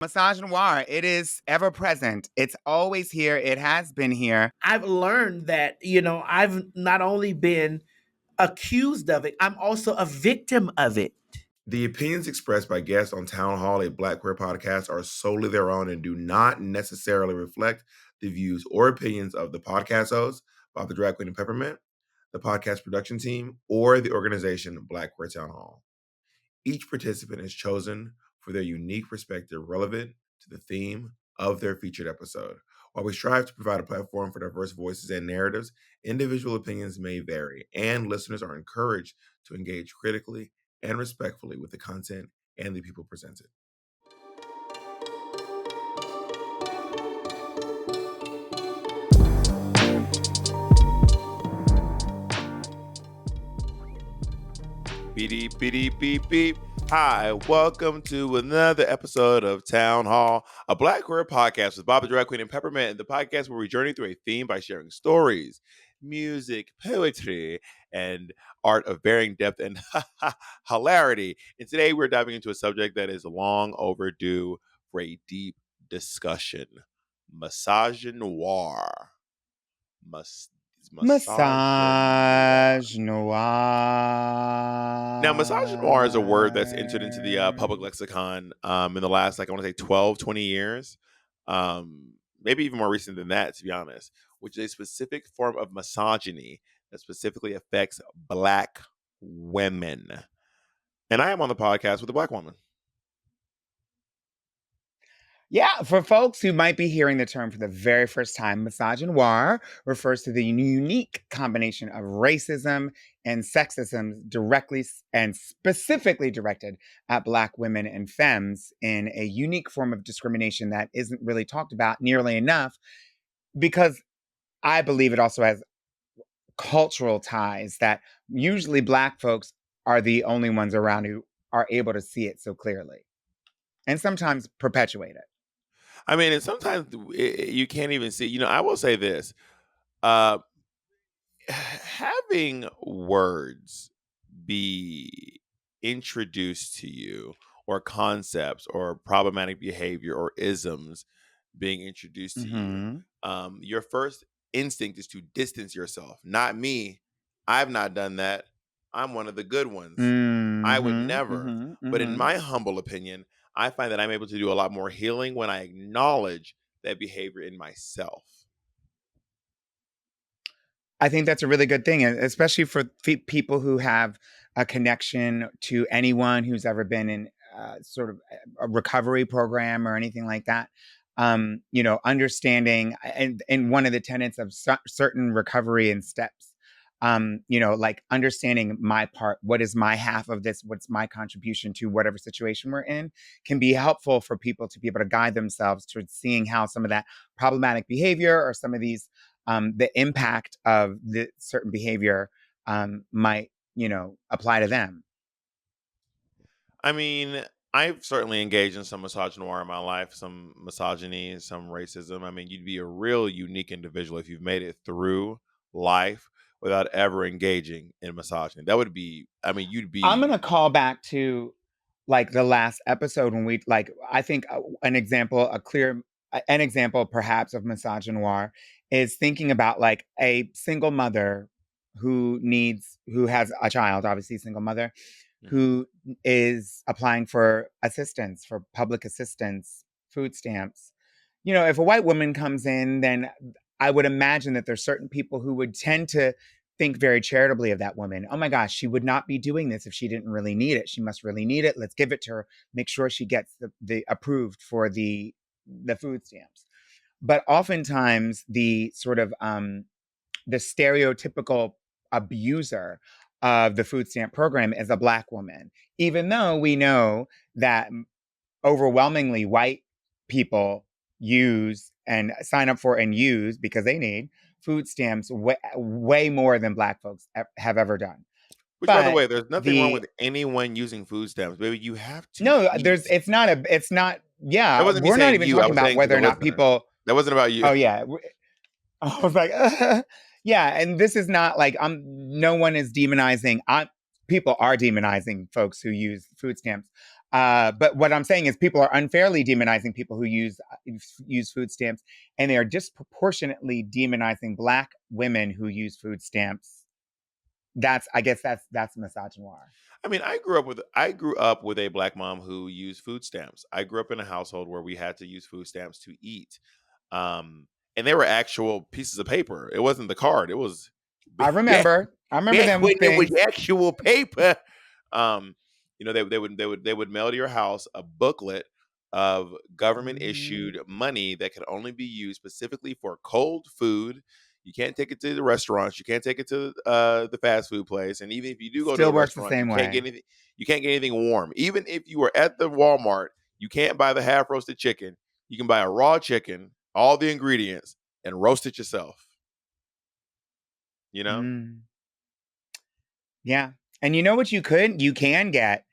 Misogynoir, it is ever present. It's always here. It has been here. I've learned that, I've not only been accused of it, I'm also a victim of it. The opinions expressed by guests on Town Hall, a Black Queer podcast, are solely their own and do not necessarily reflect the views or opinions of the podcast host, Bob the Drag Queen and Peppermint, the podcast production team, or the organization Black Queer Town Hall. Each participant is chosen for their unique perspective relevant to the theme of their featured episode. While we strive to provide a platform for diverse voices and narratives, individual opinions may vary, and listeners are encouraged to engage critically and respectfully with the content and the people presented. Beep, beep, beep, beep. Hi, welcome to another episode of Town Hall, a Black Queer podcast with Bob the Drag Queen and Peppermint, the podcast where we journey through a theme by sharing stories, music, poetry, and art of varying depth and hilarity. And today we're diving into a subject that is long overdue for a deep discussion: misogynoir. Misogynoir. Now, misogynoir is a word that's entered into the public lexicon in the last, I want to say 12, 20 years. Maybe even more recent than that, to be honest, which is a specific form of misogyny that specifically affects Black women. And I am on the podcast with a Black woman. Yeah, for folks who might be hearing the term for the very first time, misogynoir refers to the unique combination of racism and sexism directly and specifically directed at Black women and femmes in a unique form of discrimination that isn't really talked about nearly enough, because I believe it also has cultural ties that usually Black folks are the only ones around who are able to see it so clearly and sometimes perpetuate it. I mean, and sometimes you can't even see, I will say this, having words be introduced to you, or concepts or problematic behavior or isms being introduced to you, your first instinct is to distance yourself. Not me. I've not done that. I'm one of the good ones. I would never. But in my humble opinion, I find that I'm able to do a lot more healing when I acknowledge that behavior in myself. I think that's a really good thing, especially for people who have a connection to anyone who's ever been in sort of a recovery program or anything like that. Understanding, and one of the tenets of certain recovery and steps, like understanding my part, what is my half of this, what's my contribution to whatever situation we're in, can be helpful for people to be able to guide themselves towards seeing how some of that problematic behavior or some of these the impact of the certain behavior might, apply to them. I mean, I've certainly engaged in some misogynoir in my life, some misogyny, some racism. I mean, you'd be a real unique individual if you've made it through life without ever engaging in misogyny. That would be, you'd be... I'm going to call back to like the last episode when we, I think an example perhaps of misogynoir is thinking about like a single mother who has a child, obviously single mother, who is applying for assistance, for public assistance, food stamps. If a white woman comes in, then I would imagine that there's certain people who would tend to think very charitably of that woman. Oh my gosh, she would not be doing this if she didn't really need it. She must really need it. Let's give it to her. Make sure she gets the approved for the food stamps. But oftentimes the sort of the stereotypical abuser of the food stamp program is a Black woman, even though we know that overwhelmingly white people use and sign up for and use, because they need food stamps way more than Black folks have ever done. Which, by the way, there's nothing wrong with anyone using food stamps. Baby, you have to. No, it's not. Yeah, we're not even talking about whether or not people. That wasn't about you. Oh yeah, I was like, yeah, and this is not like no one is demonizing. People are demonizing folks who use food stamps. But what I'm saying is people are unfairly demonizing people who use food stamps, and they are disproportionately demonizing Black women who use food stamps. I guess that's misogynoir. I mean, I grew up with a Black mom who used food stamps. I grew up in a household where we had to use food stamps to eat. And they were actual pieces of paper. It wasn't the card. It was I remember them when it was things. actual paper. They would mail to your house a booklet of government issued money that could only be used specifically for cold food. You can't take it to the restaurants. You can't take it to the fast food place. And even if you do go to Still a works the restaurant, same you way. can't get anything. You can't get anything warm. Even if you were at the Walmart, you can't buy the half roasted chicken. You can buy a raw chicken, all the ingredients, and roast it yourself. You know? Yeah. And you know what you can get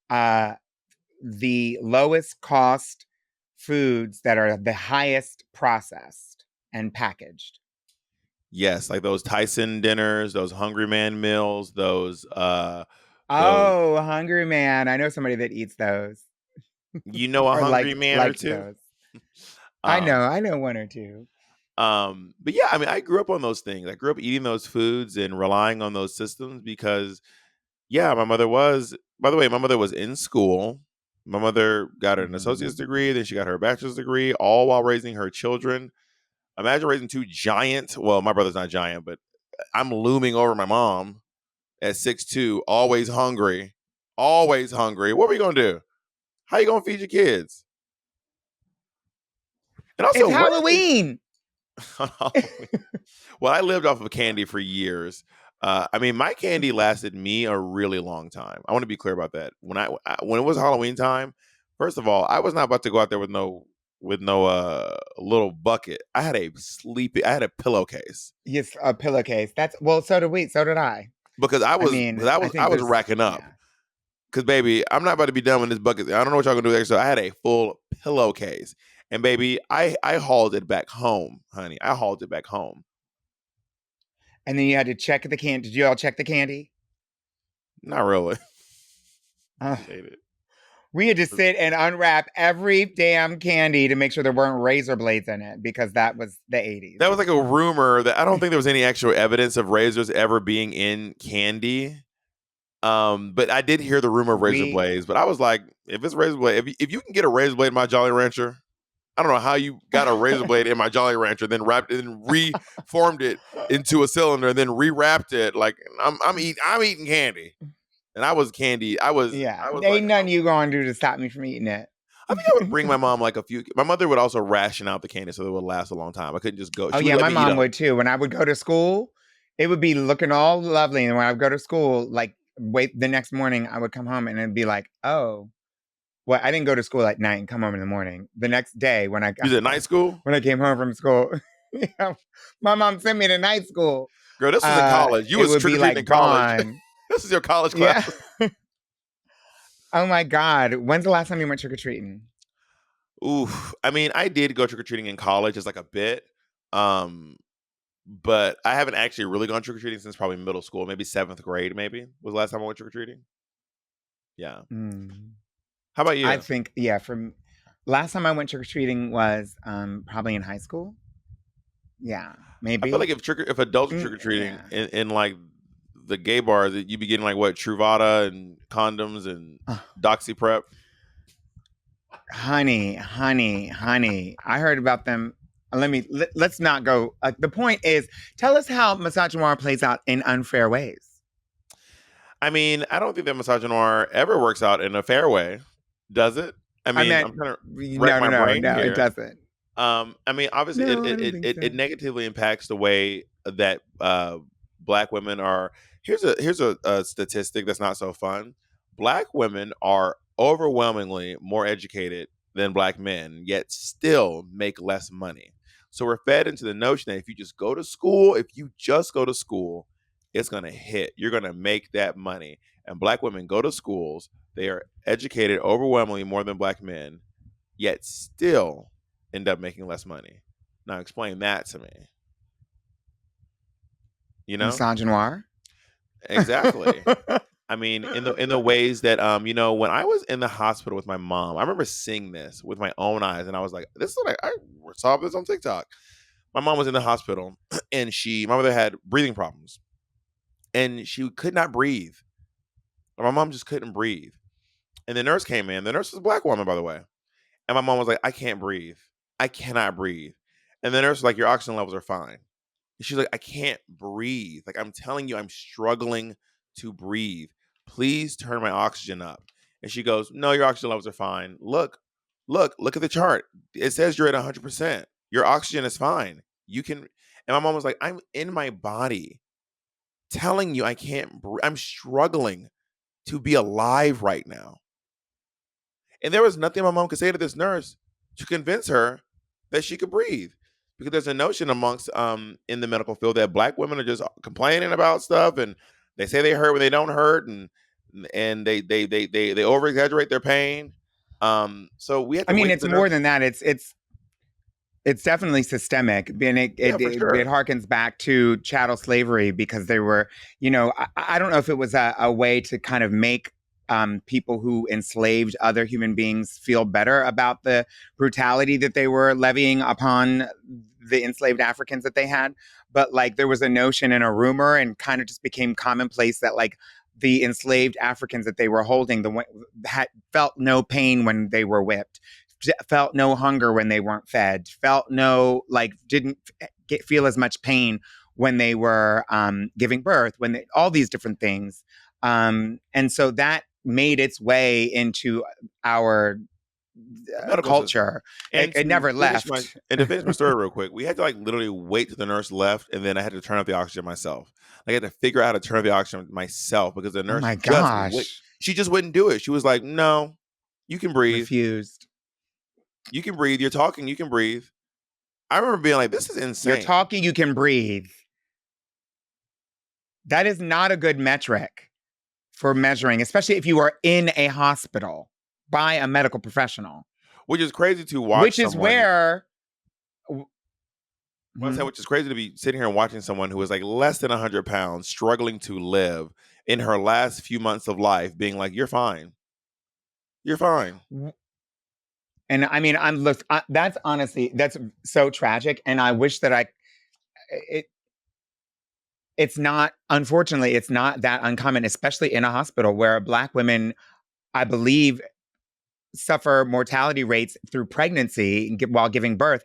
the lowest cost foods that are the highest processed and packaged. Yes, like those Tyson dinners, those Hungry Man meals, those Hungry Man. I know somebody that eats those. You know a or hungry man or likes two? those. I know one or two. But yeah, I mean, I grew up on those things. I grew up eating those foods and relying on those systems because, yeah, my mother was in school. My mother got an associate's degree, then she got her bachelor's degree, all while raising her children. Imagine raising two giant, well, my brother's not giant, but I'm looming over my mom at 6'2", always hungry. Always hungry. What are we going to do? How you going to feed your kids? And also, it's Halloween. Well, I lived off of candy for years. I mean, my candy lasted me a really long time. I want to be clear about that. When it was Halloween time, first of all, I was not about to go out there with no little bucket. I had a pillowcase. Yes, a pillowcase. So did we. So did I. Because I was racking up. Because baby, I'm not about to be done with this bucket. I don't know what y'all gonna do there. So I had a full pillowcase. And baby, I hauled it back home, honey. I hauled it back home. And then you had to check the candy. Did you all check the candy? Not really. We had to sit and unwrap every damn candy to make sure there weren't razor blades in it because that was the 80s. That was like a rumor that I don't think there was any actual evidence of razors ever being in candy. But I did hear the rumor of razor blades. But I was like, if it's razor blade, if you can get a razor blade in my Jolly Rancher, I don't know how you got a razor blade in my Jolly Rancher, then wrapped it and reformed it into a cylinder, and then rewrapped it. Like I'm eating candy, and I was candy. Ain't nothing you gonna do to stop me from eating it. I think I would bring my mom like a few. My mother would also ration out the candy so it would last a long time. I couldn't just go. My mom would too. When I would go to school, it would be looking all lovely, and when I would go to school, like the next morning, I would come home and it'd be like, oh. Well, I didn't go to school at night and come home in the morning. The next day, when I got at night school, when I came home from school, my mom sent me to night school. Girl, this was in college. You was trick-or-treating in college. This is your college class. Yeah. Oh my God! When's the last time you went trick-or-treating? Oof. I mean, I did go trick-or-treating in college, just like a bit. But I haven't actually really gone trick-or-treating since probably middle school, maybe 7th grade. Maybe was the last time I went trick-or-treating. Yeah. How about you? I think, from last time I went trick-or-treating was probably in high school. Yeah, maybe. I feel like if adults are trick-or-treating in like the gay bars, you'd be getting like what, Truvada and condoms and Doxy Prep. Honey. I heard about them. Let's not go. The point is, tell us how misogynoir plays out in unfair ways. I mean, I don't think that misogynoir ever works out in a fair way. Does it? I'm trying to rack my brain here. It doesn't. I mean, obviously, it negatively impacts the way that Black women are. Here's a statistic that's not so fun. Black women are overwhelmingly more educated than Black men, yet still make less money. So we're fed into the notion that if you just go to school, it's gonna hit. You're gonna make that money. And Black women go to schools. They are educated overwhelmingly more than Black men, yet still end up making less money. Now explain that to me. You know? Misogynoir? Exactly. I mean, in the ways that when I was in the hospital with my mom, I remember seeing this with my own eyes, and I was like, "This is what I saw this on TikTok." My mom was in the hospital, and my mother had breathing problems, and she could not breathe. My mom just couldn't breathe, and the nurse came in. The nurse was a black woman, by the way, and my mom was like, "I can't breathe. I cannot breathe," and the nurse was like, "Your oxygen levels are fine." And she's like, "I can't breathe. Like, I'm telling you, I'm struggling to breathe. Please turn my oxygen up." And she goes, "No, your oxygen levels are fine. Look at the chart. It says you're at 100%. Your oxygen is fine. You can." And my mom was like, "I'm in my body telling you I can't breathe. I'm struggling to be alive right now." And there was nothing my mom could say to this nurse to convince her that she could breathe. Because there's a notion amongst in the medical field that black women are just complaining about stuff, and they say they hurt when they don't hurt, and they over exaggerate their pain. So we had I to mean, wait for it's the nurse. more than that. It's definitely systemic. And Yeah, for it sure. harkens back to chattel slavery because they were, I don't know if it was a way to kind of make people who enslaved other human beings feel better about the brutality that they were levying upon the enslaved Africans that they had. But like there was a notion and a rumor and kind of just became commonplace that like the enslaved Africans that they were holding had felt no pain when they were whipped, felt no hunger when they weren't fed, felt no, like, didn't feel as much pain when they were giving birth, all these different things. And so that made its way into our The medical system. culture. And It never left. To finish my story real quick, we had to like literally wait till the nurse left, and then I had to turn up the oxygen myself. I had to figure out how to turn up the oxygen myself because the Oh nurse my gosh. she just wouldn't do it. She was like, "No, you can breathe. Refused. You can breathe. You're talking. You can breathe." I remember being like, "This is You're insane." talking, you can breathe. That is not a good metric for measuring, especially if you are in a hospital by a medical professional. Which is crazy to watch Which is someone. where. Which is crazy to be sitting here and watching someone who is like less than 100 pounds, struggling to live in her last few months of life, being like, "You're fine. You're fine." And I mean, that's honestly, that's so tragic. And I wish that it's not, unfortunately, it's not that uncommon, especially in a hospital where Black women, I believe, suffer mortality rates through pregnancy while giving birth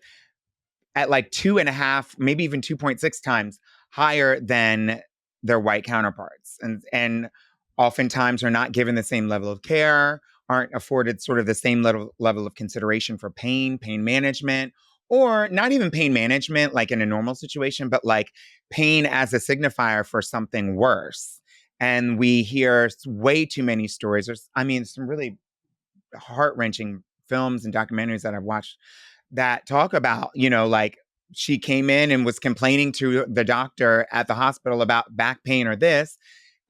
at like 2.5, maybe even 2.6 times higher than their white counterparts. And oftentimes are not given the same level of care, aren't afforded sort of the same level of consideration for pain management, or not even pain management like in a normal situation, but like pain as a signifier for something worse. And we hear way too many stories. Some really heart-wrenching films and documentaries that I've watched that talk about, like she came in and was complaining to the doctor at the hospital about back pain or this,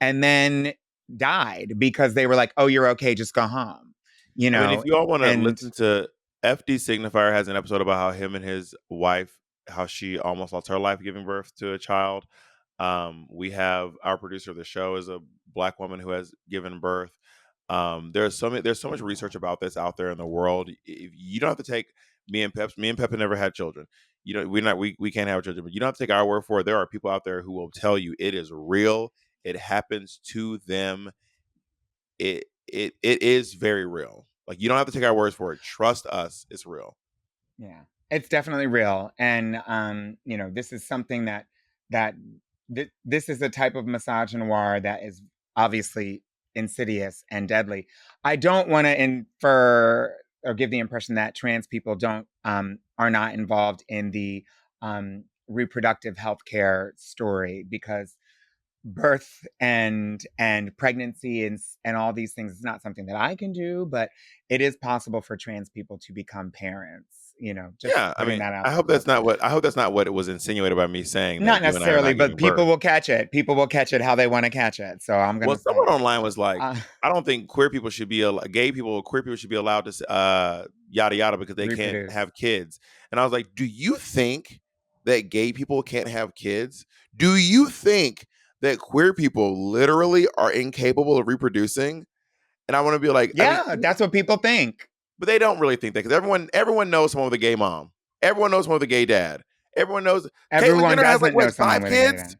and then died because they were like, "Oh, you're okay, just go home." I mean, if you all want to And listen to FD Signifier has an episode about how him and his wife, how she almost lost her life giving birth to a child. We have our producer of the show is a Black woman who has given birth. There's so much research about this out there in the world. If you don't have to take me and Pep have never had children. We can't have children, but you don't have to take our word for it. There are people out there who will tell you it is real. It happens to them. It is very real. Like, you don't have to take our words for it. Trust us, it's real. yeah, it's definitely real. And this is something that this is a type of misogynoir that is obviously insidious and deadly. I don't want to infer or give the impression that trans people are not involved in the reproductive health care story, because birth and pregnancy and all these things is not something that I can do, but it is possible for trans people to become parents. Just Yeah, I putting mean, that out I there hope real that's not quick. what it was insinuated by me saying that Not you and I are necessarily, not but giving birth. people will catch it. People will catch it how they want to catch it. So I'm Well, gonna say someone it. online was like, I don't think queer people should be queer people should be allowed to yada yada because they can't Reproduce. have kids. And I was like, do you think that gay people can't have kids? Do you think that queer people literally are incapable of reproducing. And I want to be like, I mean, Yeah, that's what people think. but they don't really think that, because everyone knows someone with a gay mom. Everyone knows someone with a gay dad. Everyone knows Caitlyn Everyone Jenner has like doesn't know what, someone 5 with a gay kids?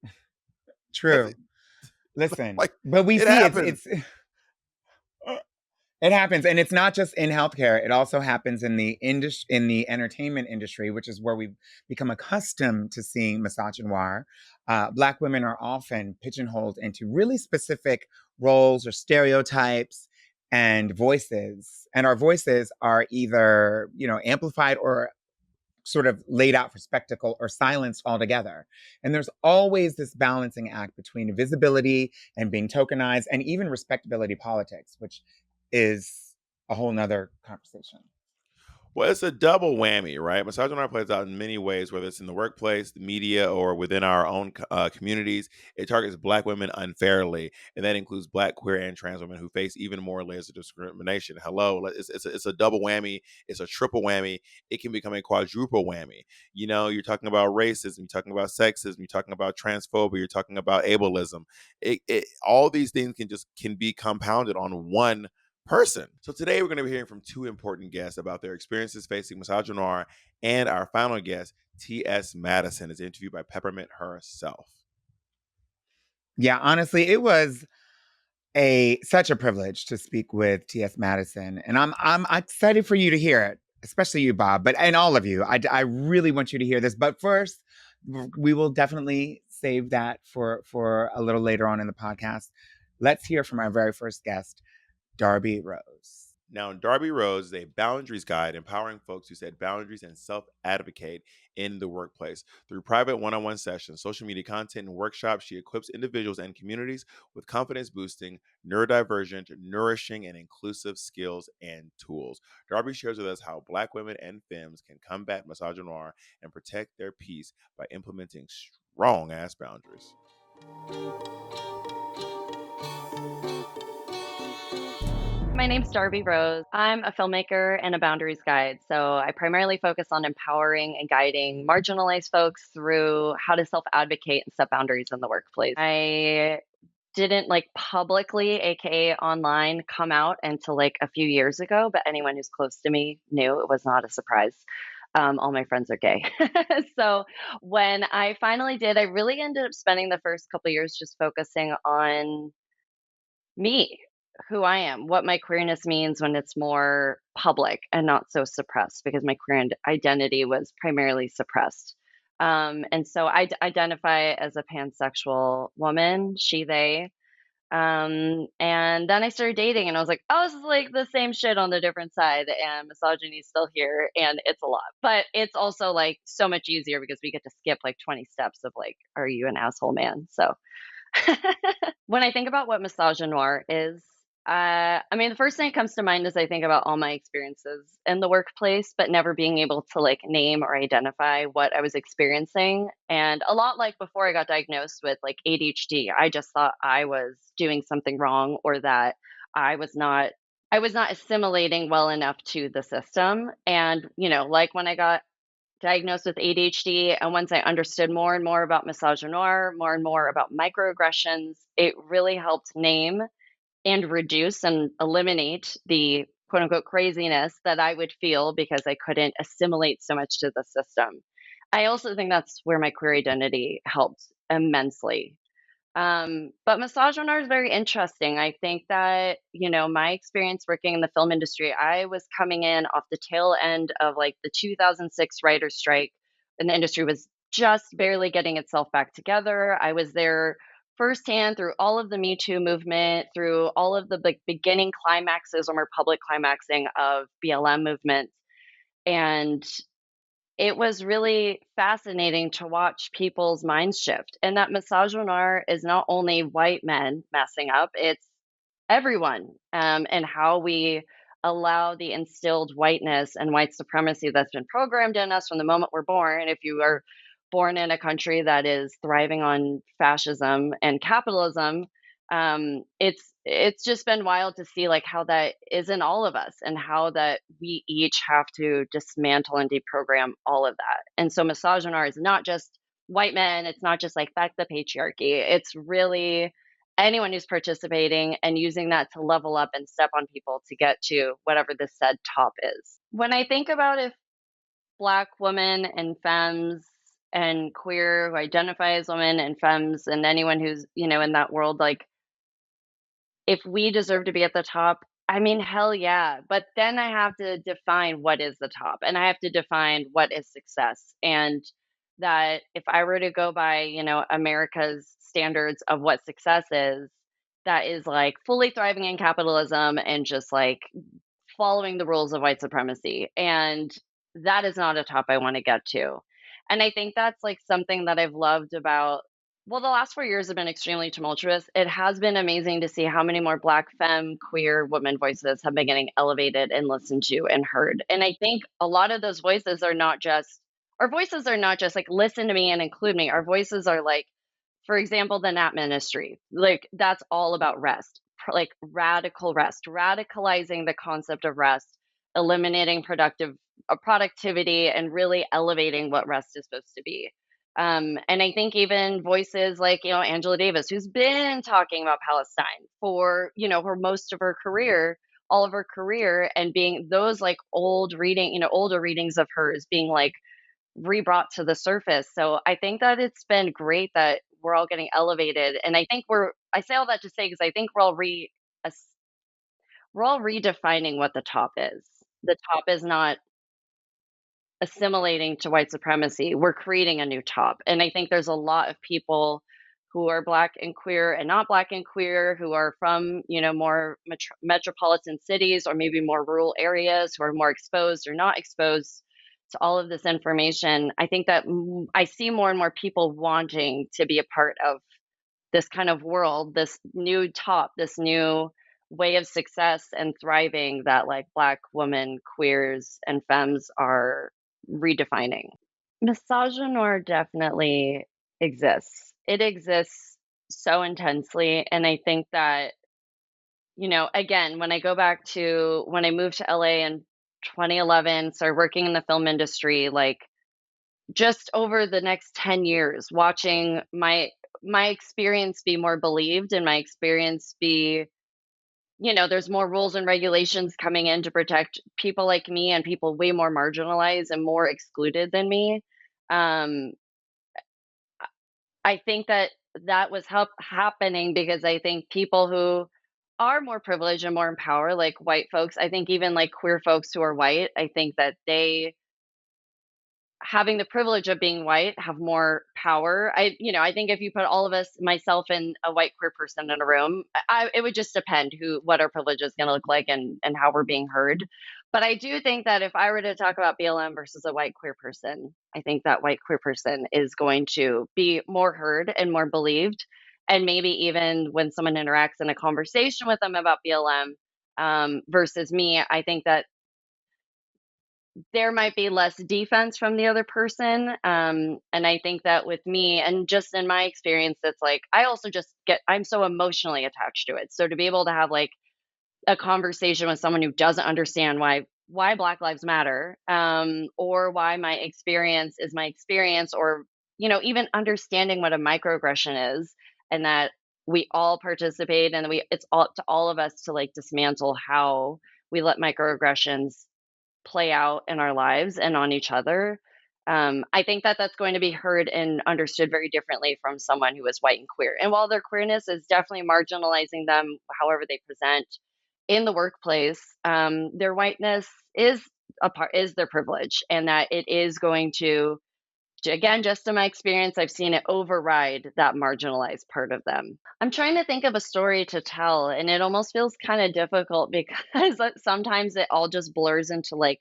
dad. True. Listen, Like, but we it see happens. it happens, and it's not just in healthcare. It also happens in the in the entertainment industry, which is where we've become accustomed to seeing misogynoir. Black women are often pigeonholed into really specific roles or stereotypes and voices, and our voices are either amplified or sort of laid out for spectacle or silenced altogether. And there's always this balancing act between visibility and being tokenized and even respectability politics, which is a whole nother conversation. Well, it's a double whammy, right? Misogynoir plays out in many ways, whether it's in the workplace, the media, or within our own communities. It targets Black women unfairly, and that includes Black, queer, and trans women who face even more layers of discrimination. Hello, it's a double whammy. It's a triple whammy. It can become a quadruple whammy. You know, you're talking about racism, you're talking about sexism, you're talking about transphobia, you're talking about ableism. All these things can be compounded on one person. So today we're going to be hearing from 2 important guests about their experiences facing misogynoir, and our final guest, TS Madison, is interviewed by Peppermint herself. Yeah, honestly, it was such a privilege to speak with TS Madison, and I'm excited for you to hear it, especially you, Bob, and all of you. I really want you to hear this, but first, we will definitely save that for a little later on in the podcast. Let's hear from our very first guest, Darby Rose. Now, Darby Rose is a boundaries guide empowering folks who set boundaries and self-advocate in the workplace. Through private one-on-one sessions, social media content, and workshops, she equips individuals and communities with confidence-boosting, neurodivergent, nourishing, and inclusive skills and tools. Darby shares with us how Black women and femmes can combat misogynoir and protect their peace by implementing strong-ass boundaries. My name's Darby Rose. I'm a filmmaker and a boundaries guide. So I primarily focus on empowering and guiding marginalized folks through how to self-advocate and set boundaries in the workplace. I didn't publicly, aka online, come out until a few years ago, but anyone who's close to me knew. It was not a surprise. All my friends are gay. So when I finally did, I really ended up spending the first couple years just focusing on me, who I am, what my queerness means when it's more public and not so suppressed, because my queer identity was primarily suppressed. And so I identify as a pansexual woman, she, they. And then I started dating and I was like, oh, this is the same shit on the different side, and misogyny is still here and it's a lot. But it's also so much easier because we get to skip 20 steps of are you an asshole man? So when I think about what misogynoir is, the first thing that comes to mind is I think about all my experiences in the workplace, but never being able to name or identify what I was experiencing. And a lot before I got diagnosed with ADHD, I just thought I was doing something wrong, or that I was not assimilating well enough to the system. And, when I got diagnosed with ADHD, and once I understood more and more about misogynoir, more and more about microaggressions, it really helped name and reduce and eliminate the quote unquote craziness that I would feel because I couldn't assimilate so much to the system. I also think that's where my queer identity helped immensely. But misogynoir is very interesting. I think that, my experience working in the film industry, I was coming in off the tail end of the 2006 writer's strike, and the industry was just barely getting itself back together. I was there firsthand through all of the Me Too movement, through all of the beginning climaxes or more public climaxing of BLM movement. And it was really fascinating to watch people's minds shift. And that misogynoir is not only white men messing up, it's everyone, and how we allow the instilled whiteness and white supremacy that's been programmed in us from the moment we're born. If you are born in a country that is thriving on fascism and capitalism, it's just been wild to see how that is in all of us, and how that we each have to dismantle and deprogram all of that. And so misogynoir is not just white men. It's not just like back the patriarchy. It's really anyone who's participating and using that to level up and step on people to get to whatever the said top is. When I think about if Black women and femmes and queer who identify as women and femmes and anyone who's, in that world, like, if we deserve to be at the top, I mean, hell yeah. But then I have to define what is the top and I have to define what is success. And that if I were to go by, America's standards of what success is, that is like fully thriving in capitalism and just like following the rules of white supremacy. And that is not a top I want to get to. And I think that's like something that I've loved about, well, the last 4 years have been extremely tumultuous. It has been amazing to see how many more Black, femme, queer women voices have been getting elevated and listened to and heard. And I think a lot of those voices are not just, our voices are not just like, listen to me and include me. Our voices are like, for example, the Nap Ministry, like that's all about rest, like radical rest, radicalizing the concept of rest, eliminating productivity, and really elevating what rest is supposed to be. And I think even voices like, Angela Davis, who's been talking about Palestine for, for most of her career, all of her career, and being those like older readings of hers being like re-brought to the surface. So I think that it's been great that we're all getting elevated. And I think I say all that to say, because I think we're all redefining what the top is. The top is not assimilating to white supremacy. We're creating a new top. And I think there's a lot of people who are Black and queer and not Black and queer, who are from, more metropolitan cities or maybe more rural areas, who are more exposed or not exposed to all of this information. I think that I see more and more people wanting to be a part of this kind of world, this new top, this new way of success and thriving that like Black women, queers, and femmes are redefining. Misogynoir definitely exists. It exists so intensely. And I think that, again, when I go back to when I moved to LA in 2011, started working in the film industry, like just over the next 10 years, watching my experience be more believed and my experience be, there's more rules and regulations coming in to protect people like me and people way more marginalized and more excluded than me. Um, I think that was happening because I think people who are more privileged and more empowered, like white folks, I think even like queer folks who are white, I think that they, having the privilege of being white, have more power. I think if you put all of us, myself and a white queer person in a room, it would just depend what our privilege is going to look like and how we're being heard. But I do think that if I were to talk about BLM versus a white queer person, I think that white queer person is going to be more heard and more believed. And maybe even when someone interacts in a conversation with them about BLM versus me, I think that there might be less defense from the other person. And I think that with me, and just in my experience, it's like, I also I'm so emotionally attached to it. So to be able to have like a conversation with someone who doesn't understand why Black Lives Matter, or why my experience is my experience, or, even understanding what a microaggression is, and that we all participate and it's all up to all of us to like dismantle how we let microaggressions play out in our lives and on each other. I think that that's going to be heard and understood very differently from someone who is white and queer. And while their queerness is definitely marginalizing them, however they present in the workplace, their whiteness is their privilege, and that it is going to, again, just in my experience, I've seen it override that marginalized part of them. I'm trying to think of a story to tell, and it almost feels kind of difficult because sometimes it all just blurs into like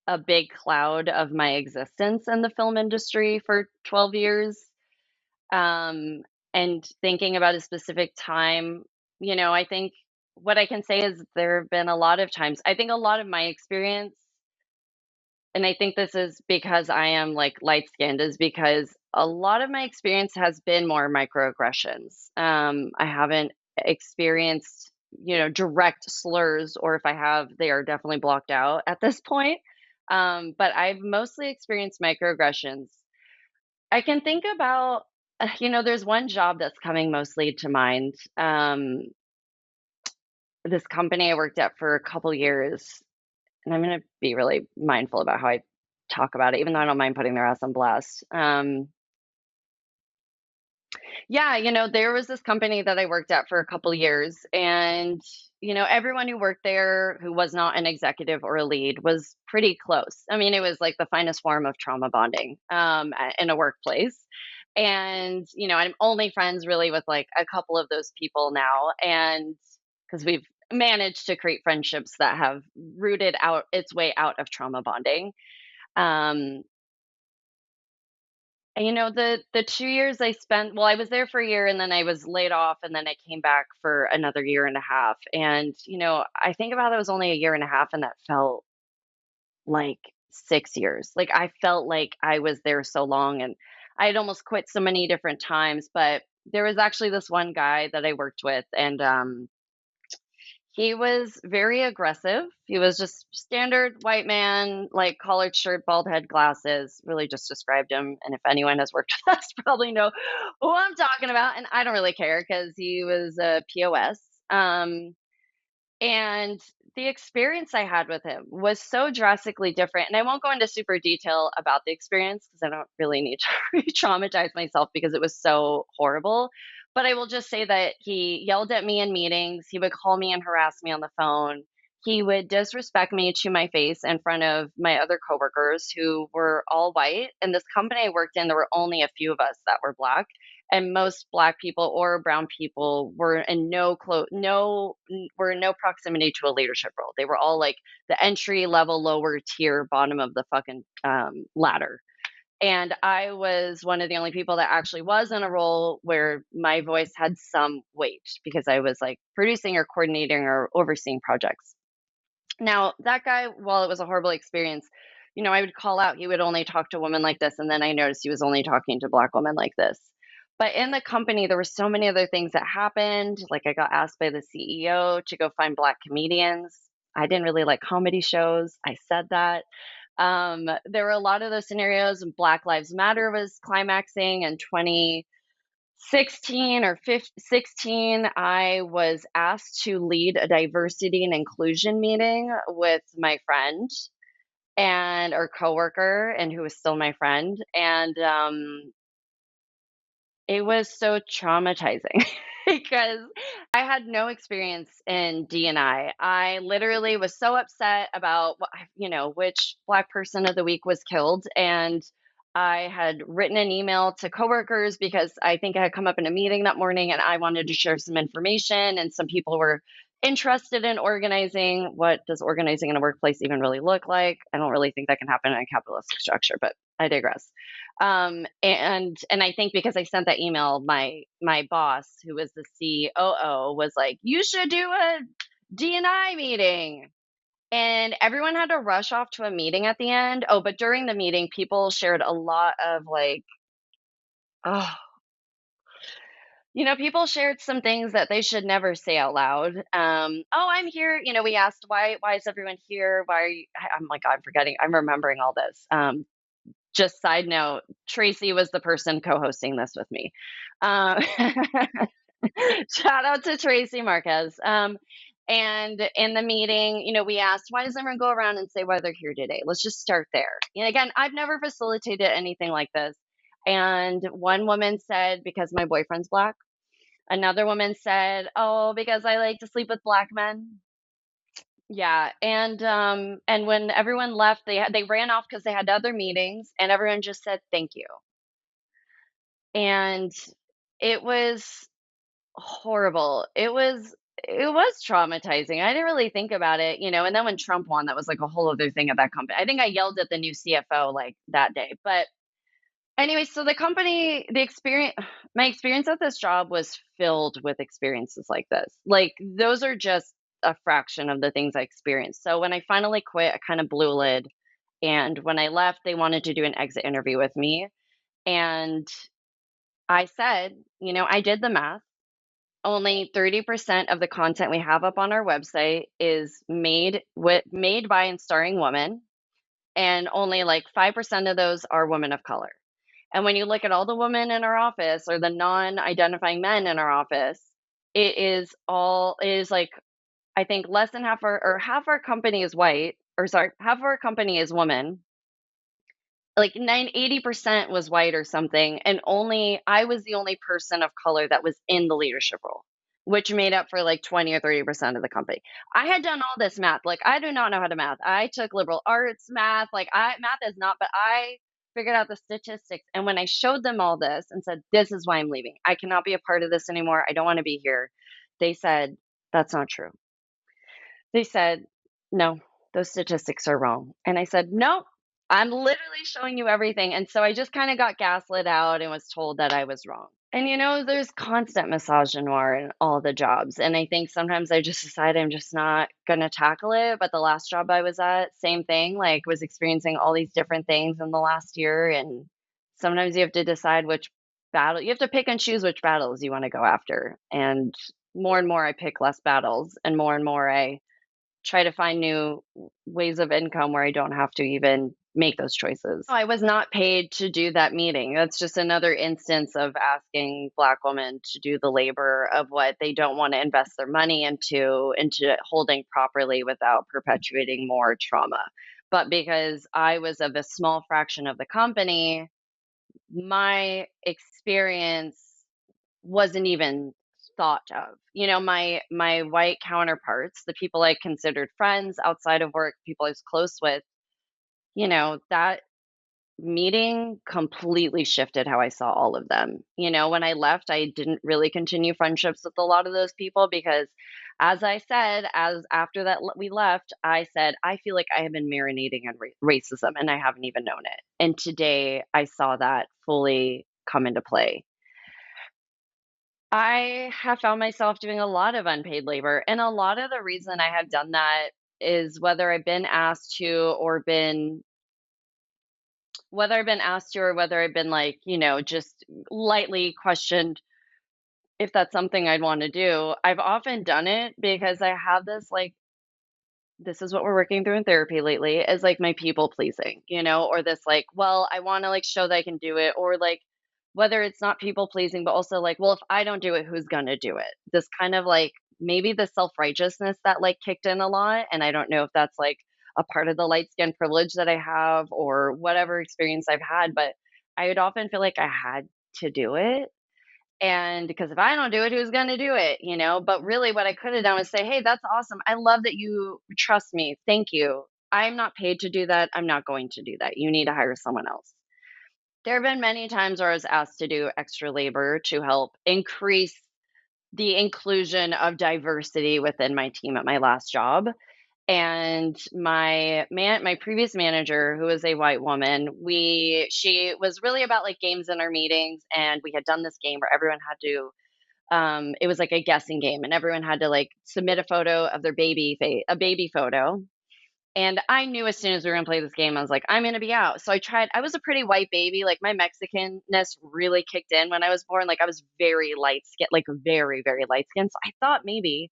a big cloud of my existence in the film industry for 12 years. And thinking about a specific time, I think what I can say is there have been a lot of times, I think a lot of my experience, and I think this is because I am like light skinned, is because a lot of my experience has been more microaggressions. I haven't experienced, direct slurs, or if I have, they are definitely blocked out at this point. But I've mostly experienced microaggressions I can think about, there's one job that's coming mostly to mind. This company I worked at for a couple years, and I'm going to be really mindful about how I talk about it, even though I don't mind putting their ass on blast. Yeah, there was this company that I worked at for a couple years, and everyone who worked there who was not an executive or a lead was pretty close. I mean, it was like the finest form of trauma bonding in a workplace. And I'm only friends really with like a couple of those people now, and because we've managed to create friendships that have rooted out its way out of trauma bonding. Um, and the 2 years I spent, well, I was there for a year and then I was laid off and then I came back for another year and a half. And, I think about it was only a year and a half and that felt like 6 years. Like I felt like I was there so long and I had almost quit so many different times. But there was actually this one guy that I worked with, and he was very aggressive. He was just standard white man, like collared shirt, bald head, glasses. Really just described him. And if anyone has worked with us, probably know who I'm talking about. And I don't really care because he was a POS. And the experience I had with him was so drastically different. And I won't go into super detail about the experience because I don't really need to re-traumatize myself because it was so horrible. But I will just say that he yelled at me in meetings. He would call me and harass me on the phone. He would disrespect me to my face in front of my other coworkers who were all white. In this company I worked in, there were only a few of us that were Black, and most Black people or brown people were in were in no proximity to a leadership role. They were all like the entry level, lower tier, bottom of the fucking ladder. And I was one of the only people that actually was in a role where my voice had some weight because I was like producing or coordinating or overseeing projects. Now, that guy, while it was a horrible experience, I would call out, he would only talk to women like this. And then I noticed he was only talking to Black women like this. But in the company, there were so many other things that happened. Like I got asked by the CEO to go find Black comedians. I didn't really like comedy shows. I said that. There were a lot of those scenarios. Black Lives Matter was climaxing in 2016 or 16. I was asked to lead a diversity and inclusion meeting with my friend and or coworker, and who was still my friend. And it was so traumatizing because I had no experience in D&I. I literally was so upset about which Black person of the week was killed, and I had written an email to coworkers because I think I had come up in a meeting that morning and I wanted to share some information, and some people were interested in organizing. What does organizing in a workplace even really look like? I don't really think that can happen in a capitalistic structure, but I digress. And I think because I sent that email, my boss, who was the COO, was like, "You should do a D&I meeting." And everyone had to rush off to a meeting at the end. Oh, but during the meeting, people shared a lot of like, oh, people shared some things that they should never say out loud. Oh, I'm here. We asked why is everyone here? Why are you? I'm like, I'm forgetting. I'm remembering all this. Just side note, Tracy was the person co-hosting this with me. Shout out to Tracy Marquez. And in the meeting, we asked, why does everyone go around and say why they're here today? Let's just start there. And again, I've never facilitated anything like this. And one woman said, because my boyfriend's Black. Another woman said, oh, because I like to sleep with Black men. Yeah, and when everyone left, they ran off because they had other meetings, and everyone just said thank you. And it was horrible. It was traumatizing. I didn't really think about it, and then when Trump won, that was like a whole other thing at that company. I think I yelled at the new CFO like that day. But anyway, so my experience at this job was filled with experiences like this. Like those are just a fraction of the things I experienced. So when I finally quit, I kind of blew a lid. And when I left, they wanted to do an exit interview with me. And I said, I did the math. Only 30% of the content we have up on our website is made by and starring women. And only like 5% of those are women of color. And when you look at all the women in our office or the non-identifying men in our office, it is like, I think less than half our company is white, or sorry, half of our company is women. Like 80% was white or something, and I was the only person of color that was in the leadership role, which made up for like 20 or 30% of the company. I had done all this math. Like, I do not know how to math. I took liberal arts math. Like, math is not, but I figured out the statistics. And when I showed them all this and said, this is why I'm leaving, I cannot be a part of this anymore, I don't want to be here, they said, that's not true. They said, no, those statistics are wrong. And I said, no, I'm literally showing you everything. And so I just kind of got gaslit out and was told that I was wrong. And there's constant misogynoir in all the jobs. And I think sometimes I just decided I'm just not going to tackle it. But the last job I was at, same thing, like was experiencing all these different things in the last year. And sometimes you have to decide you have to pick and choose which battles you want to go after. And more I pick less battles, and more I try to find new ways of income where I don't have to even make those choices. I was not paid to do that meeting. That's just another instance of asking Black women to do the labor of what they don't want to invest their money into holding properly without perpetuating more trauma. But because I was of a small fraction of the company, my experience wasn't even thought of. My white counterparts, the people I considered friends outside of work, people I was close with, that meeting completely shifted how I saw all of them. When I left, I didn't really continue friendships with a lot of those people because, as I said, after that we left, I said, I feel like I have been marinating in racism and I haven't even known it. And today I saw that fully come into play. I have found myself doing a lot of unpaid labor, and a lot of the reason I have done that is whether I've been asked to or whether I've been like, just lightly questioned if that's something I'd want to do. I've often done it because I have this like, this is what we're working through in therapy lately, is like my people pleasing, or this like, well, I want to like show that I can do it, or like whether it's not people pleasing, but also like, well, if I don't do it, who's gonna do it? This kind of like maybe the self-righteousness that like kicked in a lot. And I don't know if that's like a part of the light skin privilege that I have or whatever experience I've had, but I would often feel like I had to do it. And because if I don't do it, who's going to do it? But really what I could have done was say, hey, that's awesome. I love that you trust me. Thank you. I'm not paid to do that. I'm not going to do that. You need to hire someone else. There have been many times where I was asked to do extra labor to help increase the inclusion of diversity within my team at my last job. And my previous manager, who was a white woman, she was really about like games in our meetings, and we had done this game where everyone had to it was like a guessing game, and everyone had to like submit a photo of their a baby photo. And I knew as soon as we were gonna play this game, I was like, I'm gonna be out. So I was a pretty white baby. Like my Mexicanness really kicked in when I was born. Like I was very light skinned, like very, very light skinned. So I thought maybe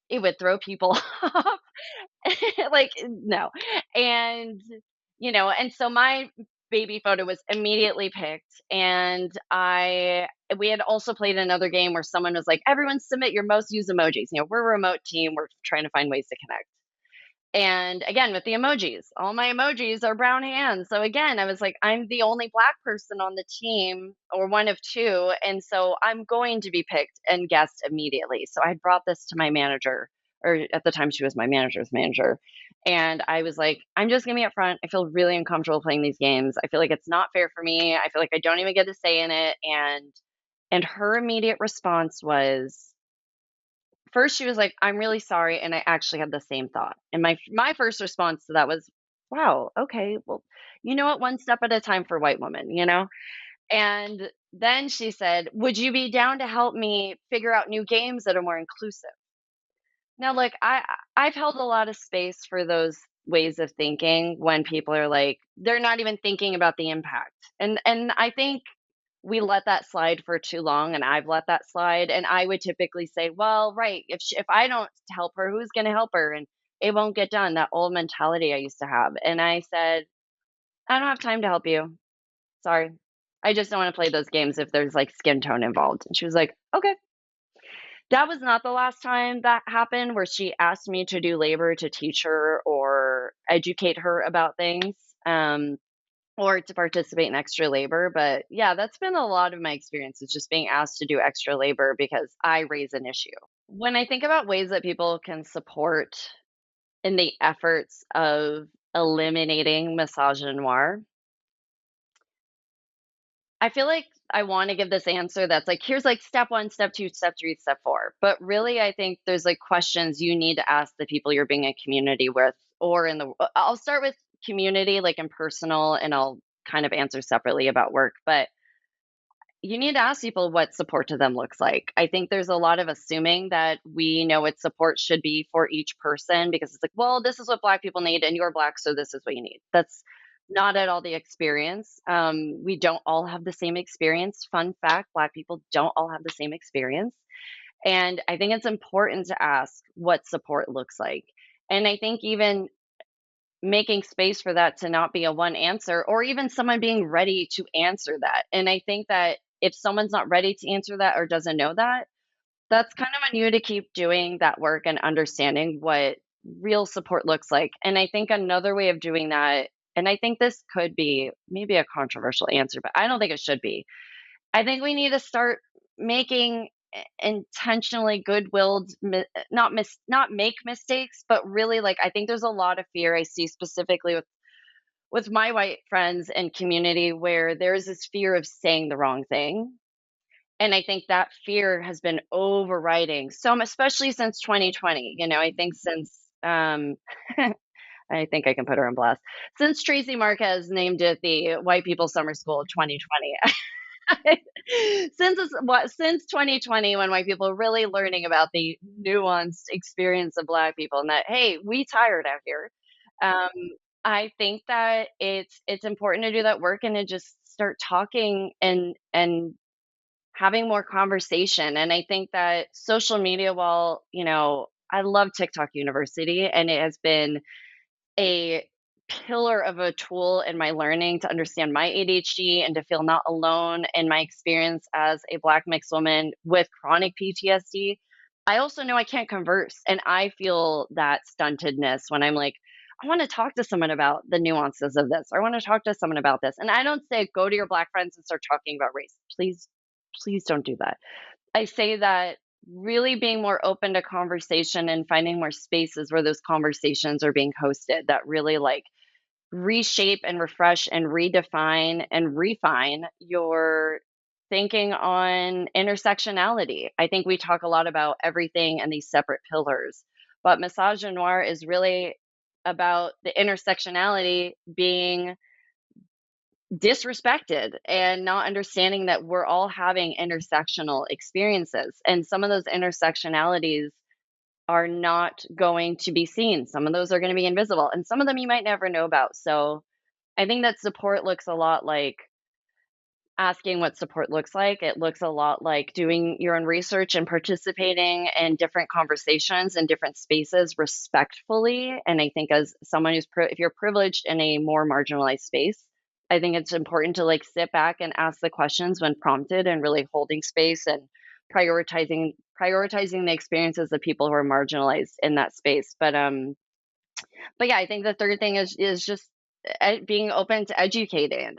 it would throw people off. Like, no. And, and so my baby photo was immediately picked. And we had also played another game where someone was like, everyone submit your most used emojis. We're a remote team. We're trying to find ways to connect. And again, with the emojis, all my emojis are brown hands. So again, I was like, I'm the only Black person on the team, or one of two. And so I'm going to be picked and guessed immediately. So I brought this to my manager, or at the time she was my manager's manager. And I was like, I'm just going to be upfront. I feel really uncomfortable playing these games. I feel like it's not fair for me. I feel like I don't even get a say in it. And her immediate response was, first, she was like, I'm really sorry. And I actually had the same thought. And my first response to that was, wow, okay, well, you know what? One step at a time for white women, And then she said, would you be down to help me figure out new games that are more inclusive? Now, like, I've held a lot of space for those ways of thinking when people are like, they're not even thinking about the impact. And I think we let that slide for too long, and I've let that slide. And I would typically say, well, right, if I don't help her, who's going to help her? And it won't get done. That old mentality I used to have. And I said, I don't have time to help you. Sorry. I just don't want to play those games if there's like skin tone involved. And she was like, okay. That was not the last time that happened where she asked me to do labor to teach her or educate her about things. Or to participate in extra labor. But yeah, that's been a lot of my experience is just being asked to do extra labor because I raise an issue. When I think about ways that people can support in the efforts of eliminating misogynoir, I feel like I want to give this answer that's like, here's like step 1, step 2, step 3, step 4. But really, I think there's like questions you need to ask the people you're being in community with, or in the, I'll start with community, like in personal, and I'll kind of answer separately about work. But you need to ask people what support to them looks like. I think there's a lot of assuming that we know what support should be for each person because it's like, well, this is what Black people need and you're Black, so this is what you need. That's not at all the experience. We don't all have the same experience. Fun fact, Black people don't all have the same experience. And I think it's important to ask what support looks like. And I think even making space for that to not be a one answer, or even someone being ready to answer that. And I think that if someone's not ready to answer that or doesn't know that, that's kind of on you to keep doing that work and understanding what real support looks like. And I think another way of doing that, and I think this could be maybe a controversial answer, but I don't think it should be. I think we need to start making intentionally good-willed not make mistakes, but really, like, I think there's a lot of fear I see specifically with my white friends and community where there's this fear of saying the wrong thing. And I think that fear has been overriding especially since 2020. I think since I think I can put her on blast. Since Tracy Marquez named it the White People Summer School of 2020. Since 2020, when white people are really learning about the nuanced experience of Black people and that, hey, we tired out here. Um, I think that it's important to do that work and to just start talking and having more conversation. And I think that social media, while I love TikTok University, and it has been a pillar of a tool in my learning to understand my ADHD and to feel not alone in my experience as a Black mixed woman with chronic PTSD. I also know I can't converse, and I feel that stuntedness when I'm like, I want to talk to someone about the nuances of this, or I want to talk to someone about this. And I don't say go to your Black friends and start talking about race. Please don't do that. I say that really being more open to conversation and finding more spaces where those conversations are being hosted that really like reshape and refresh and redefine and refine your thinking on intersectionality. I think we talk a lot about everything and these separate pillars, but misogynoir is really about the intersectionality being disrespected and not understanding that we're all having intersectional experiences. And some of those intersectionalities are not going to be seen. Some of those are going to be invisible, and some of them you might never know about. So I think that support looks a lot like asking what support looks like. It looks a lot like doing your own research and participating in different conversations in different spaces respectfully. And I think as someone if you're privileged in a more marginalized space, I think it's important to like sit back and ask the questions when prompted and really holding space and prioritizing the experiences of people who are marginalized in that space. But yeah, I think the third thing is just being open to educating.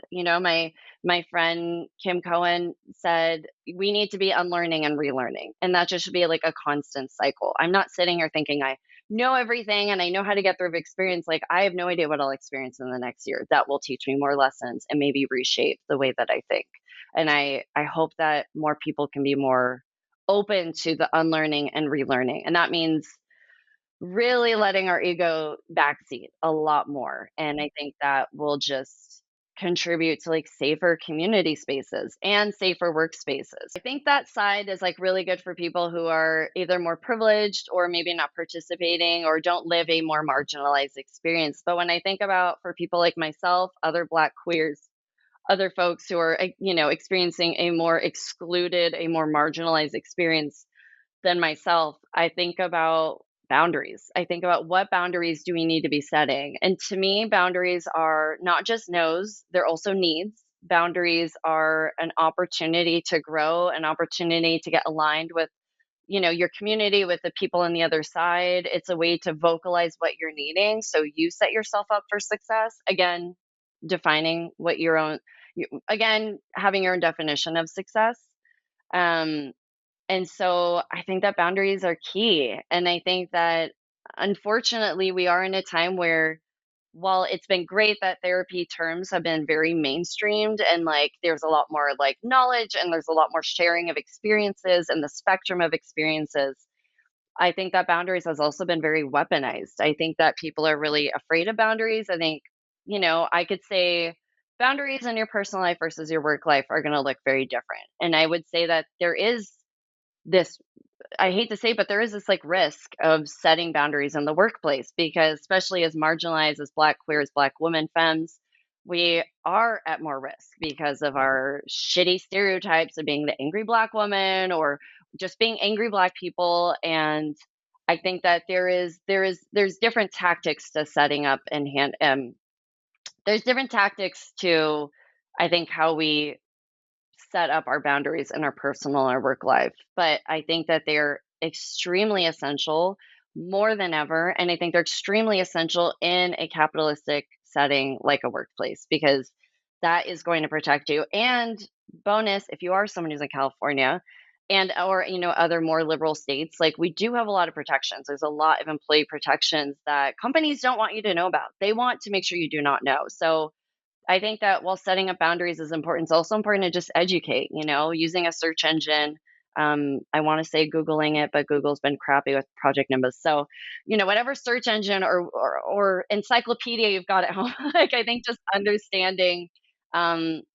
My friend Kim Cohen said we need to be unlearning and relearning, and that just should be like a constant cycle. I'm not sitting here thinking I know everything and I know how to get through experience. Like, I have no idea what I'll experience in the next year. That will teach me more lessons and maybe reshape the way that I think. And I hope that more people can be more open to the unlearning and relearning, and that means really letting our ego backseat a lot more. And I think that will just contribute to like safer community spaces and safer workspaces. I think that side is like really good for people who are either more privileged or maybe not participating or don't live a more marginalized experience. But when I think about for people like myself, other Black queers, other folks who are, experiencing a more excluded, a more marginalized experience than myself, I think about boundaries. I think about what boundaries do we need to be setting. And to me, boundaries are not just no's, they're also needs. boundaries are an opportunity to grow, an opportunity to get aligned with, your community, with the people on the other side. It's a way to vocalize what you're needing, so you set yourself up for success. Again, defining what your own, again, having your own definition of success. Um, and so I think that boundaries are key. And I think that unfortunately, we are in a time where, while it's been great that therapy terms have been very mainstreamed and like there's a lot more like knowledge and there's a lot more sharing of experiences and the spectrum of experiences, I think that boundaries has also been very weaponized. I think that people are really afraid of boundaries. I think, I could say boundaries in your personal life versus your work life are going to look very different. And I would say that there is this, I hate to say, but there is this like risk of setting boundaries in the workplace, because especially as marginalized, as Black, queer, as Black women, femmes, we are at more risk because of our shitty stereotypes of being the angry Black woman or just being angry Black people. And I think that there's different tactics to setting up and there's different tactics to, I think, how we set up our boundaries in our personal and our work life. But I think that they're extremely essential more than ever. And I think they're extremely essential in a capitalistic setting like a workplace, because that is going to protect you. And bonus, if you are someone who's in California and or other more liberal states, like we do have a lot of protections. There's a lot of employee protections that companies don't want you to know about. They want to make sure you do not know. So I think that while setting up boundaries is important, it's also important to just educate, using a search engine. I want to say Googling it, but Google's been crappy with Project Nimbus. So, whatever search engine or encyclopedia you've got at home, like I think just understanding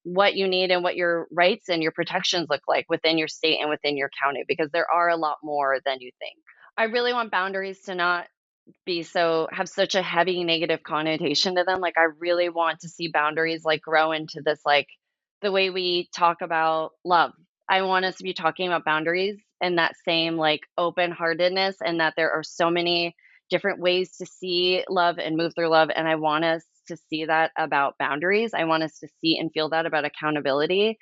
what you need and what your rights and your protections look like within your state and within your county, because there are a lot more than you think. I really want boundaries to not have such a heavy negative connotation to them. Like I really want to see boundaries like grow into this, like the way we talk about love. I want us to be talking about boundaries and that same like open heartedness, and that there are so many different ways to see love and move through love. And I want us to see that about boundaries. I want us to see and feel that about accountability.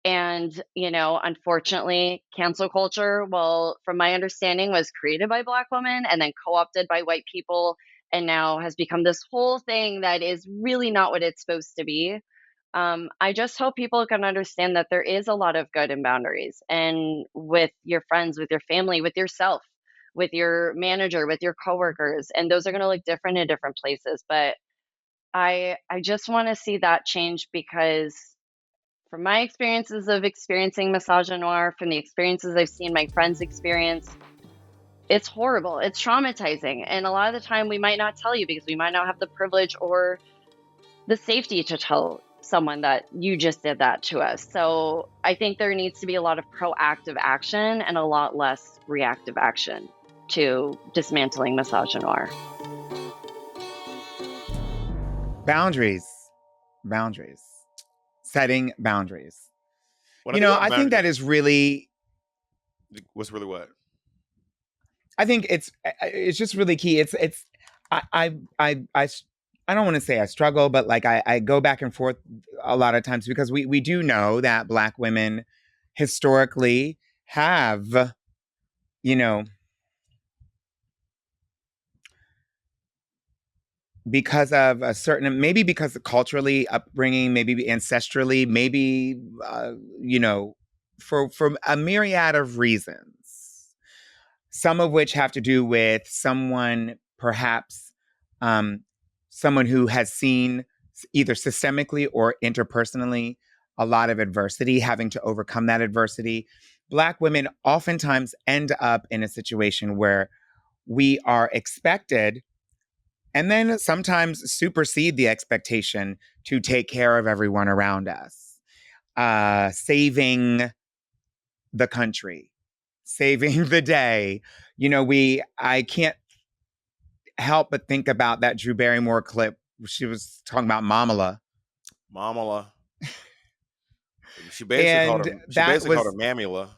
And, unfortunately, cancel culture, well, from my understanding, was created by Black women and then co-opted by white people, and now has become this whole thing that is really not what it's supposed to be. I just hope people can understand that there is a lot of good in boundaries, and with your friends, with your family, with yourself, with your manager, with your coworkers, and those are going to look different in different places. But I just want to see that change, because from my experiences of experiencing misogynoir, from the experiences I've seen my friends experience, it's horrible. It's traumatizing. And a lot of the time we might not tell you because we might not have the privilege or the safety to tell someone that you just did that to us. So I think there needs to be a lot of proactive action and a lot less reactive action to dismantling misogynoir. Boundaries. Setting boundaries. When I I think that is really. What's really what? I think it's just really key. I don't want to say I struggle, but like I go back and forth a lot of times, because we do know that Black women historically have, because of a certain, maybe because of culturally upbringing, maybe ancestrally, maybe, for a myriad of reasons, some of which have to do with someone, perhaps, someone who has seen either systemically or interpersonally a lot of adversity, having to overcome that adversity. Black women oftentimes end up in a situation where we are expected, and then sometimes supersede the expectation, to take care of everyone around us, saving the country, saving the day. I can't help but think about that Drew Barrymore clip. She was talking about Mamala. She basically called her Mamula.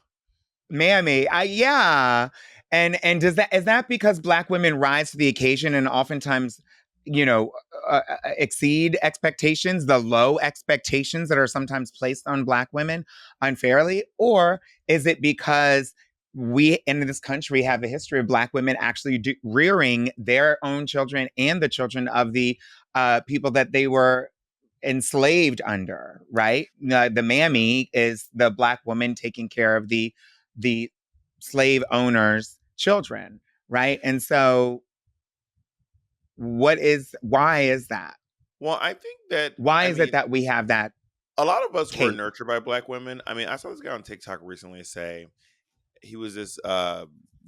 Mammy. Yeah. And is that because Black women rise to the occasion, and oftentimes exceed expectations, the low expectations that are sometimes placed on Black women unfairly? Or is it because we in this country have a history of Black women actually rearing their own children and the children of the people that they were enslaved under, right? The mammy is the Black woman taking care of the slave owners' children, right? And so why is that? Well, I think that, Why I is it mean, that we have that a lot of us were tape? nurtured by Black women. I mean, I saw this guy on TikTok recently say he was this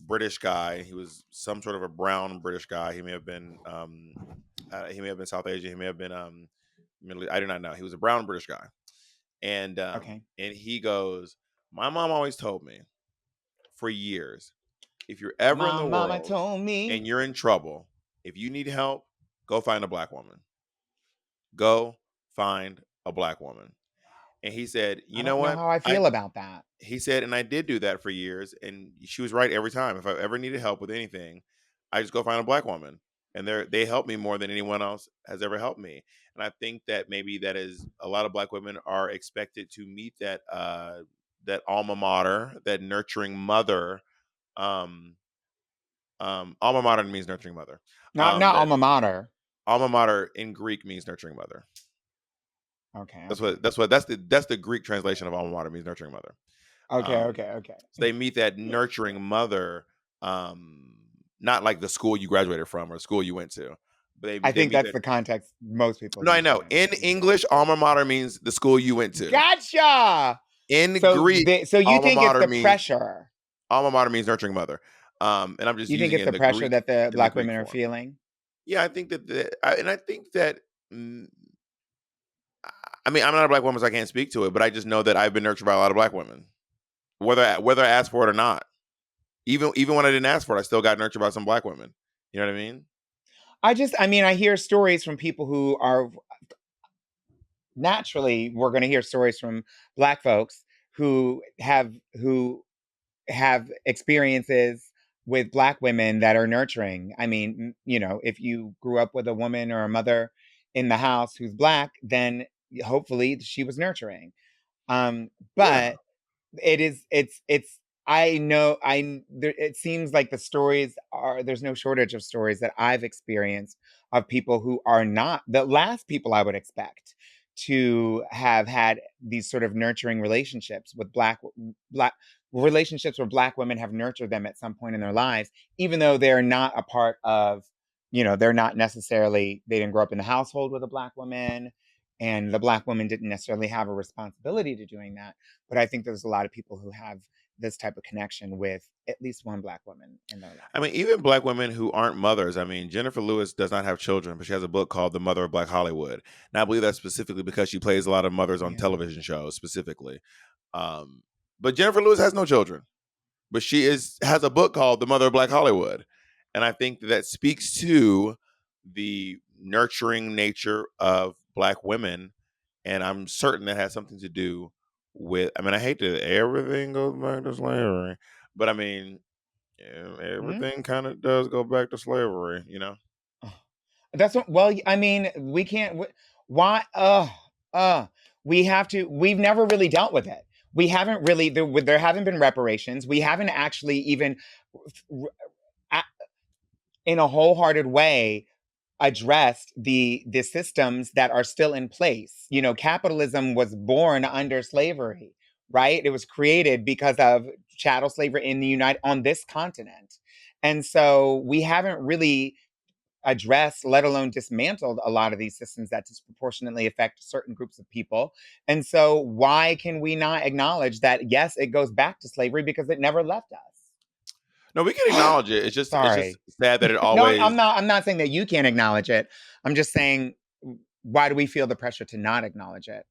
British guy. He was some sort of a brown British guy. He may have been South Asian. He may have been Middle East. I do not know. He was a brown British guy, and Okay. and he goes, "My mom always told me for years, if you're ever in My the mama world told me. and you're in trouble, if you need help, go find a Black woman. Go find a Black woman." And he said, I "You know don't know what? how I feel about that. He said, and I did do that for years, and she was right every time. If I ever needed help with anything, I just go find a Black woman, and they help me more than anyone else has ever helped me." And I think that maybe that is a lot of Black women are expected to meet that that alma mater, that nurturing mother. Um, Alma mater means nurturing mother. Not That alma mater. alma mater in Greek means nurturing mother. Okay. That's the Greek translation of alma mater, means nurturing mother. Okay. So they meet that nurturing mother, not like the school you graduated from or the school you went to, but I they think meet that's that. the context most people No, I know. In understand. English, alma mater means the school you went to. Gotcha. In So Greek, so you alma think it's mater the means pressure? nurturing mother. And I'm just You think using it's it the pressure that the in the Black Greek women are form. feeling? Yeah, I think I think that. I mean, I'm not a Black woman, so I can't speak to it, but I just know that I've been nurtured by a lot of Black women, whether I asked for it or not. Even when I didn't ask for it, I still got nurtured by some Black women. You know what I mean? I hear stories from people who are naturally, we're going to hear stories from Black folks who have experiences with Black women that are nurturing. I mean, if you grew up with a woman or a mother in the house who's Black, then hopefully she was nurturing. Yeah. But it's I know it seems like there's no shortage of stories that I've experienced of people who are not the last people I would expect to have had these sort of nurturing relationships with black relationships where Black women have nurtured them at some point in their lives, even though they're not a part of, they're not necessarily, they didn't grow up in the household with a Black woman, and the Black woman didn't necessarily have a responsibility to doing that. But I think there's a lot of people who have this type of connection with at least one Black woman in their I life. mean, even Black women who aren't mothers. I mean, Jennifer Lewis does not have children, but she has a book called The Mother of Black Hollywood. And I believe that's specifically because she plays a lot of mothers on Yeah. television shows specifically. But Jennifer Lewis has no children, but she has a book called The Mother of Black Hollywood. And I think that speaks to the nurturing nature of Black women. And I'm certain that has something to do with, I mean, I hate that everything goes back to slavery, but I mean, Hmm? everything kind of does go back to slavery, you know? That's what. Well, I mean, we can't. Why? We have to. We've never really dealt with it. We haven't really. There haven't been reparations. We haven't actually even, in a wholehearted way, addressed the systems that are still in place. Capitalism was born under slavery, right? It was created because of chattel slavery on this continent. And so we haven't really addressed, let alone dismantled, a lot of these systems that disproportionately affect certain groups of people. And so why can we not acknowledge that, yes, it goes back to slavery because it never left us? No, we can acknowledge it. It's just Sorry. sad that it No, always. I'm not saying that you can't acknowledge it. I'm just saying, why do we feel the pressure to not acknowledge it?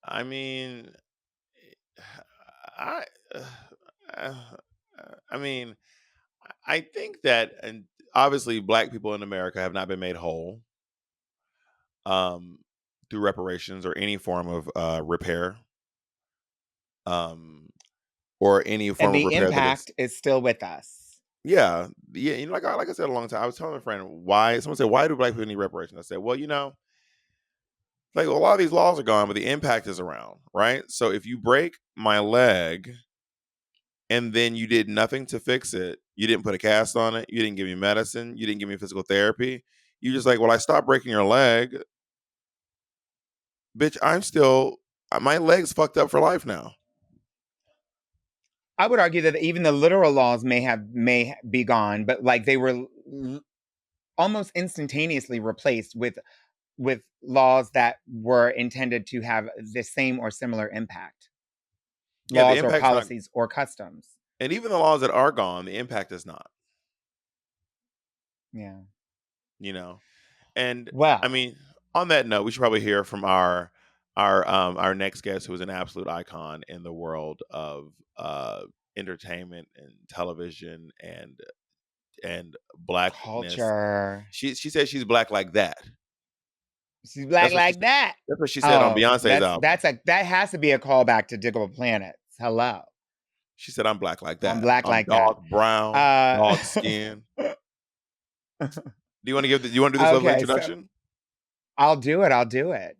I mean, I, uh, I mean, I think that, and obviously, Black people in America have not been made whole, um, through reparations or any form of repair, um, or any And form of the repair that is. impact is still with us. Yeah, yeah. Like I said a long time. I was telling a friend why. Someone said, "Why do black people need reparations?" I said, "Well, like a lot of these laws are gone, but the impact is around, right? So if you break my leg and then you did nothing to fix it, you didn't put a cast on it, you didn't give me medicine, you didn't give me physical therapy, you just like, well, I stopped breaking your leg, bitch. My leg's fucked up for life now." I would argue that even the literal laws may be gone, but like they were almost instantaneously replaced with laws that were intended to have the same or similar impact. Yeah, the Laws or impact's not, policies or customs. and even the laws that are gone, the impact is not. Yeah. You know, and I Well, mean, on that note, we should probably hear from our next guest, who is an absolute icon in the world of entertainment and television and blackness. culture. She said she's black like that. She's black That's what she like said. that. That's what she said on Oh, Beyonce's album. that has to be a callback to Digable Planets. Hello. She said, "I'm black like I'm that. black I'm like that. dark brown, dark skin." Do you want to do this little Okay, so introduction? I'll do it. I'll do it.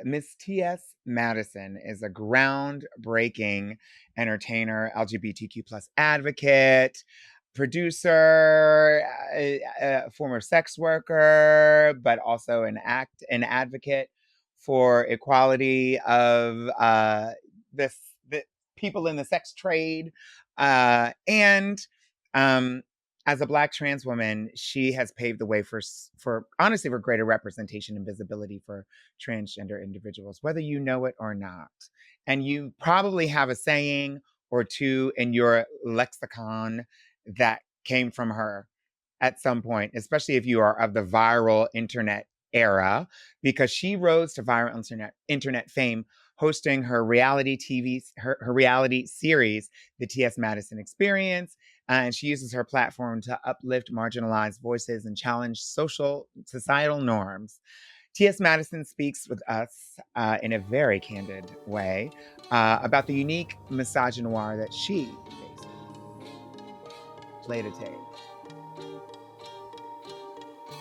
Miss TS Madison is a groundbreaking entertainer, LGBTQ plus advocate, producer, former sex worker, but also an advocate for equality of this the people in the sex trade, and um, as a Black trans woman, she has paved the way for honestly for greater representation and visibility for transgender individuals, whether you know it or not. And you probably have a saying or two in your lexicon that came from her at some point, especially if you are of the viral internet era, because she rose to viral internet fame hosting her reality TV, her reality series, The TS Madison Experience, and she uses her platform to uplift marginalized voices and challenge societal norms. T.S. Madison speaks with us in a very candid way about the unique misogynoir that she faces. Play the tape.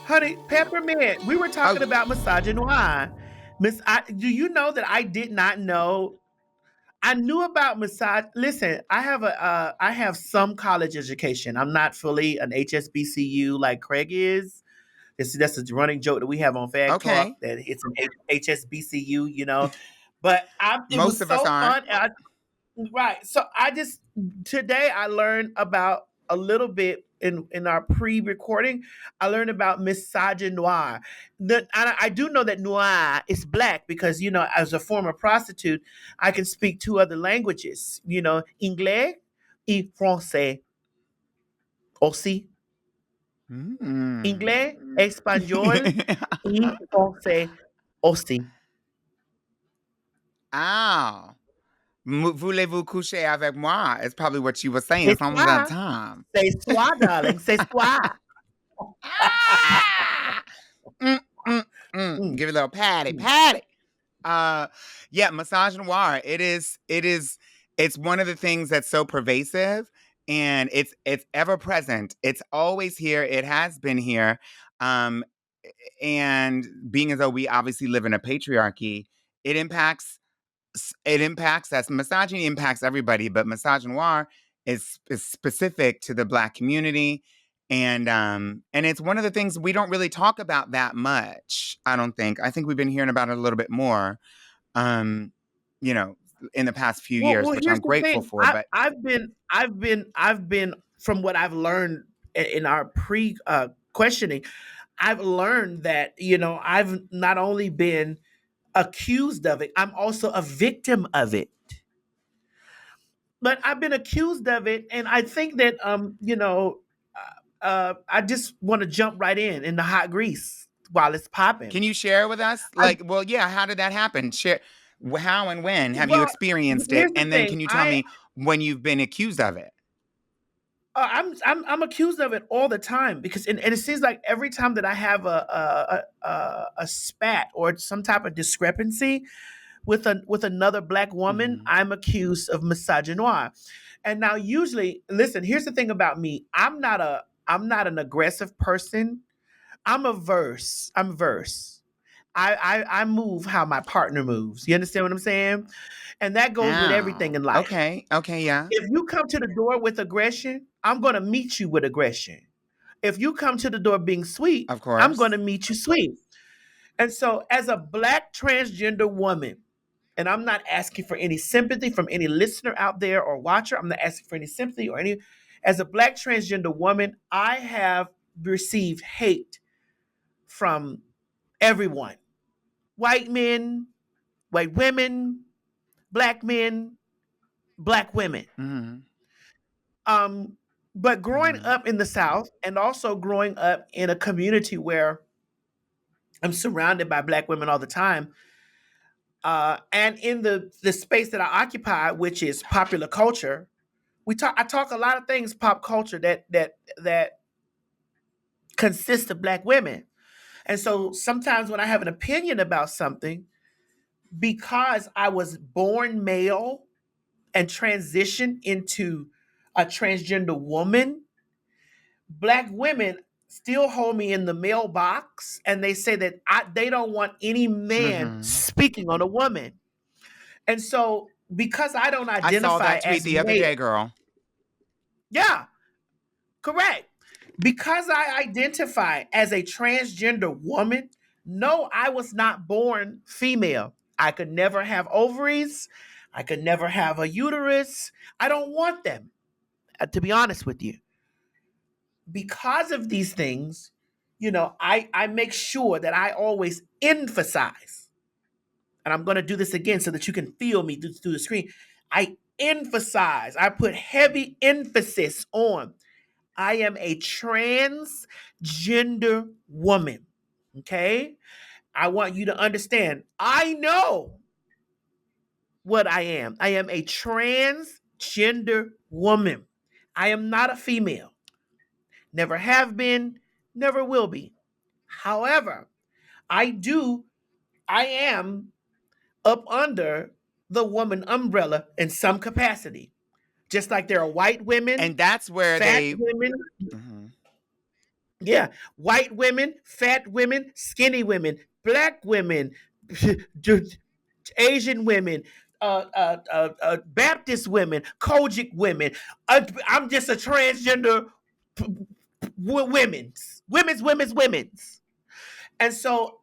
Honey, Peppermint, we were talking about misogynoir. Do you know that I did not know? I knew about Listen, I have some college education. I'm not fully an HSBCU like Craig is. That's a running joke that we have on Fag Okay. Talk that it's an HSBCU, But it Most was of us so aren't. fun. Right. So today I learned about a little bit in our pre-recording. I learned about misogynoir. I do know that noir is black because as a former prostitute, I can speak two other languages. Anglais et français aussi. Mm. Anglais, espagnol et français aussi. Ah. Voulez-vous coucher avec moi? Is probably what you were saying C'est some of the toi. time. C'est toi, darling. C'est toi. Ah! Mm, mm, Mm, Give it a little patty, mm. patty. Yeah, misogynoir. It's one of the things that's so pervasive and it's ever present. It's always here. It has been here. Um, and being as though we obviously live in a patriarchy, it impacts us. Misogyny impacts everybody, but misogynoir is specific to the Black community. And it's one of the things we don't really talk about that much. I don't think. I think we've been hearing about it a little bit more, um, you know, in the past few years, Well, which here's I'm the grateful thing. for. But I've been from what I've learned in our pre questioning. I've learned that I've not only been accused of it, I'm also a victim of it. But I've been accused of it, and I think that I just want to jump right in the hot grease while it's popping. can you share with us, I, like, well, yeah, how did that happen? Share how and when have you well, experienced it, here's the and then thing. can you tell me when you've been accused of it? I'm accused of it all the time because and it seems like every time that I have a spat or some type of discrepancy with another black woman, Mm-hmm. I'm accused of misogynoir. And now usually, listen, here's the thing about me. I'm not an aggressive person. I'm verse. I move how my partner moves. You understand what I'm saying? And that goes with everything Oh, in life. okay. Okay, yeah. If you come to the door with aggression, I'm going to meet you with aggression. If you come to the door being sweet, Of I'm going course. to meet you sweet. And so, as a Black transgender woman, and I'm not asking for any sympathy from any listener out there or watcher, I'm not asking for any sympathy or any. As a Black transgender woman, I have received hate from everyone: white men, white women, Black men, Black women. Mm-hmm. Um, but growing Mm-hmm. up in the South and also growing up in a community where I'm surrounded by Black women all the time, and in the space that I occupy, which is popular culture, I talk a lot of things pop culture that consist of Black women. And so sometimes when I have an opinion about something, because I was born male and transitioned into a transgender woman, Black women still hold me in the male box, and they say that they don't want any man Mm-hmm. speaking on a woman. And so because I don't I saw identify that tweet as the other male, day, girl. yeah, correct. Because I identify as a transgender woman, no, I was not born female. I could never have ovaries. I could never have a uterus. I don't want them, to be honest with you. Because of these things, I make sure that I always emphasize, and I'm going to do this again so that you can feel me through the screen. I put heavy emphasis on I am a transgender woman. Okay? I want you to understand. I know what I am. I am a transgender woman. I am not a female. Never have been, never will be. However, I am up under the woman umbrella in some capacity. Just like there are white women, And that's where fat they women, mhm. yeah, white women, fat women, skinny women, Black women, Asian women, Baptist women, Kojic women. I'm just a transgender women's. And so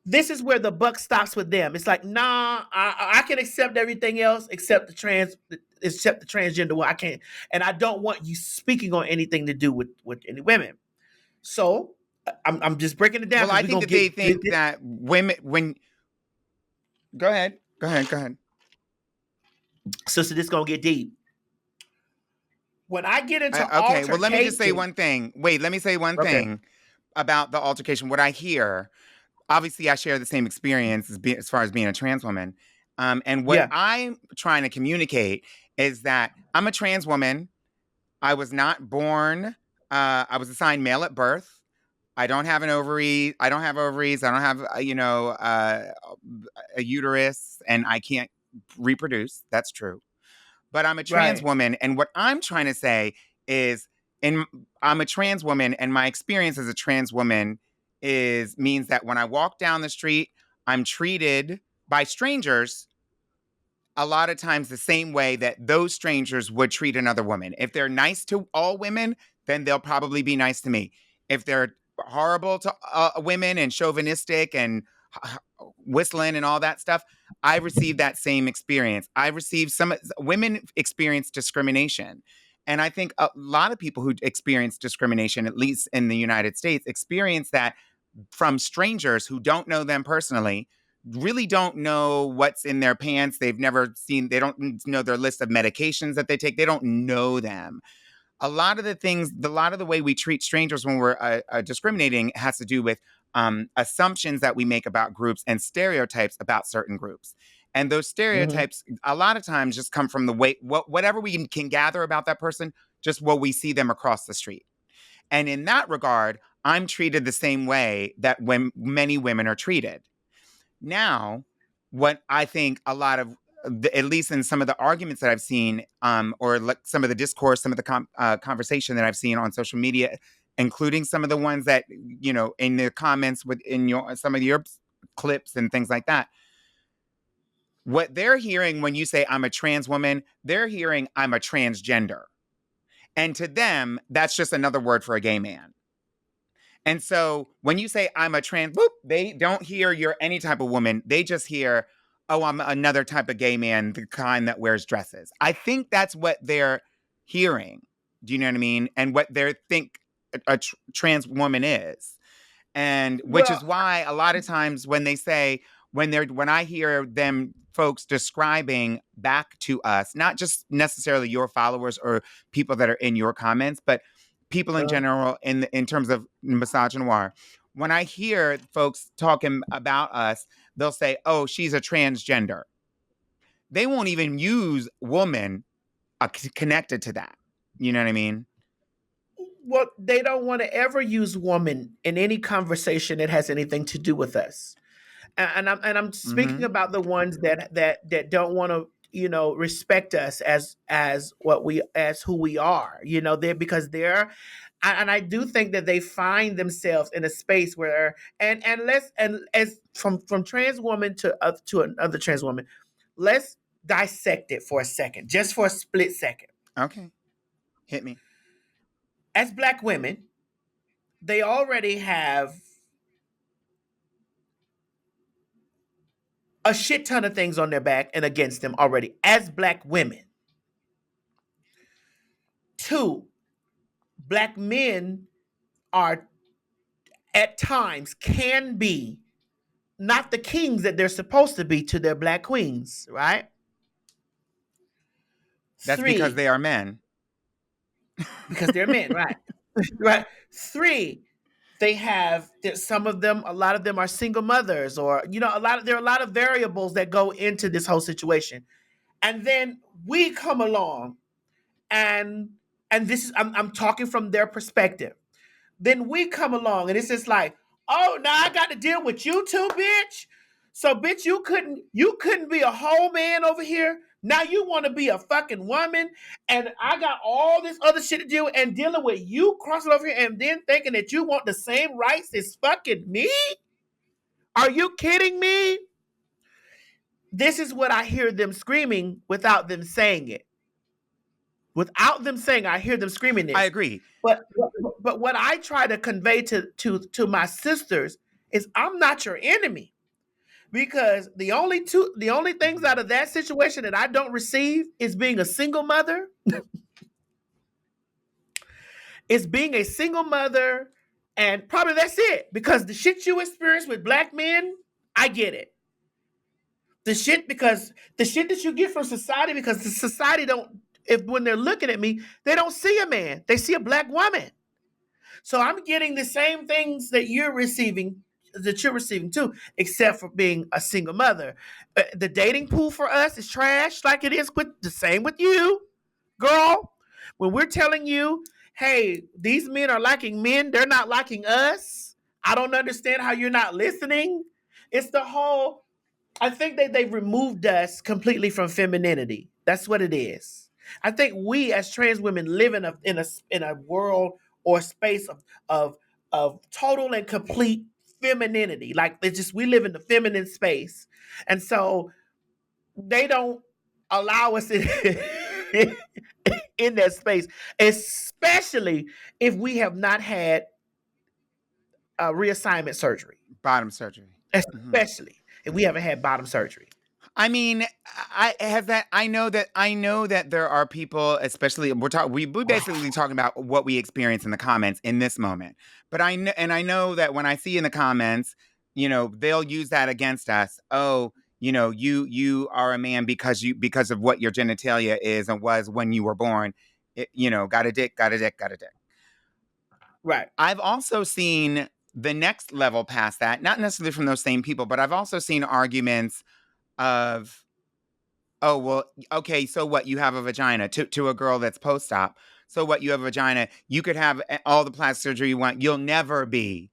this is where the buck stops with them. It's like, nah, I can accept everything else except the transgender one. I can't, and I don't want you speaking on anything to do with any women. So I'm just breaking it down Well, because I we're think gonna that they get think that women when go ahead. Go ahead. Go ahead. sister. This gonna get deep. When I get into Okay, well, let me just say altercation, one thing. Wait, let me say one okay, thing about the altercation. What I hear, obviously, I share the same experience as far as being a trans woman. And what yeah, I'm trying to communicate is that I'm a trans woman. I was not born, I was assigned male at birth. I don't have an ovary. I don't have ovaries. I don't have, a uterus, and I can't reproduce. That's true. But I'm a trans right, woman, and what I'm trying to say is, in I'm a trans woman, and my experience as a trans woman means that when I walk down the street, I'm treated by strangers a lot of times the same way that those strangers would treat another woman. If they're nice to all women, then they'll probably be nice to me. If they're horrible to women and chauvinistic and whistling and all that stuff, I received that same experience. I received some women experience discrimination. And I think a lot of people who experience discrimination, at least in the United States, experience that from strangers who don't know them personally, really don't know what's in their pants. They don't know their list of medications that they take. They don't know them. A lot of the way we treat strangers when we're discriminating has to do with assumptions that we make about groups and stereotypes about certain groups. And those hmm, stereotypes, a lot of times, just come from the way, whatever we can gather about that person, just what we see them across the street. And in that regard, I'm treated the same way that when many women are treated. Now, what I think a lot of at least in some of the arguments that I've seen, or like some of the discourse, some of the conversation that I've seen on social media, including some of the ones that, in the comments within some of your clips and things like that. What they're hearing when you say I'm a trans woman, they're hearing I'm a transgender. And to them, that's just another word for a gay man. And so when you say I'm a trans, they don't hear you're any type of woman. They just hear, oh, I'm another type of gay man, the kind that wears dresses. I think that's what they're hearing. Do you know what I mean? And what they think a trans woman is. And which is why a lot of times when they say, when I hear them folks describing back to us, not just necessarily your followers or people that are in your comments, but people in general in terms of Misogynoir, when I hear folks talking about us, they'll say, oh, she's a transgender. They won't even use woman connected to that. You know what I mean? Well, they don't want to ever use woman in any conversation that has anything to do with us. And I'm speaking about the ones that don't want to respect us as who we are. They're and I do think that they find themselves in a space where and as from trans woman to another trans woman, let's dissect it for a second, just for a split second. Okay, hit me. As Black women, they already have a shit ton of things on their back and against them already as Black women. 2, Black men are at times can be not the kings that they're supposed to be to their Black queens, right? That's 3, because they are men. Because they're men, right? Right. 3, they have some of them, a lot of them are single mothers, or there are a lot of variables that go into this whole situation. And then we come along and this is I'm talking from their perspective. Then we come along and it's just like, oh, now I got to deal with you too, bitch. So, bitch, you couldn't be a whole man over here. Now you want to be a fucking woman, and I got all this other shit to do, and dealing with you crossing over here, and then thinking that you want the same rights as fucking me? Are you kidding me? This is what I hear them screaming without them saying it. Without them saying, I hear them screaming this. I agree. But what I try to convey to my sisters is I'm not your enemy. Because the only things out of that situation that I don't receive is being a single mother. It's being a single mother, and probably that's it. Because the shit you experience with Black men, I get it. The shit that you get from society, because the society when they're looking at me, they don't see a man. They see a Black woman. So I'm getting the same things that you're receiving too, except for being a single mother. The dating pool for us is trash, like it is the same with you, girl. When we're telling you, hey, these men are liking men, they're not liking us. I don't understand how you're not listening. It's the whole. I think that they've removed us completely from femininity. That's what it is. I think we as trans women live in a world or space of total and complete femininity. Like we live in the feminine space. And so they don't allow us in that space, especially if we have not had reassignment surgery. Bottom surgery. Especially if we haven't had bottom surgery. I mean, I know that there are people, especially we basically talking about what we experience in the comments in this moment. But I know that when I see in the comments, they'll use that against us. Oh, you are a man because of what your genitalia is and was when you were born. Got a dick. Right. I've also seen the next level past that, not necessarily from those same people, but I've also seen arguments of, oh, well, okay, so what, you have a vagina, to a girl that's post-op. So what, you have a vagina, you could have all the plastic surgery you want, you'll never be.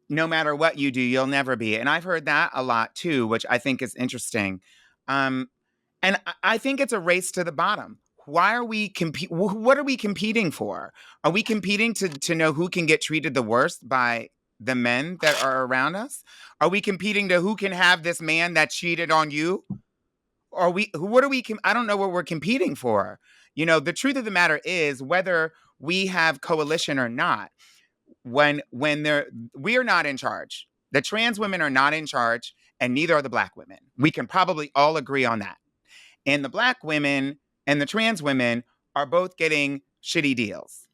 No matter what you do, you'll never be. And I've heard that a lot too, which I think is interesting. And I think it's a race to the bottom. Why are we what are we competing for? Are we competing to know who can get treated the worst by the men that are around us? Are we competing to who can have this man that cheated on you? What are we I don't know what we're competing for. You know, the truth of the matter is, whether we have coalition or not, when we are not in charge. The trans women are not in charge, and neither are the Black women. We can probably all agree on that. And the Black women and the trans women are both getting shitty deals.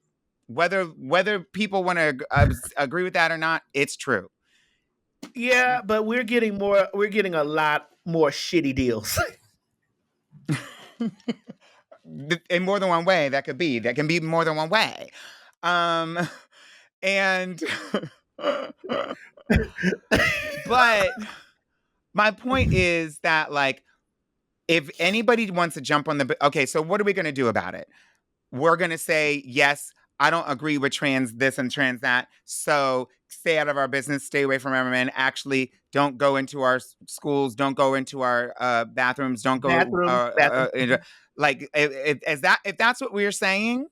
Whether people want to agree with that or not, it's true. Yeah, but we're getting a lot more shitty deals. In more than one way, that can be more than one way. And but my point is that, like, if anybody wants to jump on okay, so what are we going to do about it? We're going to say, yes, I don't agree with trans this and trans that, so stay out of our business, stay away from our men. Actually, don't go into our schools, don't go into our bathrooms, don't go like, if that's what we're saying,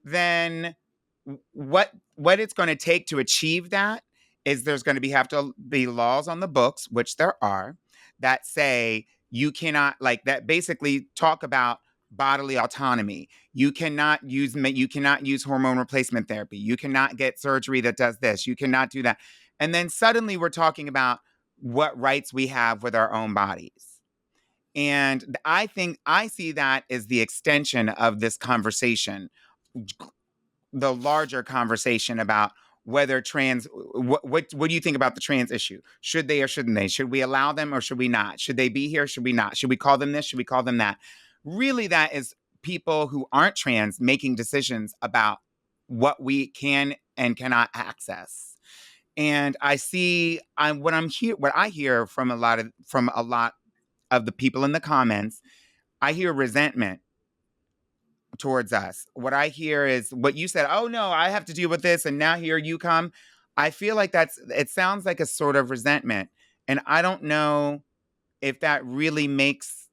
then what it's going to take to achieve that is there's going to have to be laws on the books, which there are, that say you cannot, like, that basically talk about bodily autonomy. You cannot use hormone replacement therapy. You cannot get surgery that does this. You cannot do that. And then suddenly we're talking about what rights we have with our own bodies. And I think I see that as the extension of this conversation, the larger conversation about whether trans, what do you think about the trans issue? Should they or shouldn't they? Should we allow them or should we not? Should they be here? Should we not? Should we call them this? Should we call them that? Really, that is people who aren't trans making decisions about what we can and cannot access. And what I hear from a lot of the people in the comments, I hear resentment towards us. What I hear is what you said, oh no, I have to deal with this, and now here you come. I feel like it sounds like a sort of resentment. And I don't know if that really makes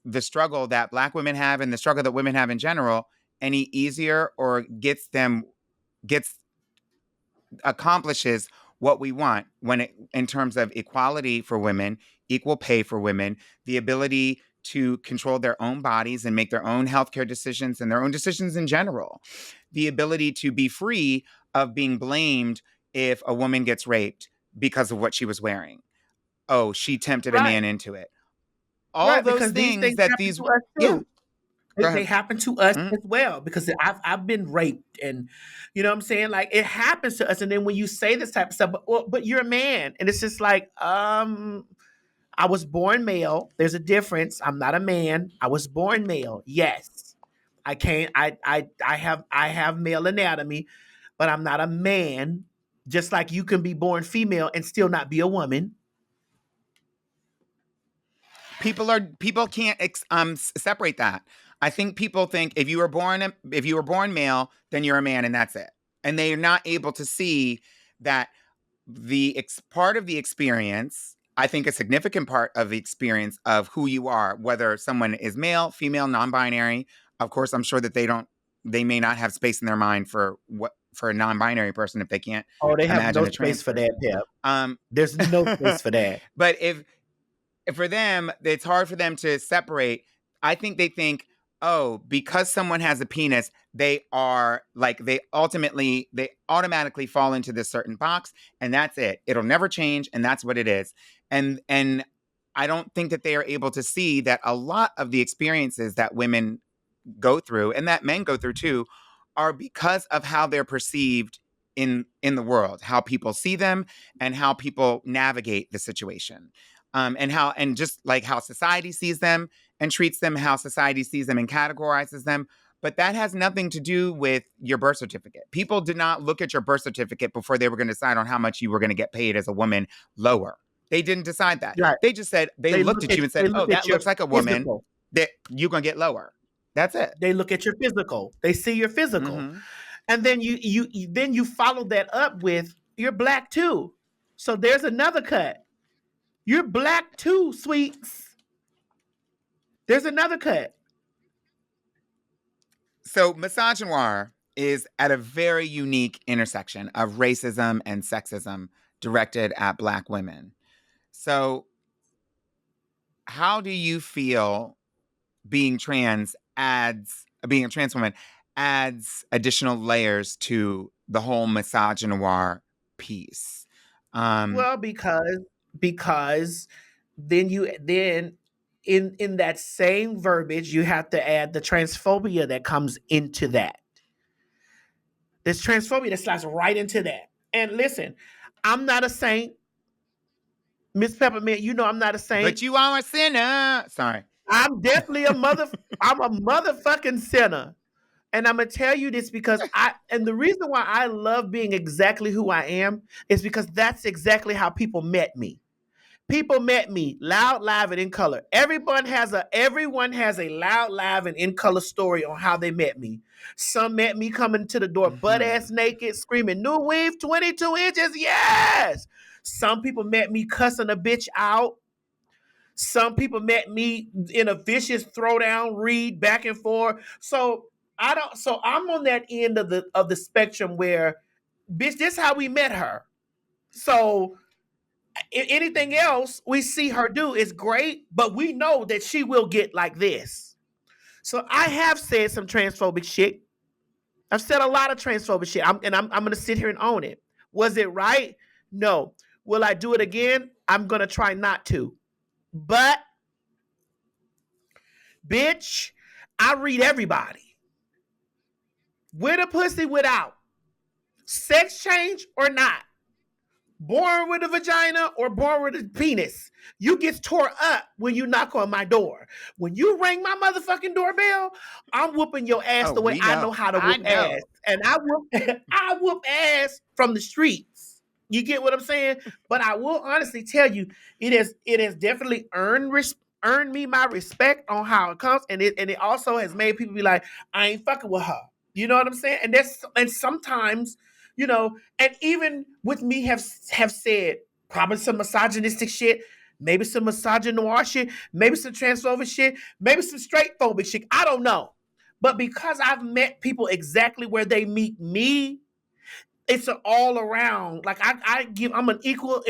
the struggle that Black women have and the struggle that women have in general any easier, or accomplishes what we want in terms of equality for women, equal pay for women, the ability to control their own bodies and make their own healthcare decisions and their own decisions in general, the ability to be free of being blamed if a woman gets raped because of what she was wearing. Oh, she tempted a man into it. All those because things these that happen to us too. Yeah. They happen to us as well, because I've been raped, and you know what I'm saying? Like, it happens to us. And then when you say this type of stuff, but you're a man, and it's just like, I was born male. There's a difference. I'm not a man. I was born male. Yes. I can't I have male anatomy, but I'm not a man. Just like you can be born female and still not be a woman. People can't separate that. I think people think if you were born male, then you're a man and that's it. And they are not able to see that part of the experience, I think a significant part of the experience of who you are, whether someone is male, female, non-binary. Of course, I'm sure that they may not have space in their mind for a non-binary person if they can't. Oh, they have no imagine space for that, Pep. There's no space for that. But if for them, it's hard for them to separate. I think they think, oh, because someone has a penis, they automatically fall into this certain box, and that's it. It'll never change, and that's what it is. And I don't think that they are able to see that a lot of the experiences that women go through, and that men go through too, are because of how they're perceived in the world, how people see them, and how people navigate the situation. And just like how society sees them and treats them, how society sees them and categorizes them. But that has nothing to do with your birth certificate. People did not look at your birth certificate before they were going to decide on how much you were going to get paid as a woman lower. They didn't decide that. Right. They just said, they looked at you and said, oh, that looks like a woman, that you're going to get lower. That's it. They look at your physical. They see your physical. Mm-hmm. And then you follow that up with, you're Black too. So there's another cut. You're Black too, sweets. There's another cut. So misogynoir is at a very unique intersection of racism and sexism directed at Black women. So how do you feel being being a trans woman adds additional layers to the whole misogynoir piece? Well, because then in that same verbiage, you have to add the transphobia that comes into that. There's transphobia that slides right into that. And listen, I'm not a saint. Miss Peppermint, you know I'm not a saint. But you are a sinner. Sorry. I'm definitely I'm a motherfucking sinner. And I'm gonna tell you this because and the reason why I love being exactly who I am is because that's exactly how people met me. People met me loud, live, and in color. Everyone has a loud, live, and in color story on how they met me. Some met me coming to the door butt ass naked, screaming, "New weave, 22 inches, yes!" Some people met me cussing a bitch out. Some people met me in a vicious throwdown, read back and forth. So I'm on that end of the spectrum where, bitch, this is how we met her. So anything else we see her do is great, but we know that she will get like this. So I have said some transphobic shit. I've said a lot of transphobic shit. I'm gonna sit here and own it. Was it right? No. Will I do it again? I'm gonna try not to. But bitch, I read everybody. With a pussy, without. Sex change or not. Born with a vagina or born with a penis. You get tore up when you knock on my door. When you ring my motherfucking doorbell, I'm whooping your ass the way I know how to whoop ass. And I whoop ass from the streets. You get what I'm saying? But I will honestly tell you, it has definitely earned me my respect on how it comes, and it also has made people be like, I ain't fucking with her. You know what I'm saying? And sometimes, and even with me have said probably some misogynistic shit, maybe some misogynoir shit, maybe some transphobic shit, maybe some straight phobic shit. I don't know. But because I've met people exactly where they meet me, it's an all around. Like I'm an equal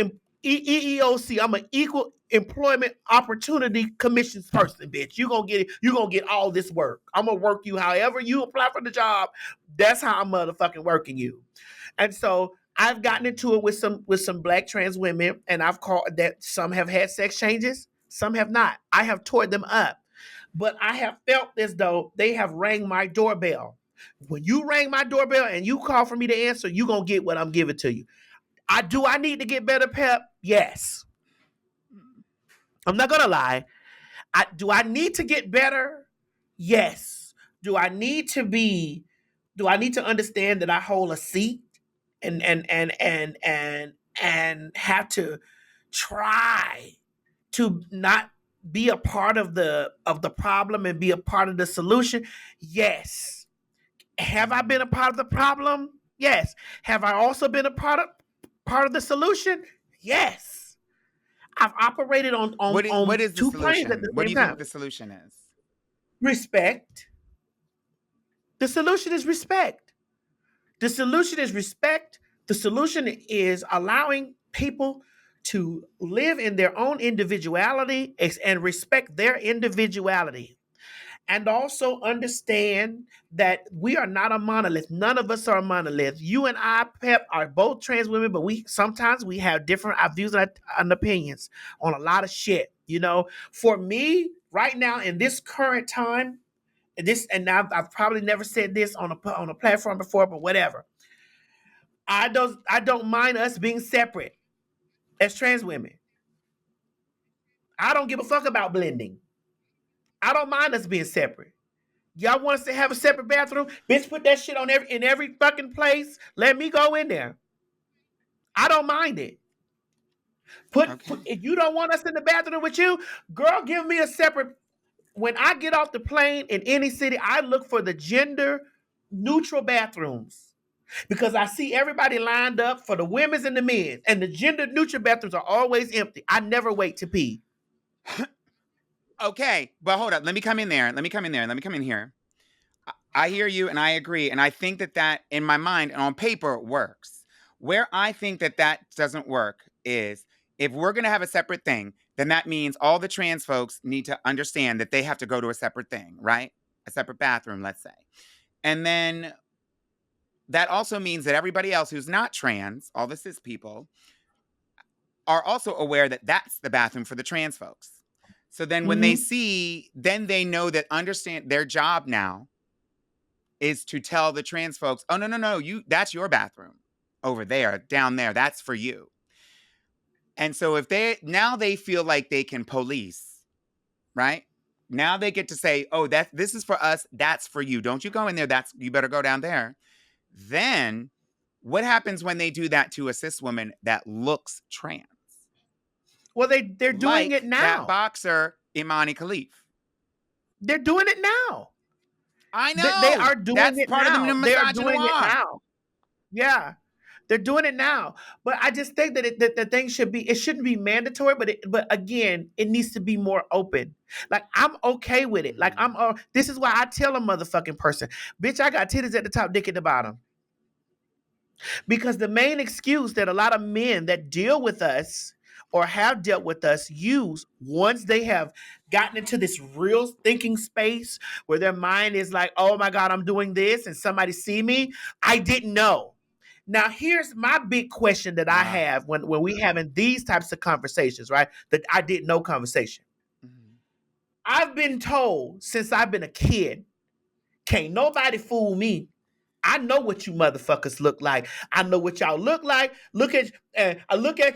EEOC. I'm an equal employment opportunity commissions person, bitch. You gonna get it. You gonna get all this work. I'm gonna work you however you apply for the job. That's how I'm motherfucking working you. And so I've gotten into it with some Black trans women, and I've called that some have had sex changes, some have not. I have tore them up, but I have felt as though they have rang my doorbell. When you ring my doorbell and you call for me to answer, you gonna get what I'm giving to you. I need to get better, Pep? Yes. I'm not gonna lie. Do I need to get better? Yes. Do I need to understand that I hold a seat and have to try to not be a part of the problem and be a part of the solution? Yes. Have I been a part of the problem? Yes. Have I also been a part of the solution? Yes. I've operated on What is the two planes at solution? the What do same you time. think the solution is? Respect. The solution is respect. The solution is respect. The solution is allowing people to live in their own individuality and respect their individuality. And also understand that we are not a monolith. None of us are a monolith. You and I, Pep, are both trans women, but sometimes we have different views and opinions on a lot of shit. For me, right now in this current time, I've probably never said this on a platform before, but whatever. I don't mind us being separate as trans women. I don't give a fuck about blending. I don't mind us being separate. Y'all want us to have a separate bathroom? Bitch, put that shit in every fucking place. Let me go in there. I don't mind it. If you don't want us in the bathroom with you, girl, give me a separate. When I get off the plane in any city, I look for the gender neutral bathrooms because I see everybody lined up for the women's and the men's, and the gender neutral bathrooms are always empty. I never wait to pee. Okay, but hold up. Let me come in there. Let me come in there. Let me come in here. I hear you and I agree. And I think that in my mind and on paper works. Where I think that doesn't work is if we're going to have a separate thing, then that means all the trans folks need to understand that they have to go to a separate thing, right? A separate bathroom, let's say. And then that also means that everybody else who's not trans, all the cis people, are also aware that that's the bathroom for the trans folks. So then when they see, then they know that understand their job now is to tell the trans folks, oh, no, that's your bathroom over there, down there, that's for you. And so if they feel like they can police, right? Now they get to say, oh, this is for us, that's for you. Don't you go in there, you better go down there. Then what happens when they do that to a cis woman that looks trans? Well, they're doing it now. That boxer, Imani Khalif. They're doing it now. I know. They are doing That's it part now. of the They are doing misogynoir. it now. Yeah. They're doing it now. But I just think that the thing shouldn't be mandatory, but again, it needs to be more open. Like, I'm okay with it. Like, this is why I tell a motherfucking person, bitch, I got titties at the top, dick at the bottom. Because the main excuse that a lot of men that deal with us or have dealt with us use once they have gotten into this real thinking space where their mind is like, oh my God, I'm doing this and somebody see me, I didn't know. Now, here's my big question that I have when we having these types of conversations, right? The I didn't know conversation. I've been told since I've been a kid, can't nobody fool me. I know what you motherfuckers look like. I know what y'all look like. Look at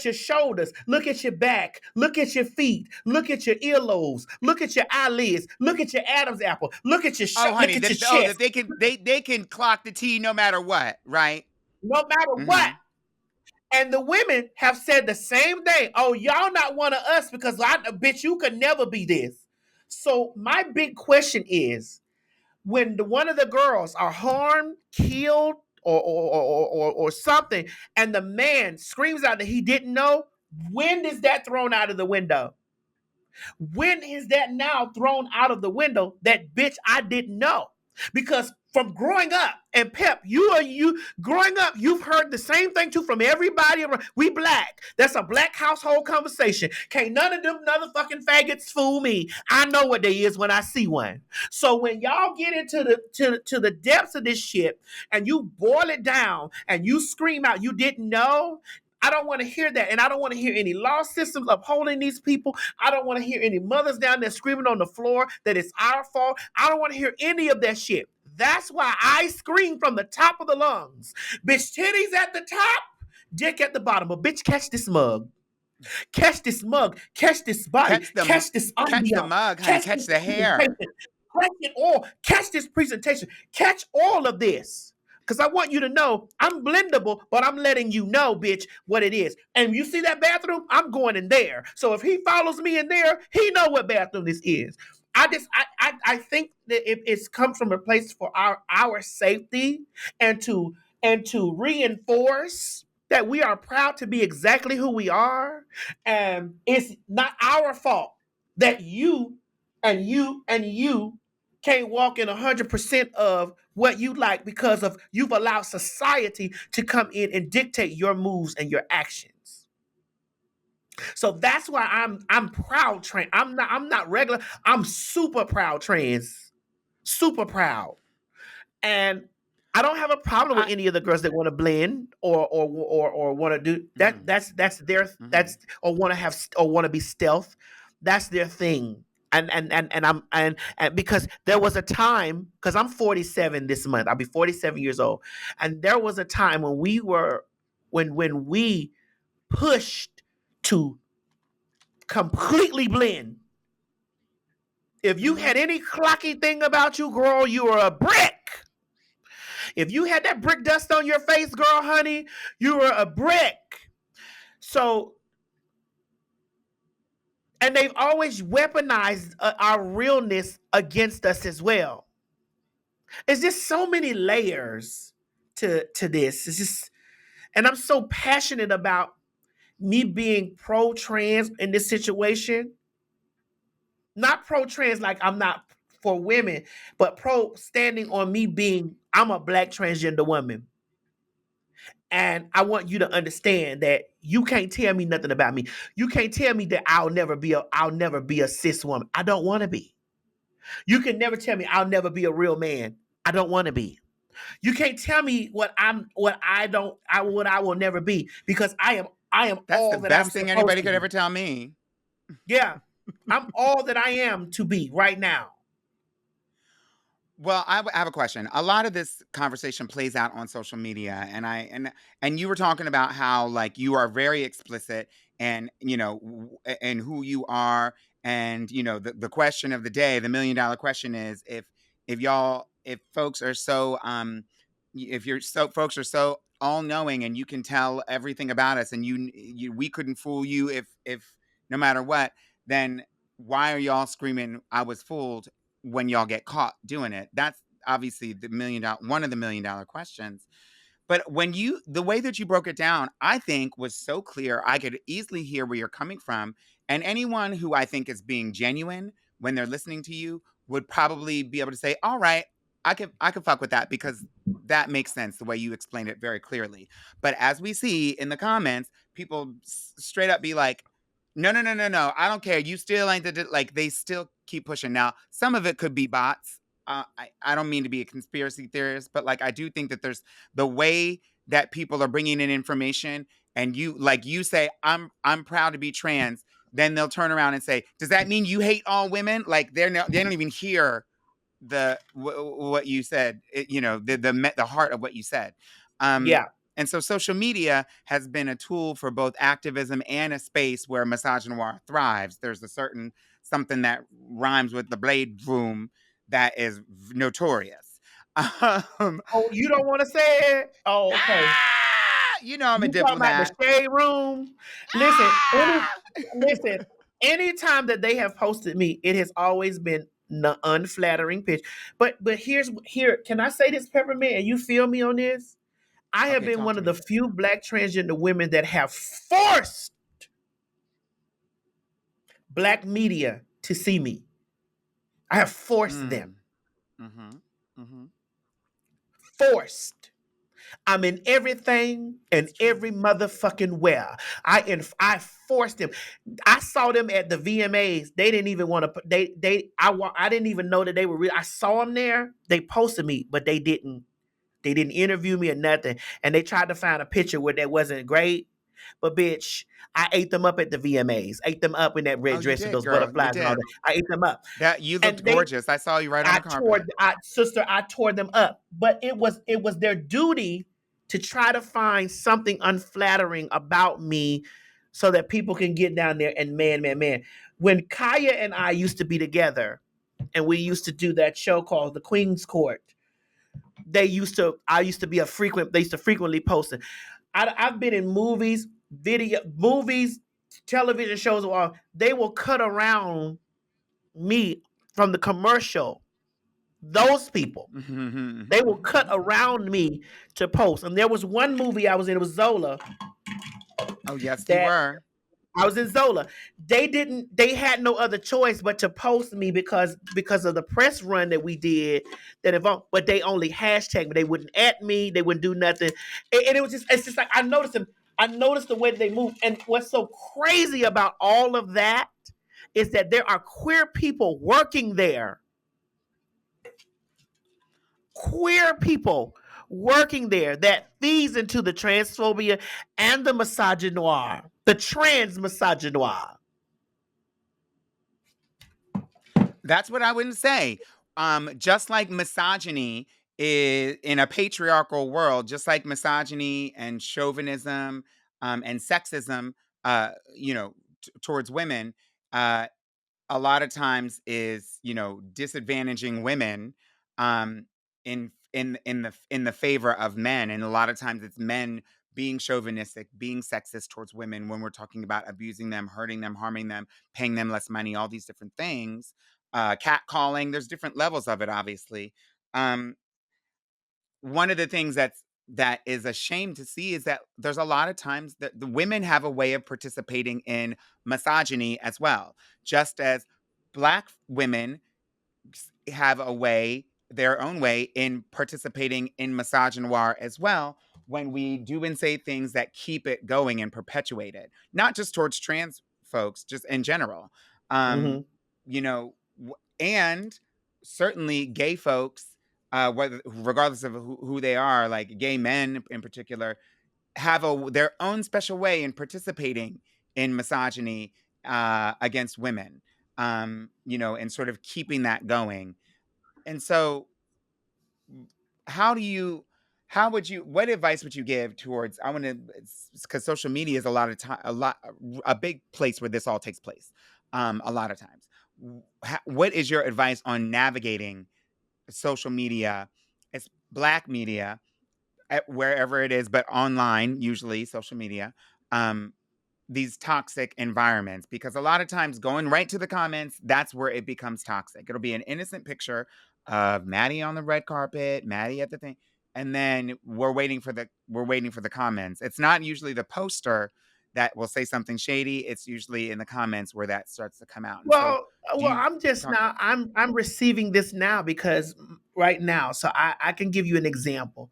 your shoulders. Look at your back. Look at your feet. Look at your earlobes. Look at your eyelids. Look at your Adam's apple. Look at your honey, look at your chest. that they can clock the T no matter what, right? No matter what. And the women have said the same thing. Oh, y'all not one of us because bitch, you could never be this. So my big question is, when one of the girls are harmed, killed, or something, and the man screams out that he didn't know, when is that thrown out of the window? When is that now thrown out of the window that bitch I didn't know? Because from growing up, and Pep, you growing up, you've heard the same thing too from everybody around. We black. That's a black household conversation. Can't none of them motherfucking faggots fool me. I know what they is when I see one. So when y'all get into the depths of this shit and you boil it down and you scream out you didn't know, I don't want to hear that. And I don't want to hear any law systems upholding these people. I don't want to hear any mothers down there screaming on the floor that it's our fault. I don't want to hear any of that shit. That's why I scream from the top of the lungs. Bitch, titties at the top, dick at the bottom. But bitch, catch this mug. Catch this mug. Catch this body. Catch this ambiance. Catch the mug, honey. Catch the hair. Catch it all. Catch this presentation. Catch all of this. Because I want you to know I'm blendable, but I'm letting you know, bitch, what it is. And you see that bathroom? I'm going in there. So if he follows me in there, he know what bathroom this is. I think that it's come from a place for our safety and to reinforce that we are proud to be exactly who we are. And it's not our fault that you can't walk in 100% of what you like because of you've allowed society to come in and dictate your moves and your actions. So that's why I'm proud trans. I'm not regular. I'm super proud trans. Super proud. And I don't have a problem with any of the girls that want to blend or want to do that. That's their that's or want to have or want to be stealth. That's their thing. And because there was a time, because I'm 47 this month, I'll be 47 years old, and there was a time when we pushed to completely blend. If you had any clocky thing about you, girl, you were a brick. If you had that brick dust on your face, girl, honey, you were a brick. So, and they've always weaponized our realness against us as well. It's just so many layers to this. It's just, and I'm so passionate about me being pro-trans in this situation Not pro trans like I'm not for women, but pro standing on me being I'm a black transgender woman. And I want you to understand that you can't tell me nothing about me. You can't tell me that I'll never be a cis woman. I don't want to be. You can never tell me I'll never be a real man. I don't want to be. You can't tell me what I will never be, because I am That's the all that I'm best thing supposed anybody to could be. ever tell me. Yeah. I'm all that I am to be right now. Well, I have a question. A lot of this conversation plays out on social media, and you were talking about how like you are very explicit, and and who you are, and the question of the day, the $1 million question is, if folks are so if you're so folks are so all knowing, and you can tell everything about us, and we couldn't fool you if no matter what, then why are y'all screaming I was fooled when y'all get caught doing it? That's obviously one of the $1 million questions. But the way that you broke it down, I think was so clear. I could easily hear where you're coming from. And anyone who I think is being genuine when they're listening to you would probably be able to say, all right, I could fuck with that, because that makes sense the way you explained it very clearly. But as we see in the comments, people straight up be like, no, no, no, no, no. I don't care. You still ain't like, they still keep pushing. Now, some of it could be bots. I don't mean to be a conspiracy theorist, but like I do think that there's the way that people are bringing in information, and you say I'm proud to be trans, then they'll turn around and say, does that mean you hate all women? Like they don't even hear what you said, the heart of what you said. Yeah. And so social media has been a tool for both activism and a space where misogynoir thrives. There's something that rhymes with the blade room that is notorious. Oh, you don't want to say it? Oh, okay. I'm a You talking about the diplomat. shade room? Listen. Anytime that they have posted me, it has always been an unflattering pitch. But here. Can I say this, Peppermint? And you feel me on this? I have Okay, been talk one to of the me. few black transgender women that have forced black media to see me. I have forced them. Mm-hmm. Mm-hmm. Forced. I'm in everything and It's true. every motherfucking where. I forced them. I saw them at the VMAs. They didn't even want to. I didn't even know that they were real. I saw them there. They posted me, but they didn't. They didn't interview me or nothing. And they tried to find a picture where that wasn't great. But bitch, I ate them up at the VMAs. Ate them up in that Oh, red you dress with did, those girl. You butterflies and all did. that. I ate them up. That you looked And they gorgeous. I saw you right on the carpet. I tore them up. But it was their duty to try to find something unflattering about me so that people can get down there and man. When Kaya and I used to be together and we used to do that show called The Queen's Court, I used to be they used to frequently post it. I've been in movies, television shows, or they will cut around me from the commercial. Those people, they will cut around me to post. And there was one movie I was in, it was Zola, Oh, yes, you that were. I was in Zola. They had no other choice but to post me because of the press run that we did that involved, but they only hashtag me. They wouldn't at me, they wouldn't do nothing. And it's just like I noticed the way that they move. And what's so crazy about all of that is that there are queer people working there. Queer people working there that feeds into the transphobia and the misogynoir, the trans misogynoir. That's what I wouldn't say. Just like misogyny is in a patriarchal world, just like misogyny and chauvinism, and sexism, towards women, uh, a lot of times is disadvantaging women, in the favor of men, and a lot of times it's men being chauvinistic, being sexist towards women when we're talking about abusing them, hurting them, harming them, paying them less money, all these different things. Catcalling, there's different levels of it, obviously. Um, One of the things that is a shame to see is that there's a lot of times that the women have a way of participating in misogyny as well, just as Black women have their own way in participating in misogynoir as well, when we do and say things that keep it going and perpetuate it, not just towards trans folks, just in general. Mm-hmm. You know, and certainly gay folks, whether regardless of who they are, like gay men in particular, have their own special way in participating in misogyny against women. And sort of keeping that going. And so, how do you what advice would you give towards, I want to, because social media is a lot of time, a big place where this all takes place, a lot of times. What is your advice on navigating social media, it's Black media, wherever it is, but online, usually social media, um, these toxic environments? Because a lot of times going right to the comments, that's where it becomes toxic. It'll be an innocent picture of Maddie on the red carpet, Maddie at the thing, and then we're waiting for the comments. It's not usually the poster that will say something shady. It's usually in the comments where that starts to come out. And so, do Well, you I'm just talk now. about? I'm receiving this now because right now. So I can give you an example.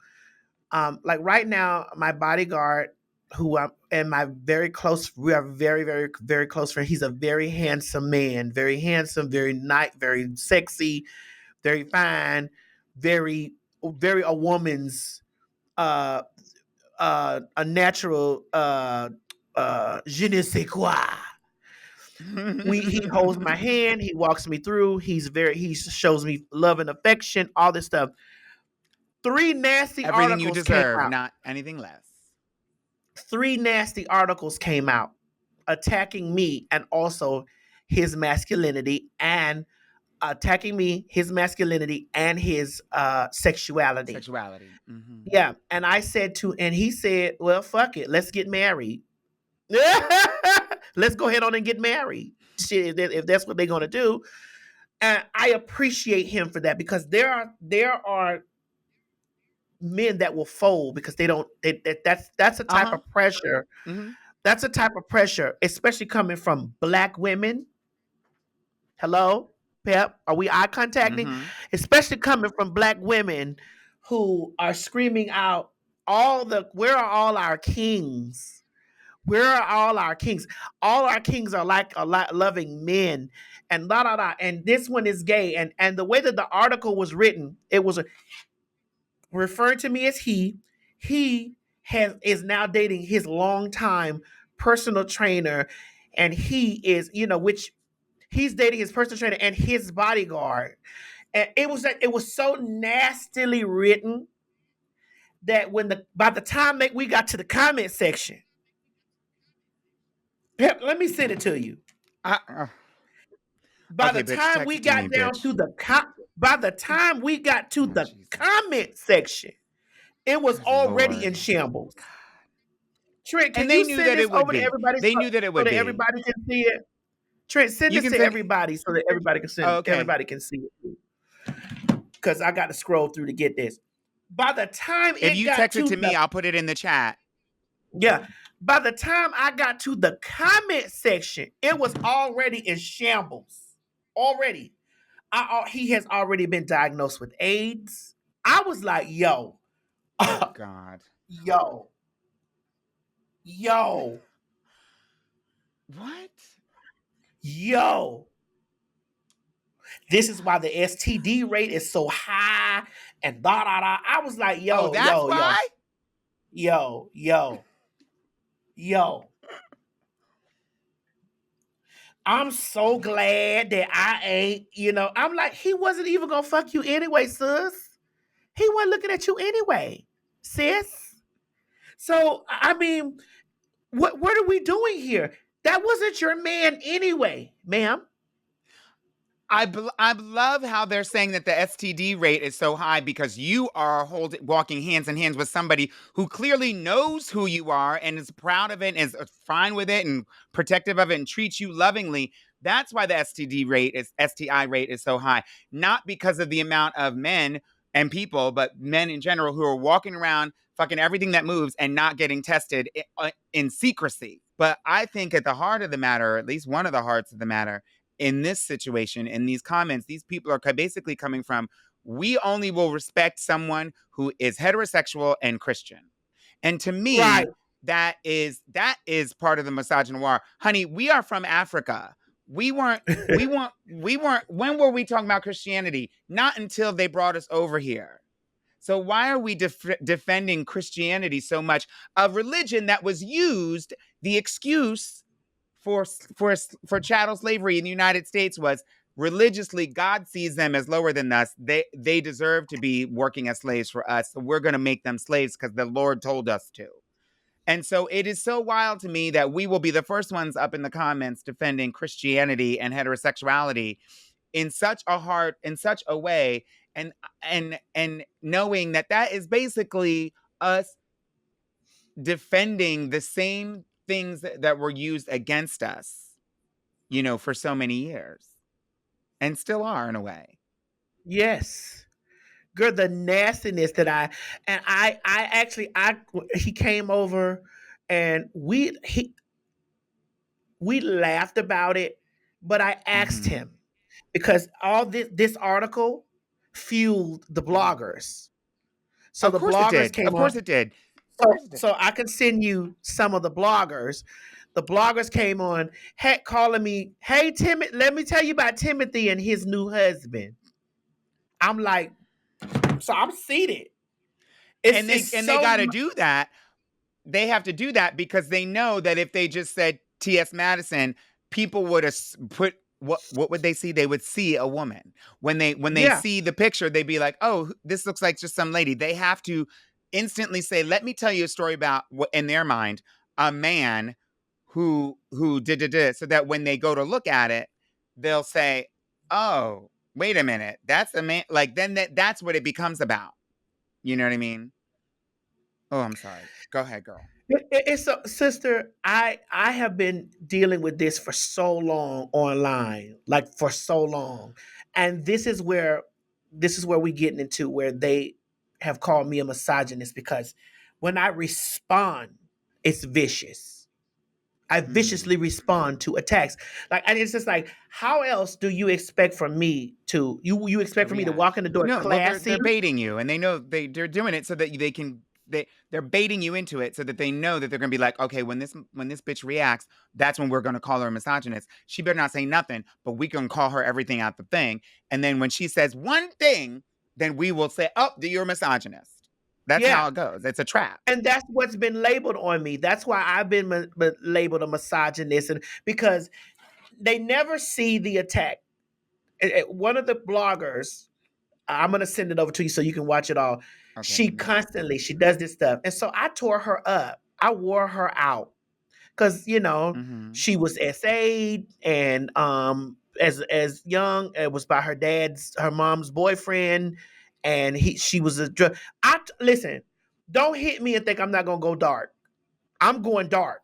Like right now, my bodyguard, who I'm and my very close, we are very, very, very close friend. He's a very handsome man, very handsome, very nice, very sexy, very fine, very, very a woman's, uh, a natural, je ne sais quoi. He holds my hand, he walks me through. He shows me love and affection, all this stuff. Three nasty Everything you articles came deserve, out. not anything less. Three nasty articles came out attacking me and also his masculinity and attacking me, his masculinity and his sexuality. Sexuality. Hmm. Yeah. And he said, well, fuck it. Let's get married. Let's go ahead on and get married. Shit, if that's what they're going to do. And I appreciate him for that because there are men that will fold because they don't. That's a type Uh-huh. of pressure. Hmm. That's a type of pressure, especially coming from Black women. Hello, Pep. Are we eye contacting? Hmm. Especially coming from Black women who are screaming out where are all our kings? Where are all our kings? All our kings are like a lot loving men and da da da. And this one is gay. And the way that the article was written, it was referring to me as he. He is now dating his longtime personal trainer, and he is, which he's dating his personal trainer and his bodyguard. And it was so nastily written that by the time that we got to the comment section, Pep, let me send it to you. By the Okay, bitch, time text we it to got me, down bitch. to by the time we got to Oh, the Jesus. comment section, it was Good already in Lord. shambles. Trent, can And they you knew send that this it would over to be. everybody They knew that it so would that be. everybody can see it? Trent, send You this can to send. everybody so that Okay. everybody can see it. Because I got to scroll through to get this. By the time If it you got text it to to me, the I'll put it in the chat. yeah, by the time I got to the comment section, it was already in shambles. Already, he has already been diagnosed with AIDS. I was like, yo, Oh God. yo, yo, What? yo. This is why the STD rate is so high and da da da. I was like, Oh, yo, that's yo, yo, why? yo, yo, yo. I'm so glad that I ain't, I'm like, he wasn't even gonna fuck you anyway, sis. He wasn't looking at you anyway, sis. So, I mean, what are we doing here? That wasn't your man anyway, ma'am. I love how they're saying that the STD rate is so high because you are walking hands in hands with somebody who clearly knows who you are and is proud of it and is fine with it and protective of it and treats you lovingly. That's why the STI rate is so high, not because of the amount of men and people, but men in general who are walking around fucking everything that moves and not getting tested in secrecy. But I think at the heart of the matter, or at least one of the hearts of the matter, in this situation, in these comments, these people are basically coming from, we only will respect someone who is heterosexual and Christian. And to Right. me, that is part of the misogynoir. Honey, we are from Africa. We weren't, when were we talking about Christianity? Not until they brought us over here. So why are we defending Christianity so much? A religion that was used, the excuse for chattel slavery in the United States was religiously, God sees them as lower than us. They deserve to be working as slaves for us. So we're going to make them slaves because the Lord told us to. And so it is so wild to me that we will be the first ones up in the comments defending Christianity and heterosexuality in such a way, and knowing that is basically us defending the same things that were used against us, for so many years, and still are in a way. Yes. Girl, the nastiness that he came over and we laughed about it, but I asked him because all this article fueled the bloggers. So the bloggers came on. Of course it did. So I can send you some of the bloggers. The bloggers came on, calling me, "Hey Timothy, let me tell you about Timothy and his new husband." I'm like, so I'm seated. They got to do that. They have to do that because they know that if they just said TS Madison, people would have put what would they see? They would see a woman. When they see the picture, they'd be like, "Oh, this looks like just some lady." They have to instantly say, "Let me tell you a story about," in their mind, a man who did, so that when they go to look at it, they'll say, "Oh, wait a minute, that's a man." Like then that's what it becomes about. You know what I mean? Oh, I'm sorry. Go ahead, girl. It's a sister. I have been dealing with this for so long online, like for so long, and this is where we getting into where they have called me a misogynist because when I respond, it's vicious. I viciously respond to attacks. And it's just like, how else do you expect from me to you expect for me to walk in the door? No, classy? they're baiting you, and they know they're doing it so that they can. They're baiting you into it so that they know that they're going to be like, okay, when this bitch reacts, that's when we're going to call her a misogynist. She better not say nothing, but we can call her everything out the thing. And then when she says one thing, then we will say, oh, you're a misogynist. That's how it goes. It's a trap. And that's what's been labeled on me. That's why I've been labeled a misogynist, and because they never see the attack. One of the bloggers, I'm going to send it over to you so you can watch it all. Okay. She does this stuff. And so I tore her up. I wore her out because, she was SA'd and as young, it was by her mom's boyfriend. And she was a drug. Listen, don't hit me and think I'm not going to go dark. I'm going dark.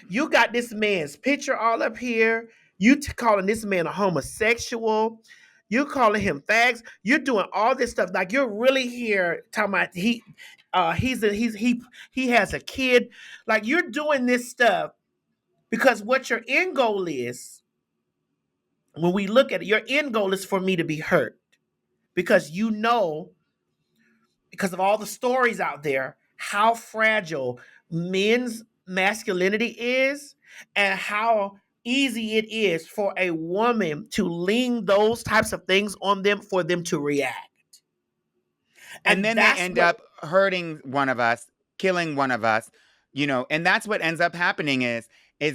You got this man's picture all up here. You calling this man a homosexual. You calling him fags. You're doing all this stuff. Like you're really here talking about he has a kid. Like you're doing this stuff because what your end goal is, when we look at it, your end goal is for me to be hurt. Because because of all the stories out there, how fragile men's masculinity is and how easy it is for a woman to lean those types of things on them for them to react. And then they end up hurting one of us, killing one of us, and that's what ends up happening is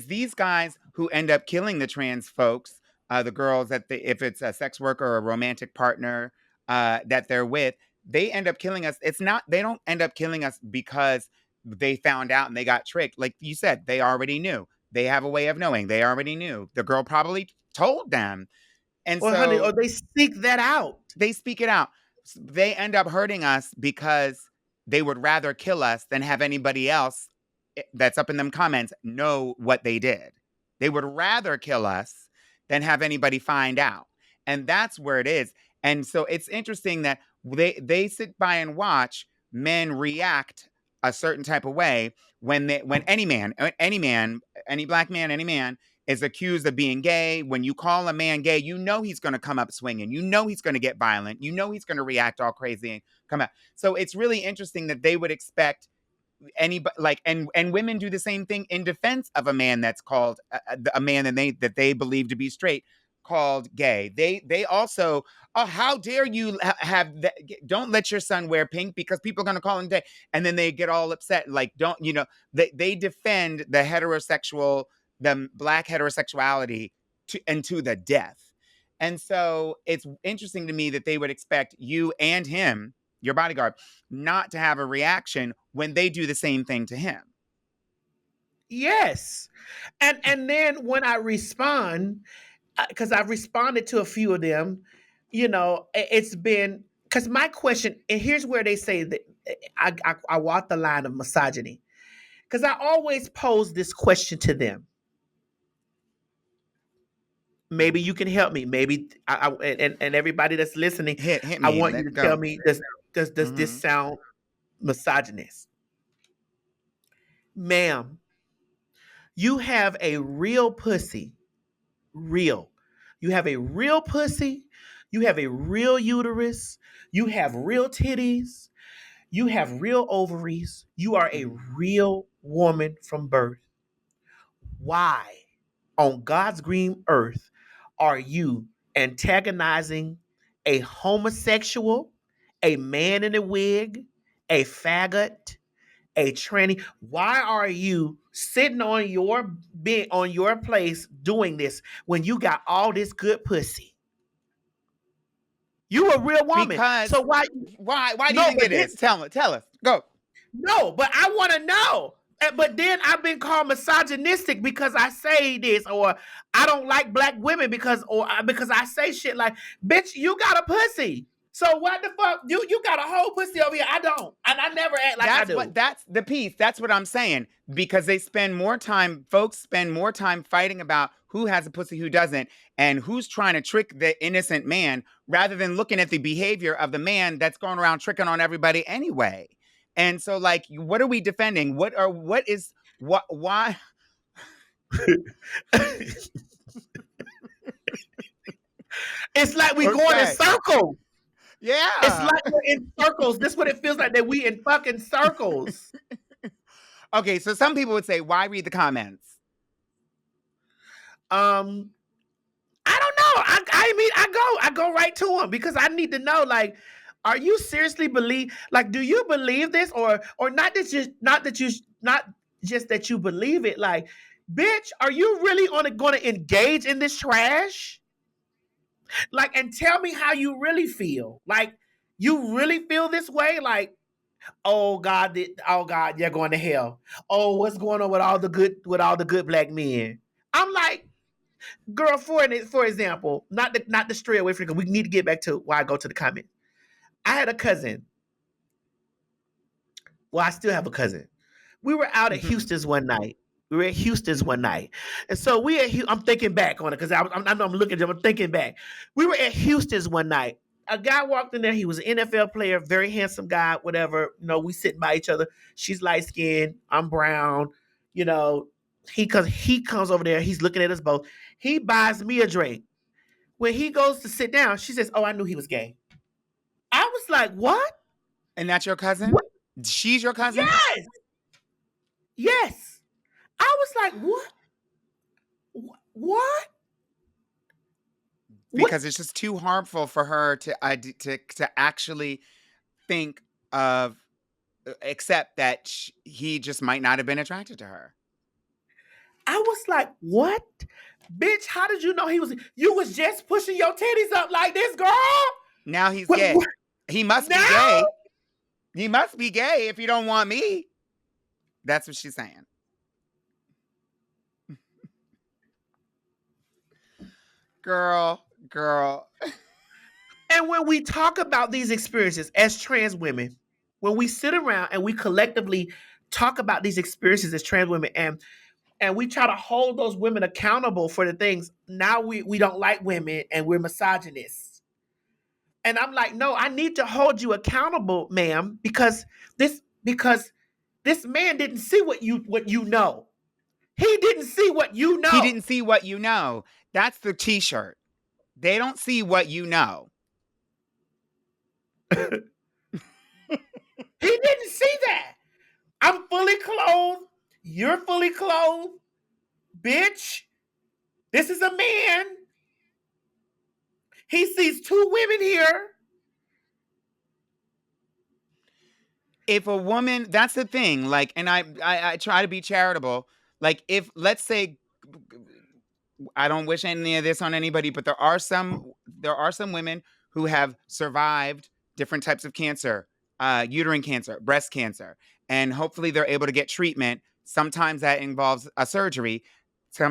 these guys who end up killing the trans folks, the girls if it's a sex worker or a romantic partner that they're with, they end up killing us. They don't end up killing us because they found out and they got tricked. Like you said, they already knew. They have a way of knowing. They already knew. The girl probably told them. And honey, or they speak that out. They speak it out. They end up hurting us because they would rather kill us than have anybody else that's up in them comments know what they did. They would rather kill us than have anybody find out. And that's where it is. And so it's interesting that they sit by and watch men react a certain type of way when any black man, any man is accused of being gay. When you call a man gay, you know he's going to come up swinging. You know he's going to get violent. You know he's going to react all crazy and come out. So it's really interesting that they would expect anybody, like, and women do the same thing in defense of a man that's called a man that they believe to be straight, called gay. They also, oh, how dare you have that? Don't let your son wear pink because people are going to call him gay, and then they get all upset. Like, don't, you know, they defend the black heterosexuality to the death. And so it's interesting to me that they would expect you and him, your bodyguard, not to have a reaction when they do the same thing to him. Yes. And then when I respond, because I've responded to a few of them, you know, it's been, because my question, and here's where they say that I walk the line of misogyny, because I always pose this question to them. Maybe you can help me. Maybe and everybody that's listening, Hit me. I want you to tell me, does this sound misogynist? Ma'am, you have a real pussy. Real. You have a real pussy. You have a real uterus. You have real titties. You have real ovaries. You are a real woman from birth. Why on God's green earth are you antagonizing a homosexual, a man in a wig, a faggot, a tranny? Why are you sitting on your place doing this when you got all this good pussy? You a real woman. Because so why do you think it is? Tell us. Go. No, but I want to know. But then I've been called misogynistic because I say this, or I don't like black women because I say shit like, bitch, you got a pussy. So what the fuck? You got a whole pussy over here. I don't. And I never act like I do. That's the piece. That's what I'm saying. Because folks spend more time fighting about who has a pussy, who doesn't, and who's trying to trick the innocent man, rather than looking at the behavior of the man that's going around tricking on everybody anyway. And so, like, what are we defending? Why? It's like we going in circles. Yeah. It's like we're in circles. This is what it feels like, that we in fucking circles. Okay, so some people would say, why read the comments? I don't know. I mean, I go right to them because I need to know, like, are you seriously do you believe this, or not just that you believe it? Like, bitch, are you really going to engage in this trash? Like, and tell me how you really feel. Like, you really feel this way? Like, oh God, you're going to hell. Oh, what's going on with all the good black men? I'm like, girl, for example, not to stray away from it, because we need to get back to why I go to the comment. I had a cousin. Well, I still have a cousin. We were out at Houston's one night. And so I'm thinking back on it because I'm looking at them, I'm thinking back. We were at Houston's one night. A guy walked in there. He was an NFL player, very handsome guy, whatever. You know, we sitting by each other. She's light skinned. I'm brown. You know, he comes over there. He's looking at us both. He buys me a drink. When he goes to sit down, she says, "Oh, I knew he was gay." I was like, "What?" And that's your cousin? What? She's your cousin? Yes. I was like, what? Because it's just too harmful for her to actually think of, accept that he just might not have been attracted to her. I was like, what? Bitch, how did you know you was just pushing your titties up like this, girl? Now he's gay. He must be gay. He must be gay if you don't want me. That's what she's saying. Girl. And when we talk about these experiences as trans women, when we sit around and we collectively talk about these experiences as trans women, and we try to hold those women accountable for the things, now we don't like women and we're misogynists. And I'm like, no, I need to hold you accountable, ma'am, because this man didn't see what you know. He didn't see what you know. He didn't see what you know. That's the t-shirt. They don't see what you know. He didn't see that. I'm fully clothed. You're fully clothed. Bitch, this is a man. He sees two women here. If a woman, that's the thing, like, and I try to be charitable. Like, if, let's say, I don't wish any of this on anybody, but there are some women who have survived different types of cancer, uterine cancer, breast cancer, and hopefully they're able to get treatment. Sometimes that involves a surgery.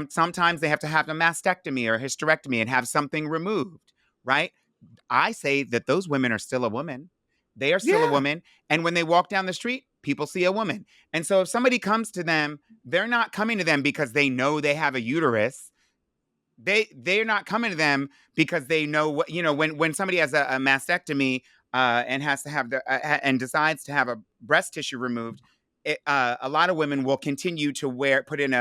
Sometimes they have to have a mastectomy or a hysterectomy and have something removed, right? I say that those women are still a woman. They are still a woman. And when they walk down the street, people see a woman. And so if somebody comes to them, they're not coming to them because they know they have a uterus. They're not coming to them because they know what, when somebody has a mastectomy and has to have and decides to have a breast tissue removed, a lot of women will continue to put in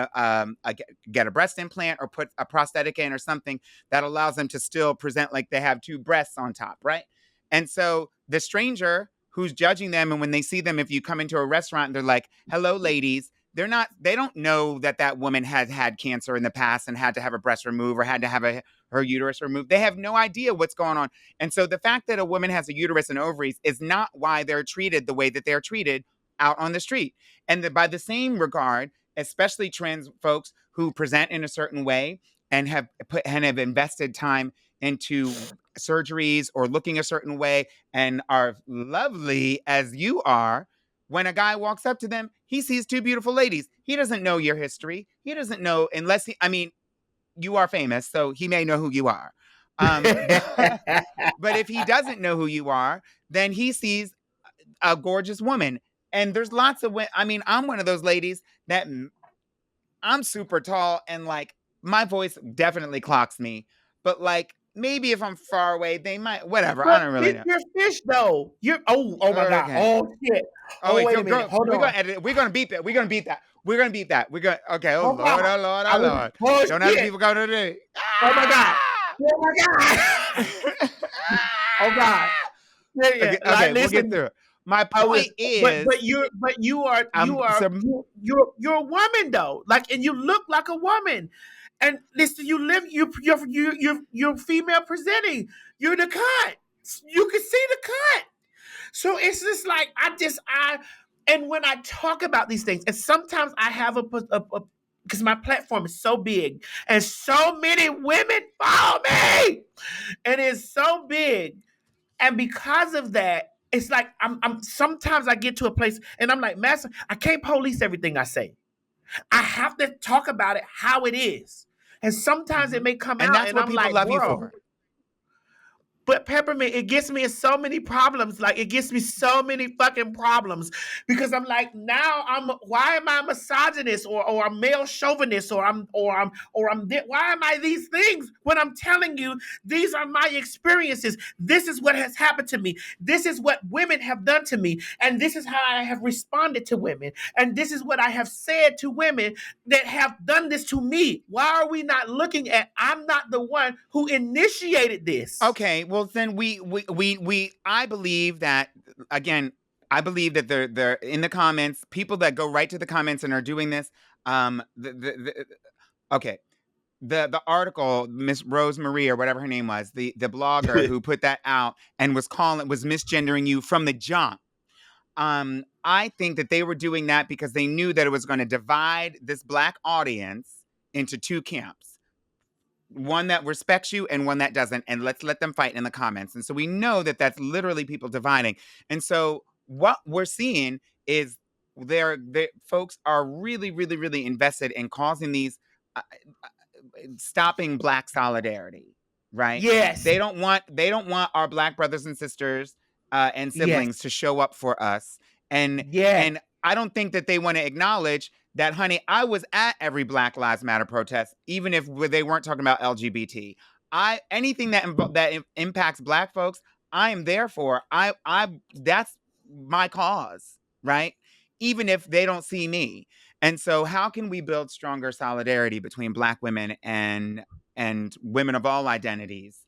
get a breast implant or put a prosthetic in or something that allows them to still present like they have two breasts on top, right? And so the stranger who's judging them, and when they see them, if you come into a restaurant and they're like, "Hello, ladies," they don't know that woman has had cancer in the past and had to have a breast removed or had to have her uterus removed. They have no idea what's going on. And so the fact that a woman has a uterus and ovaries is not why they're treated the way that they're treated out on the street. And by the same regard, especially trans folks who present in a certain way and have invested time into surgeries or looking a certain way and are lovely as you are, when a guy walks up to them, he sees two beautiful ladies. He doesn't know your history. He doesn't know, unless you are famous, so he may know who you are. But if he doesn't know who you are, then he sees a gorgeous woman. And there's lots of women. I'm one of those ladies that I'm super tall and like my voice definitely clocks me. But like, maybe if I'm far away, they might, whatever. But I don't really know. You're fish though. Oh my God. Oh shit. Wait a minute. Hold on. We're gonna edit it. We're gonna beat that. Okay. Oh Lord. Don't have people go to the. Oh my God. Oh God. Okay, we'll get through it. My point is, but you're a woman though. Like, and you look like a woman. And listen, you're female presenting. You're the cut. You can see the cut. So it's just like and when I talk about these things, and sometimes I have a because my platform is so big and so many women follow me, and it's so big, and because of that, it's like I'm sometimes I get to a place and I'm like, Master, I can't police everything I say. I have to talk about it how it is. And sometimes it may come and out that's and what I'm people like, love bro, you for. But Peppermint, it gets me in so many problems. Like, it gets me so many fucking problems because I'm like, now why am I misogynist or I'm male chauvinist why am I these things when I'm telling you these are my experiences? This is what has happened to me. This is what women have done to me. And this is how I have responded to women. And this is what I have said to women that have done this to me. Why are we not looking at, I'm not the one who initiated this? Okay, well then I believe that, again, I believe that they're in the comments, people that go right to the comments and are doing this. Okay, the article, Miss Rose Marie or whatever her name was, the blogger who put that out and was misgendering you from the jump. I think that they were doing that because they knew that it was going to divide this Black audience into two camps. One that respects you and one that doesn't, and let's let them fight in the comments. And so we know that that's literally people dividing. And so what we're seeing is the folks are really, really, really invested in causing these stopping Black solidarity, right? Yes. They don't want our Black brothers and sisters and siblings to show up for us. And I don't think that they want to acknowledge that, honey, I was at every Black Lives Matter protest, even if they weren't talking about LGBT. Anything that impacts Black folks, I am there for. That's my cause, right? Even if they don't see me. And so how can we build stronger solidarity between Black women and women of all identities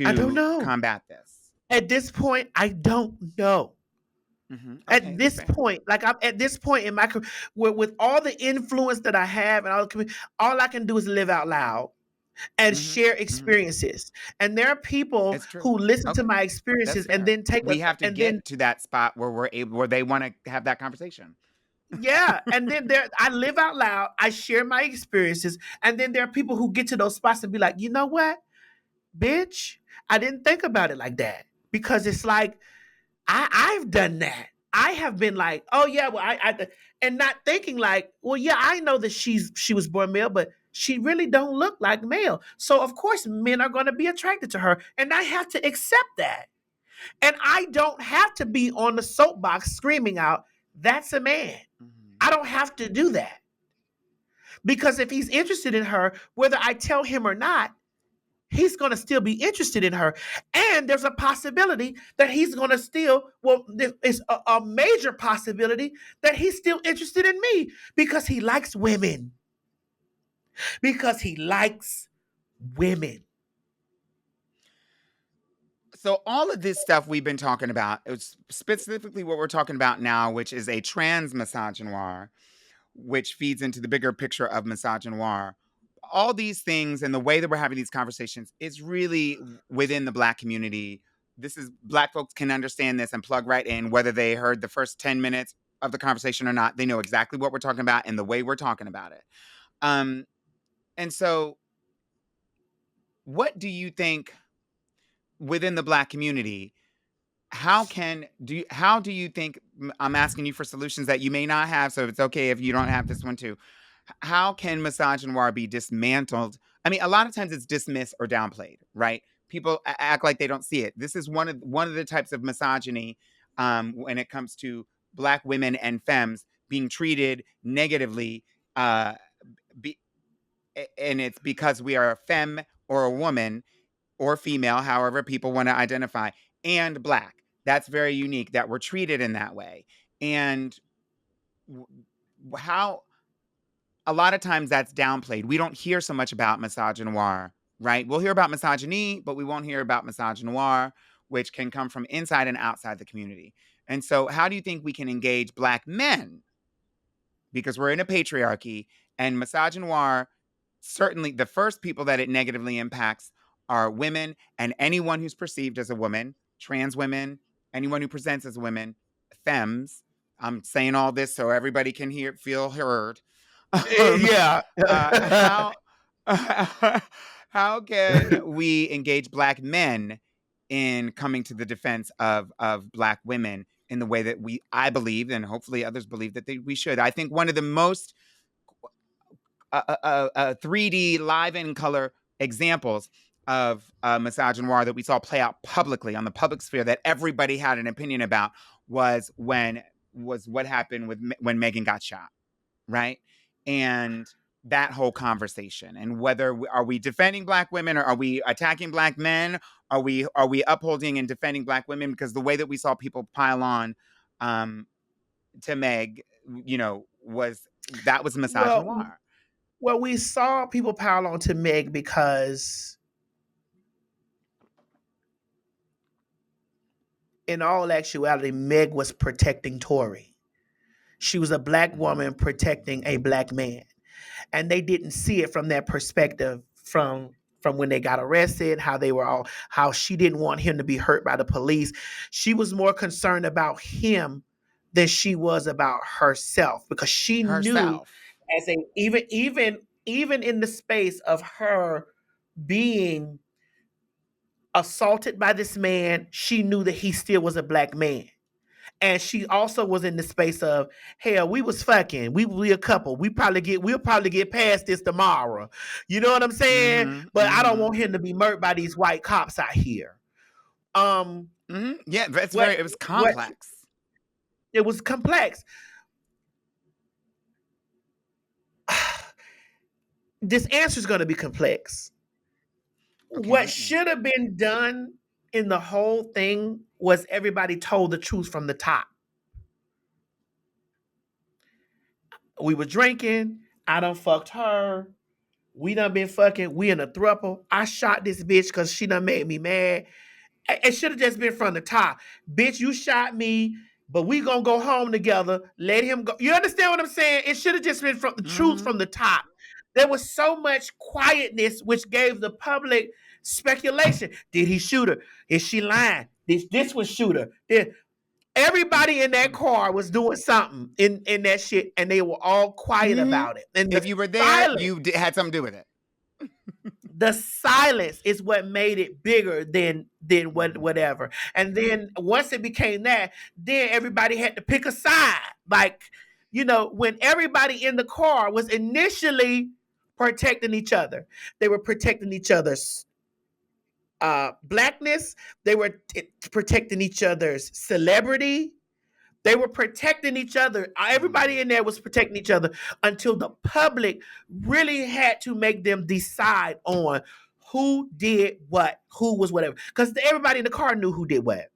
I don't to know. combat this? At this point, I don't know. Okay, At that's this fair. point, like I'm at this point in my career, with all the influence that I have and all I can do is live out loud and Hmm. share Hmm. experiences. And there are people It's true. who listen to Okay, my that's experiences and fair. then take We a have to and then get to that spot where where they want to have that conversation. yeah, and then there I live out loud, I share my experiences, and then there are people who get to those spots and be like, you know what, bitch, I didn't think about it like that. Because it's like I've done that. I have been like, oh yeah, well and not thinking like, well, yeah, I know that she was born male, but she really don't look like male. So of course men are going to be attracted to her, and I have to accept that. And I don't have to be on the soapbox screaming out, that's a man. Mhm. I don't have to do that. Because if he's interested in her, whether I tell him or not, he's going to still be interested in her. And there's a possibility that he's going to still, well, there is a major possibility that he's still interested in me because he likes women. Because he likes women. So all of this stuff we've been talking about, it's specifically what we're talking about now, which is a trans misogynoir, which feeds into the bigger picture of misogynoir. All these things and the way that we're having these conversations is really within the Black community. This is Black folks can understand this and plug right in, whether they heard the first 10 minutes of the conversation or not. They know exactly what we're talking about and the way we're talking about it. Um, and so, what do you think within the Black community? How do you think, I'm asking you for solutions that you may not have, so it's okay if you don't have this one too. How can misogynoir be dismantled? I mean, a lot of times it's dismissed or downplayed, right? People act like they don't see it. This is one of the types of misogyny, when it comes to Black women and femmes being treated negatively, uh, be, and it's because we are a femme or a woman or female, however people want to identify, and Black. That's very unique that we're treated in that way. And how a lot of times that's downplayed. We don't hear so much about misogynoir, right? We'll hear about misogyny, but we won't hear about misogynoir, which can come from inside and outside the community. And so, how do you think we can engage Black men? Because we're in a patriarchy, and misogynoir, certainly the first people that it negatively impacts are women and anyone who's perceived as a woman, trans women, anyone who presents as women, femmes. I'm saying all this so everybody can feel heard. Um, Yeah. how how can we engage Black men in coming to the defense of Black women in the way that I believe, and hopefully others believe that we should? I think one of the most 3D live in color examples of misogynoir that we saw play out publicly on the public sphere that everybody had an opinion about was what happened when Megan got shot, right? And that whole conversation, and whether are we defending Black women or are we attacking Black men? Are we upholding and defending Black women? Because the way that we saw people pile on to Meg, was well, misogynoir. well, we saw people pile on to Meg because in all actuality, Meg was protecting Tory. She was a Black Mhm. woman protecting a Black man. And they didn't see it from that perspective from when they got arrested, how she didn't want him to be hurt by the police. She was more concerned about him than she was about herself, because she knew, Herself. as a even in the space of her being assaulted by this man, she knew that he still was a Black man. And she also was in the space of, hell, we was fucking, we a couple, we'll probably get past this tomorrow. You know what I'm saying? Mhm. But I don't Mhm. want him to be murdered by these white cops out here. Um, Mhm. Yeah, what it was what complex. it was complex. This answer is going to be complex. Okay, What hit me. should have been done in the whole thing was everybody told the truth from the top. We were drinking. I done fucked her. We done been fucking. We in a throuple. I shot this bitch because she done made me mad. It should have just been from the top. Bitch, you shot me, but we gonna go home together. Let him go. You understand what I'm saying? It should have just been from the truth from the top. There was so much quietness, which gave the public speculation. Did he shoot her? Is she lying? This was shoot her. Everybody in that car was doing something in that shit, and they were all quiet about it. And if you were there, you had something to do with it. The silence is what made it bigger than whatever. And then once it became that, then everybody had to pick a side. Like, when everybody in the car was initially protecting each other, they were protecting each other's blackness. They were protecting each other's celebrity. They were protecting each other. Everybody in there was protecting each other until the public really had to make them decide on who did what, who was whatever. Because everybody in the car knew who did what.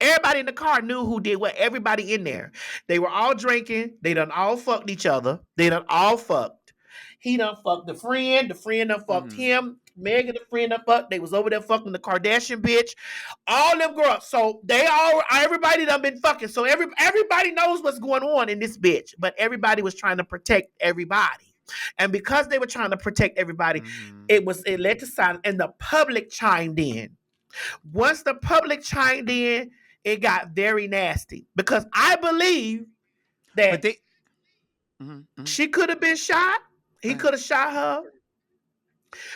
Everybody in the car knew who did what. Everybody in there. They were all drinking. They done all fucked each other. They done all fucked. He done fucked the friend. The friend done fucked him. Meg and the friend done fucked. They was over there fucking the Kardashian bitch. All them girls. So everybody done been fucking. So everybody knows what's going on in this bitch. But everybody was trying to protect everybody. And because they were trying to protect everybody, it led to silence. And the public chimed in. Once the public chimed in, it got very nasty. Because I believe that she could have been shot. He could have shot her.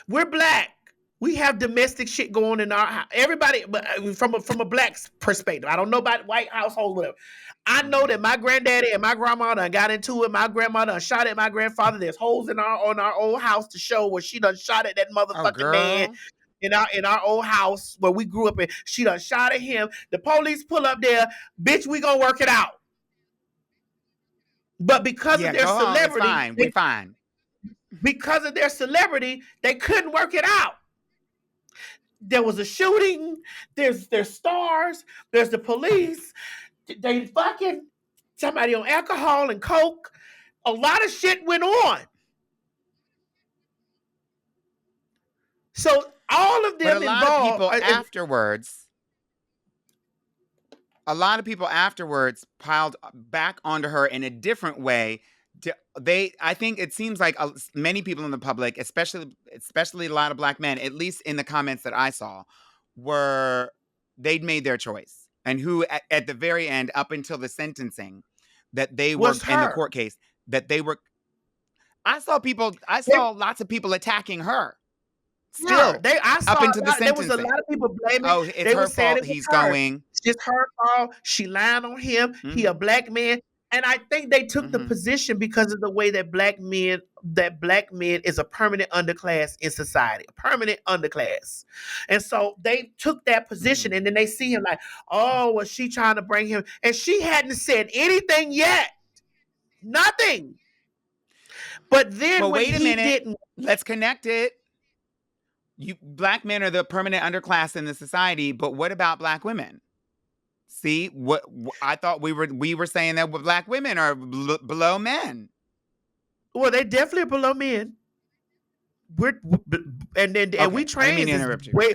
We're black. We have domestic shit going on in our house. Everybody, but from a black perspective, I don't know about white household, whatever. I know that my granddaddy and my grandma done got into it. My grandma done shot at my grandfather. There's holes on our old house to show where she done shot at that motherfucking man in our old house where we grew up in. She done shot at him. The police pull up there, bitch. We gonna work it out. But because of their celebrity, we fine. Because of their celebrity, they couldn't work it out. There was a shooting. There's stars. There's the police. They fucking somebody on alcohol and coke. A lot of shit went on. So all of them involved. A lot of people afterwards piled back onto her in a different way. I think it seems like many people in the public, especially a lot of black men, at least in the comments that I saw, they'd made their choice. And who at the very end, up until the sentencing, that they were in the court case, that they were. I saw lots of people attacking her. Still, up into the sentencing. There was a lot of people blaming. Oh, it's her fault. He's going. It's just her fault. She lied on him. He a black man. And I think they took the position because of the way that black men is a permanent underclass in society, a permanent underclass. And so they took that position, and then they see him like, oh, was she trying to bring him? And she hadn't said anything yet. Nothing. But then wait a minute. Let's connect it. Black men are the permanent underclass in the society, but what about black women? See, what I thought we were saying that black women are below men. Well, they definitely are below men. We trans is way,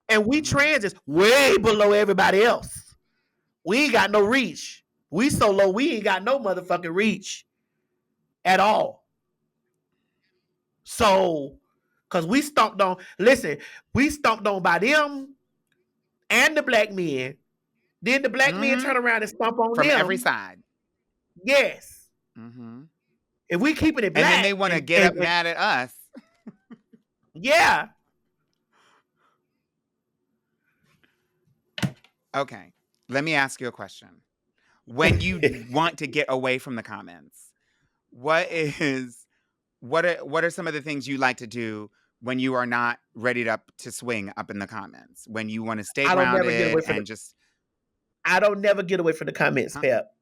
and we trans is way below everybody else. We ain't got no reach. We so low, we ain't got no motherfucking reach at all. So, cause we stomped on by them and the black men. Then the black men turn around and stomp on from them. every side. Yes. If we keeping it black. And then they want to get up mad at us. Yeah. Okay. Let me ask you a question. When you want to get away from the comments, what are some of the things you like to do when you are not ready to swing up in the comments? When you want to stay grounded and just... I don't never get away from the comments, Pep.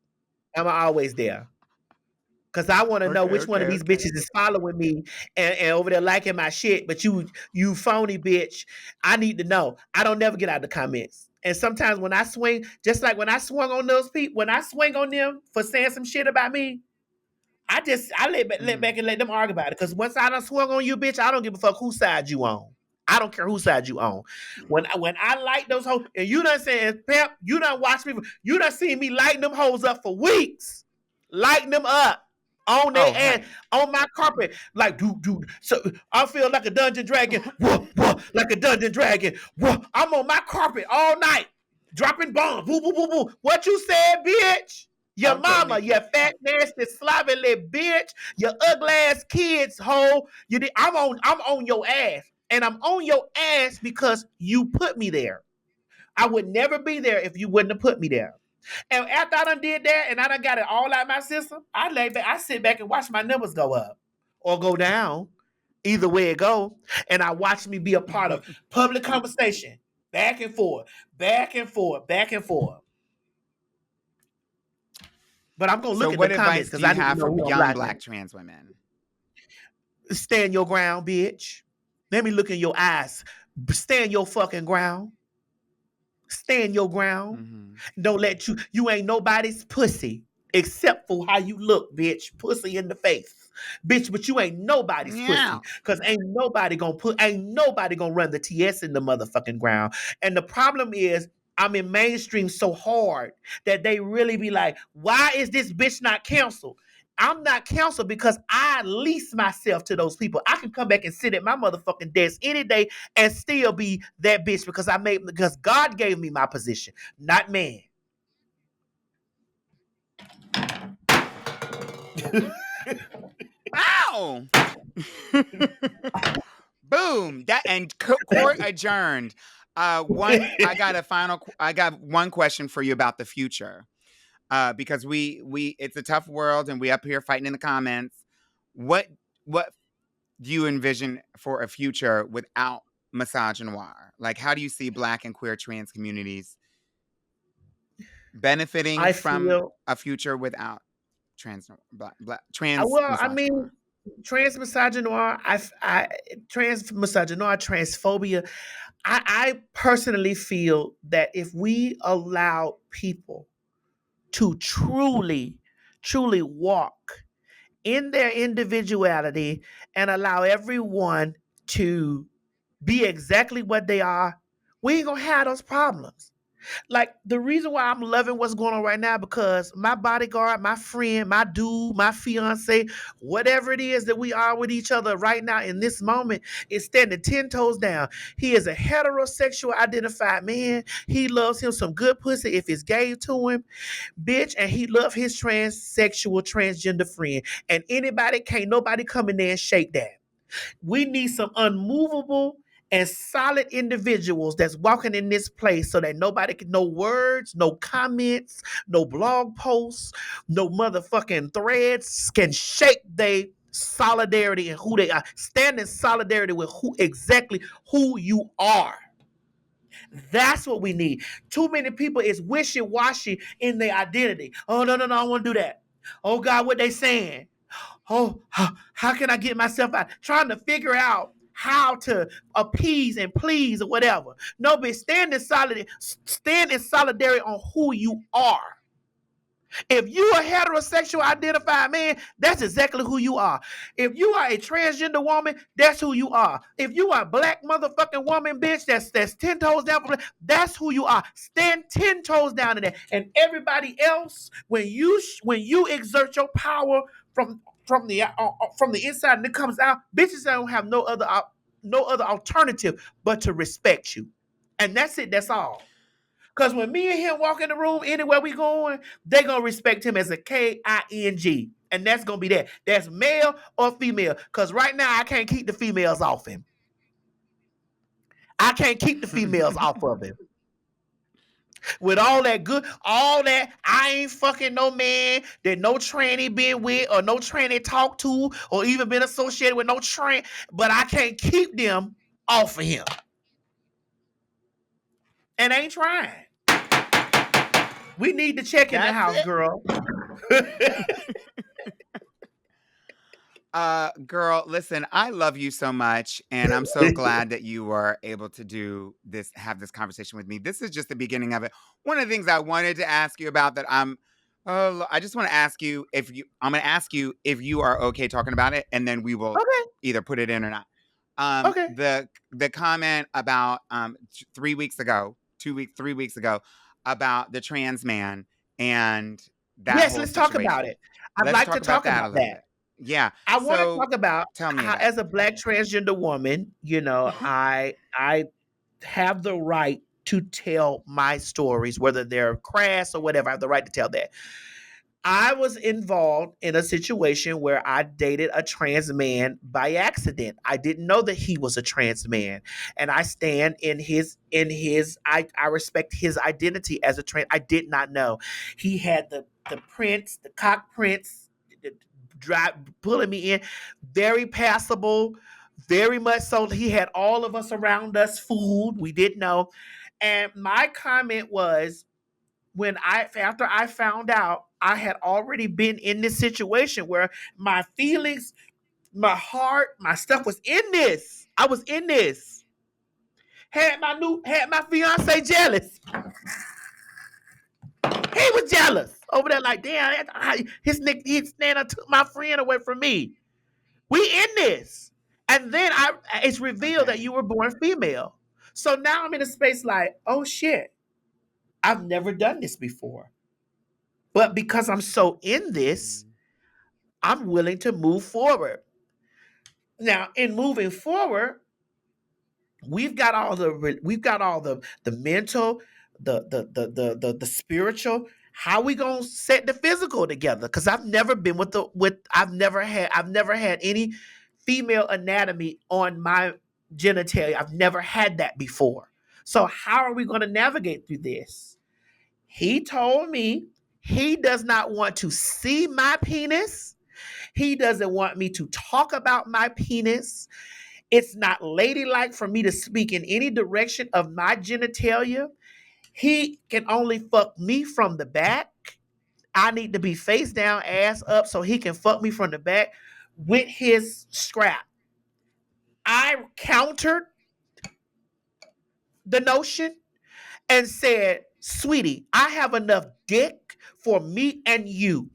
I'm always there. Because I want to know which one of these bitches is following me and over there liking my shit, but you phony bitch. I need to know. I don't never get out of the comments. And sometimes when I swing, just like when I swung on those people, when I swing on them for saying some shit about me, I let back and let them argue about it. Because once I done swung on you, bitch, I don't give a fuck whose side you on. I don't care whose side you on. When I light those hoes, and you done saying, Pep, you done watch me, you done seen me lighting them hoes up for weeks. Lighting them up on their ass, on my carpet, like do. So I feel like a dungeon dragon, like a dungeon dragon. I'm on my carpet all night, dropping bombs. Woo, woo, woo, woo. What you said, bitch? Your mama, you fat, nasty, slovenly bitch. Your ugly ass kids, hoe. I'm on your ass, and I'm on your ass because you put me there. I would never be there if you wouldn't have put me there. And after I done did that and I done got it all out of my system, I lay back, I sit back and watch my numbers go up or go down, either way it go. And I watch me be a part of public conversation, back and forth, back and forth, back and forth. But I'm gonna look at the comments because I need to know who young black trans women. Stand your ground, bitch. Let me look in your eyes. Stand your fucking ground. Stand your ground. Mm-hmm. Don't let you ain't nobody's pussy except for how you look, bitch. Pussy in the face. Bitch, but you ain't nobody's pussy. Cause ain't nobody gonna run the TS in the motherfucking ground. And the problem is I'm in mainstream so hard that they really be like, why is this bitch not canceled? I'm not canceled because I lease myself to those people. I can come back and sit at my motherfucking desk any day and still be that bitch because God gave me my position, not man. Wow. Boom. That and court adjourned. I got one question for you about the future. Because we it's a tough world and we up here fighting in the comments. What do you envision for a future without misogynoir? Like, how do you see Black and queer trans communities benefiting from a future without trans misogynoir? Well, I mean, trans misogynoir, trans misogynoir, transphobia. I personally feel that if we allow people to truly walk in their individuality and allow everyone to be exactly what they are, we ain't gonna have those problems. Like, the reason why I'm loving what's going on right now, because my bodyguard, my friend, my dude, my fiance, whatever it is that we are with each other right now in this moment, is standing 10 toes down. He is a heterosexual identified man. He loves him some good pussy if it's gave to him, bitch, and he loves his transsexual, transgender friend. And can't nobody come in there and shake that. We need some unmovable and solid individuals that's walking in this place so that nobody can, no words, no comments, no blog posts, no motherfucking threads can shake their solidarity and who they are. Stand in solidarity with who you are. That's what we need. Too many people is wishy-washy in their identity. Oh, no, I don't want to do that. Oh, God, what they saying? Oh, how can I get myself out? Trying to figure out how to appease and please or whatever. No, but stand in solidarity on who you are. If you a heterosexual identified man, that's exactly who you are. If you are a transgender woman, that's who you are. If you are a Black motherfucking woman, bitch, that's 10 toes down, that's who you are. Stand 10 toes down in there. And everybody else, when you exert your power from the inside and it comes out, bitches don't have no other alternative but to respect you. And that's it. That's all. Because when me and him walk in the room, anywhere we going, they going to respect him as a King. And that's going to be that. That's male or female. Because right now, I can't keep the females off him. I can't keep the females off of him. With all that, I ain't fucking no man that no tranny been with or no tranny talked to or even been associated with no tranny, but I can't keep them off of him. And ain't trying. We need to check in the house, girl. Girl, listen, I love you so much, and I'm so glad that you were able to have this conversation with me. This is just the beginning of it. One of the things I wanted to ask you about that I just want to ask you I'm going to ask you if you are okay talking about it, and then we will Okay. either put it in or not. Okay. The comment about 3 weeks ago, 3 weeks ago, about the trans man and that Yes, whole let's talk about situation. it. I'd Let's like to talk about talk that a about little that. bit. Yeah. I want to So talk about tell me how, about as a Black transgender woman, I have the right to tell my stories, whether they're crass or whatever. I have the right to tell that. I was involved in a situation where I dated a trans man by accident. I didn't know that he was a trans man. And I stand in I respect his identity as a trans. I did not know. He had the prints, the cock prints, drive pulling me in, very passable, very much so. He had all of us around us fooled. We didn't know. And my comment was, after I found out, I had already been in this situation where my feelings, my heart, my stuff was in this. I was in this. Had my fiance jealous. He was jealous over there, like, damn, his nana took my friend away from me. We in this. And then it's revealed that you were born female. So now I'm in a space like, oh shit, I've never done this before. But because I'm so in this, I'm willing to move forward. Now, in moving forward, we've got all the mental, the spiritual. How we gonna set the physical together? Because I've never been I've never had any female anatomy on my genitalia. I've never had that before. So how are we gonna navigate through this? He told me he does not want to see my penis. He doesn't want me to talk about my penis. It's not ladylike for me to speak in any direction of my genitalia. He can only fuck me from the back. I need to be face down, ass up, so he can fuck me from the back with his scrap. I countered the notion and said, sweetie, I have enough dick for me and you.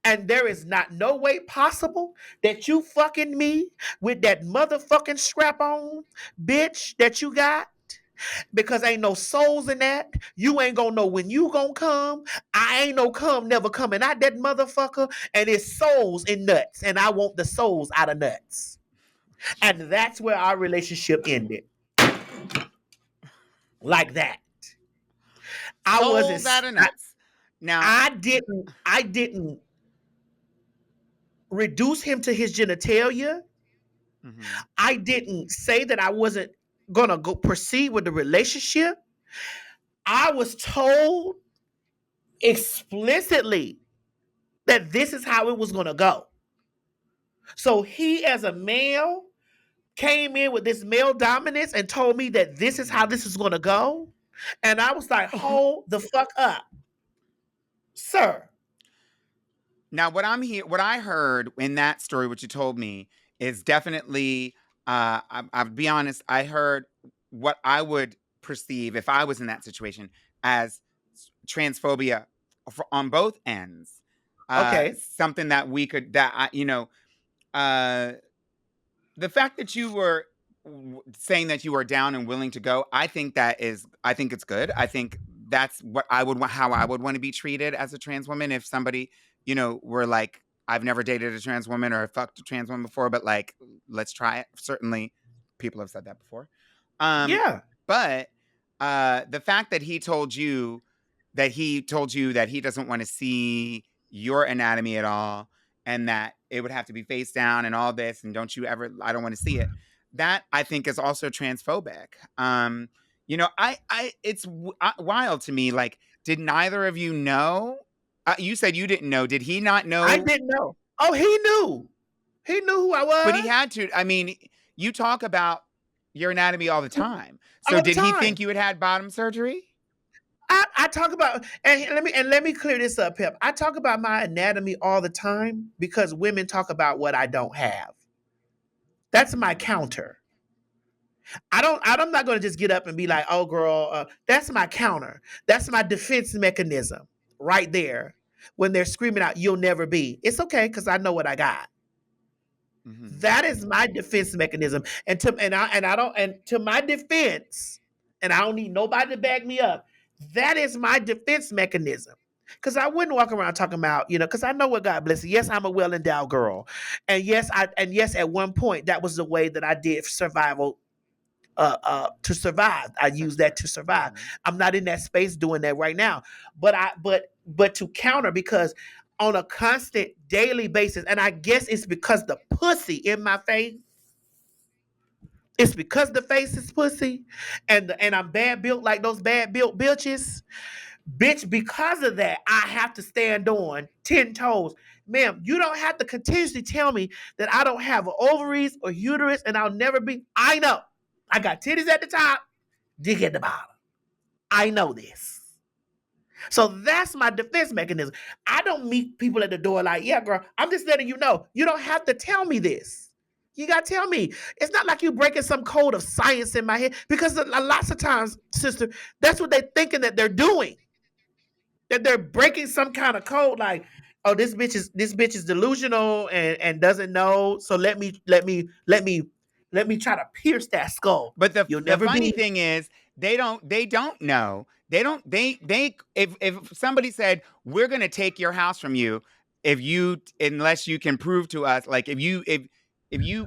And there is not no way possible that you fucking me with that motherfucking scrap on, bitch, that you got. Because ain't no souls in that. You ain't gonna know when you gonna come. I ain't no come never coming out that motherfucker. And it's souls in nuts. And I want the souls out of nuts. And that's where our relationship ended. Like that. I wasn't. souls out of nuts. Now I didn't reduce him to his genitalia. I didn't say that I wasn't gonna go proceed with the relationship. I was told explicitly that this is how it was gonna go. So he, as a male, came in with this male dominance and told me that this is how this is gonna go. And I was like, hold the fuck up, sir. Now, what I heard in that story, what you told me, is definitely. I'll be honest. I heard what I would perceive if I was in that situation as transphobia on both ends. Okay. Something that we could the fact that you were saying that you are down and willing to go, I think it's good. I think that's how I would want to be treated as a trans woman. If somebody, were like, I've never dated a trans woman or fucked a trans woman before, but like, let's try it. Certainly people have said that before. Yeah. But the fact that he told you that he doesn't want to see your anatomy at all, and that it would have to be face down and all this, and I don't want to see it. That I think is also transphobic. It's wild to me. Like, did neither of you know? You said you didn't know. Did he not know? I didn't know. Oh, he knew. He knew who I was. But he had to. I mean, you talk about your anatomy all the time. So All the did he time. think you had bottom surgery? I talk about, and let me clear this up, Pep. I talk about my anatomy all the time because women talk about what I don't have. That's my counter. I'm not going to just get up and be like, "Oh, girl," that's my counter. That's my defense mechanism right there. When they're screaming out, "You'll never be," it's okay because I know what I got. That is my defense mechanism. And I don't, and to my defense, and I don't need nobody to back me up. That is my defense mechanism. Because I wouldn't walk around talking about, because I know what God bless. Yes, I'm a well endowed girl, and yes, at one point that was the way that I did survival. To survive, I use that to survive. I'm not in that space doing that right now, but to counter, because on a constant daily basis, and I guess it's because the pussy in my face. It's because the face is pussy, and I'm bad built like those bad built bitches. Bitch, because of that, I have to stand on 10 toes. Ma'am, you don't have to continuously tell me that I don't have ovaries or uterus and I'll never be. I know. I got titties at the top, dick at the bottom. I know this. So that's my defense mechanism. I don't meet people at the door like, yeah, girl, I'm just letting you know. You don't have to tell me this. You got to tell me. It's not like you breaking some code of science in my head, because lots of times, sister, that's what they're thinking that they're doing. That they're breaking some kind of code, like, oh, this bitch is delusional and doesn't know. So let me try to pierce that skull. But the You'll never funny be. thing is they don't know. They if somebody said, we're gonna take your house from you unless you can prove to us, like, if you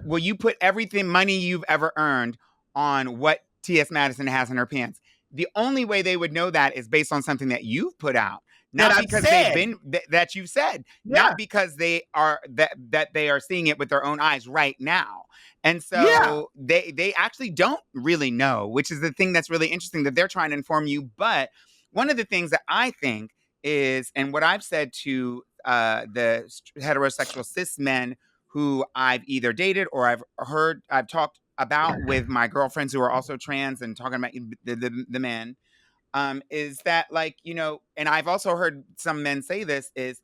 will you put everything money you've ever earned on what TS Madison has in her pants. The only way they would know that is based on something that you've put out. Not because they've been that you've said, Yeah. not because they are that they are seeing it with their own eyes right now. And Yeah. so they actually don't really know, which is the thing that's really interesting, that they're trying to inform you. But one of the things that I think is, and what I've said to the heterosexual cis men who I've either dated or I've talked about with my girlfriends who are also trans, and talking about the men, is that, like, and I've also heard some men say this, is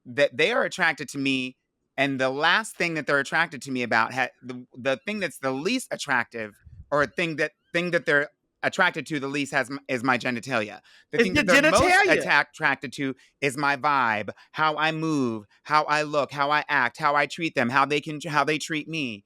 that they are attracted to me, and the last thing that they're attracted to me about, the thing that's the least attractive, or thing that they're attracted to the least is my genitalia. The It's thing the that they're most genitalia. attracted to is my vibe, how I move, how I look, how I act, how I treat them, how they treat me.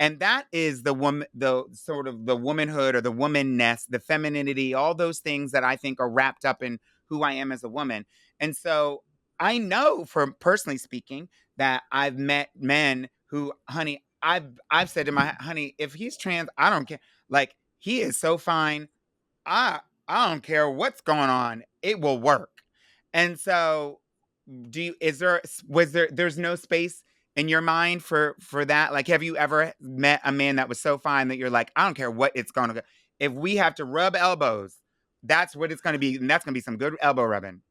And that is the sort of the womanhood, or the womanness, the femininity, all those things that I think are wrapped up in who I am as a woman. And so I know, from personally speaking, that I've met men who, honey, I've said to my honey, if he's trans, I don't care. Like, he is so fine. I don't care what's going on. It will work. And so, there's no space in your mind for that? Like, have you ever met a man that was so fine that you're like, I don't care what it's going to go. If we have to rub elbows, that's what it's going to be, and that's going to be some good elbow rubbing.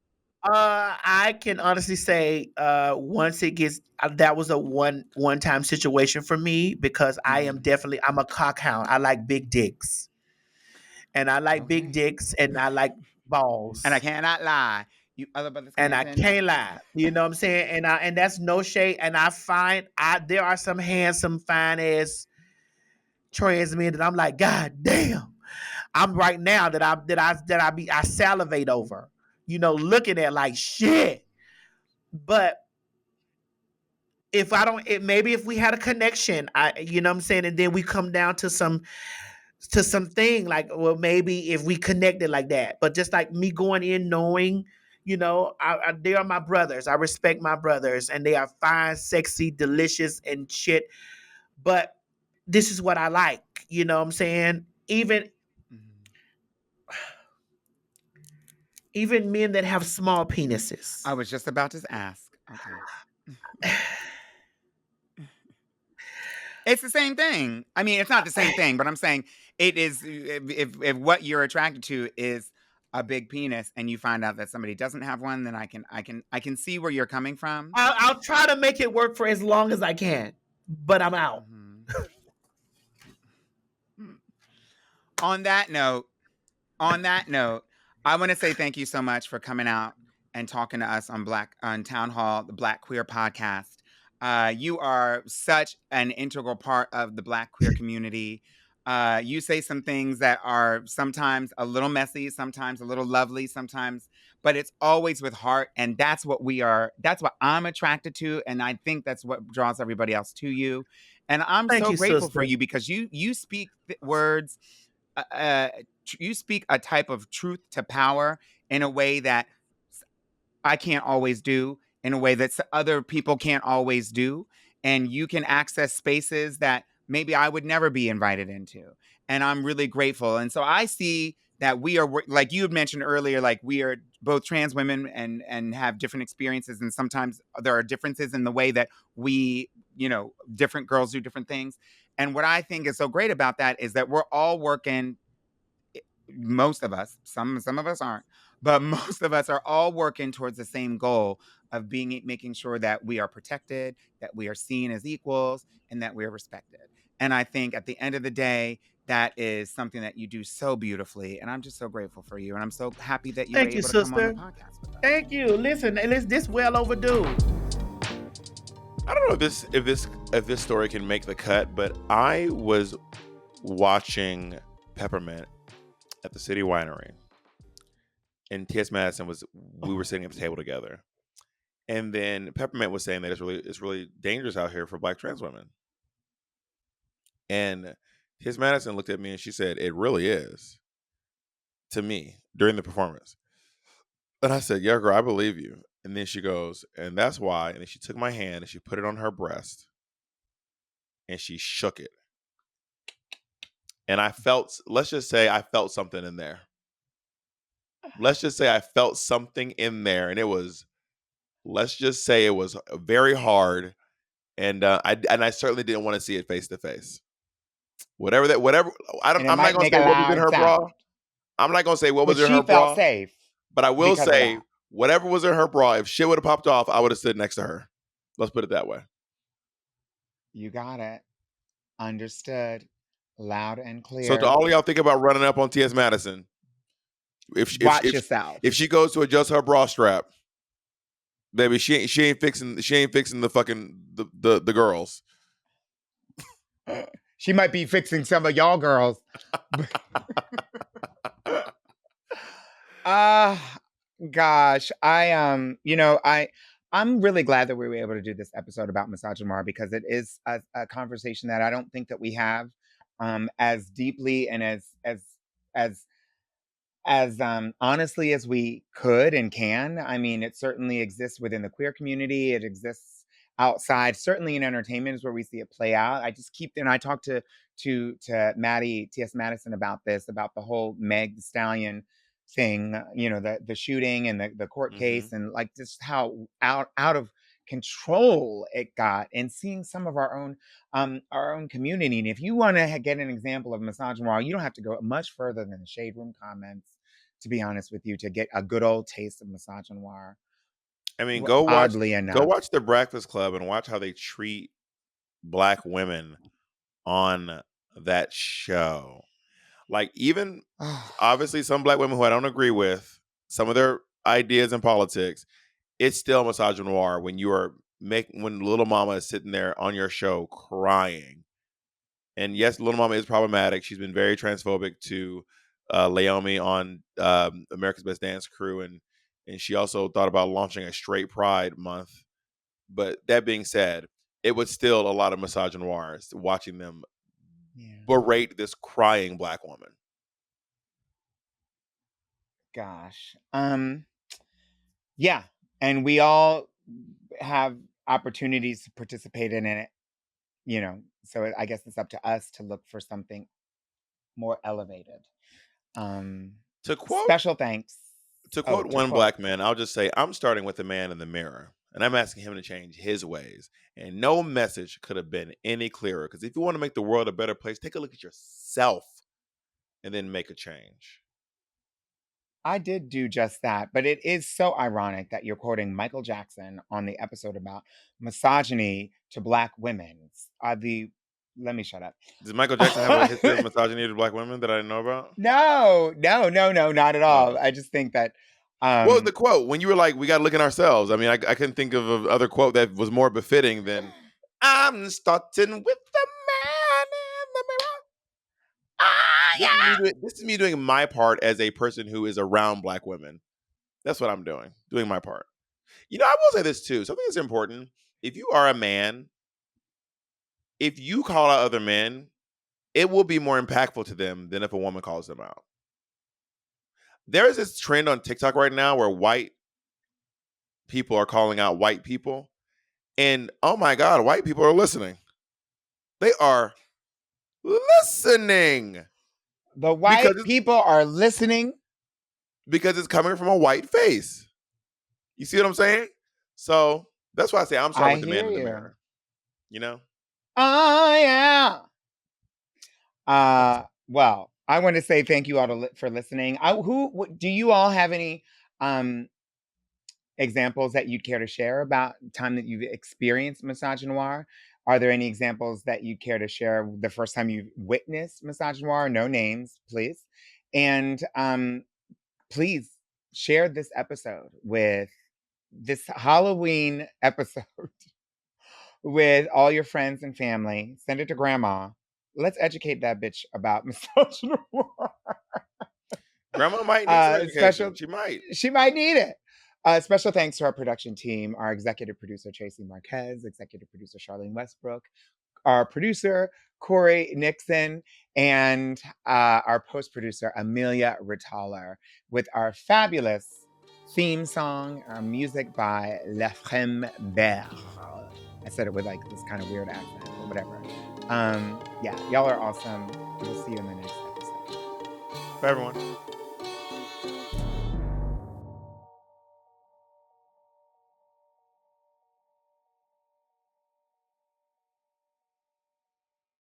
I can honestly say, once it gets, that was a one-time situation for me, because I'm a cockhound. I like big dicks, and I like big dicks, and I like balls, and I cannot lie. You other brothers and I camping. can't lie. You know what I'm saying? And that's no shade. And I find there are some handsome, fine ass trans men that I'm like, God damn. I'm right now that I salivate over, looking at like shit. But if I don't, maybe if we had a connection, you know what I'm saying, and then we come down to something like, well, maybe if we connected like that. But just like me going in knowing, they are my brothers. I respect my brothers, and they are fine, sexy, delicious, and shit. But this is what I like. You know what I'm saying? Even men that have small penises. I was just about to ask. Okay. It's the same thing. I mean, it's not the same thing, but I'm saying it is. If what you're attracted to is a big penis, and you find out that somebody doesn't have one, then I can see where you're coming from. I'll try to make it work for as long as I can, but I'm out. On that note, I want to say thank you so much for coming out and talking to us on Town Hall, the Black Queer Podcast. You are such an integral part of the Black queer community. You say some things that are sometimes a little messy, sometimes a little lovely, sometimes, but it's always with heart, and that's what we are. That's what I'm attracted to, and I think that's what draws everybody else to you. And I'm Thank so you, grateful for sister. you because you speak words. Uh, uh, you speak a type of truth to power in a way that I can't always do, in a way that other people can't always do. And you can access spaces that maybe I would never be invited into. And I'm really grateful. And so I see that we are, like you had mentioned earlier, like we are both trans women and have different experiences. And sometimes there are differences in the way that we, different girls do different things. And what I think is so great about that is that we're all working, most of us, some of us aren't, but most of us are all working towards the same goal of making sure that we are protected, that we are seen as equals, and that we are respected. And I think at the end of the day, that is something that you do so beautifully, and I'm just so grateful for you, and I'm so happy that you were Thank you, able to come on the sister. podcast with us. Thank you. Listen, this well overdue. I don't know if this story can make the cut, but I was watching Peppermint at the City Winery, and TS Madison we were sitting at the table together, and then Peppermint was saying that it's really dangerous out here for Black trans women, and TS Madison looked at me and she said, "It really is," to me during the performance, and I said, "Yeah, girl, I believe you." And then she goes, "And that's why." And then she took my hand and she put it on her breast, and she shook it, and let's just say I felt something in there. Let's just say I felt something in there, and let's just say it was very hard, and I certainly didn't want to see it face to face. Whatever And it I'm not might gonna make say a what was in loud her bra. sound, I'm not gonna say what but was in she her felt bra, safe but I will because of say that. whatever was in her bra, if shit would have popped off, I would have stood next to her. Let's put it that way. You got it. Understood. Loud and So to clear. all of y'all think about running up on TS Madison, Watch yourself. if she goes to adjust her bra strap, baby, she ain't fixing the fucking the girls. She might be fixing some of y'all girls. Gosh, I'm really glad that we were able to do this episode about misogynoir because it is a conversation that I don't think that we have as deeply and as honestly as we could and can. I mean, it certainly exists within the queer community. It exists outside. Certainly in entertainment is where we see it play out. I talked to Maddie T.S. Madison about this, about the whole Meg Thee Stallion thing. The shooting and the court case, and like just how out of control it got, and seeing some of our own community. And if you want to get an example of misogynoir, you don't have to go much further than the shade room comments, to be honest with you, to get a good old taste of misogynoir. I mean, Oddly go enough. watch The Breakfast Club and watch how they treat Black women on that show. Like, even obviously some Black women who I don't agree with some of their ideas in politics, it's still misogynoir when Little Mama is sitting there on your show crying. And yes, Little Mama is problematic. She's been very transphobic to Laomi on America's Best Dance Crew, and she also thought about launching a straight pride month. But that being said, it was still a lot of misogynoirs watching them berate this crying Black woman. Gosh. Yeah. And we all have opportunities to participate in it, so I guess it's up to us to look for something more elevated. Special thanks. To quote one Black man, I'll just say, I'm starting with the man in the mirror, and I'm asking him to change his ways. And no message could have been any clearer. Because if you want to make the world a better place, take a look at yourself and then make a change. I did do just that, but it is so ironic that you're quoting Michael Jackson on the episode about misogyny to Black women. The let me shut up. Does Michael Jackson have a history of misogyny to black women that I didn't know about? No, not at all. I just think that. What was the quote when you were like, "We got to look at ourselves"? I mean, I couldn't think of another quote that was more befitting than "I'm starting with the man in the mirror." This is me doing my part as a person who is around black women. That's what I'm doing my part. You know, I will say this too. Something that's important. If you are a man, if you call out other men, it will be more impactful to them than if a woman calls them out. There is this trend on TikTok right now where white people are calling out white people. And oh my God, white people are listening. They are listening. The white people are listening. Because it's coming from a white face. You see what I'm saying? So that's why I say I'm starting with the man in the mirror. You know? Oh, yeah. Well, I want to say thank you all for listening. Do you all have any examples that you'd care to share about time that you've experienced misogynoir? Are there any examples that you'd care to share the first time you've witnessed misogynoir? No names, please. And please share this episode with this Halloween episode with all your friends and family. Send it to grandma. Let's educate that bitch about misogynoir. Grandma might need some education. She might need it. Special thanks to our production team, our executive producer, Tracy Marquez, executive producer, Charlene Westbrook, our producer, Corey Nixon, and our post-producer, Amelia Rittaler, with our fabulous theme song, our music by La Femme Bear. I said it with like this kind of weird accent, but whatever. Yeah, y'all are awesome. We'll see you in the next episode. Bye, everyone.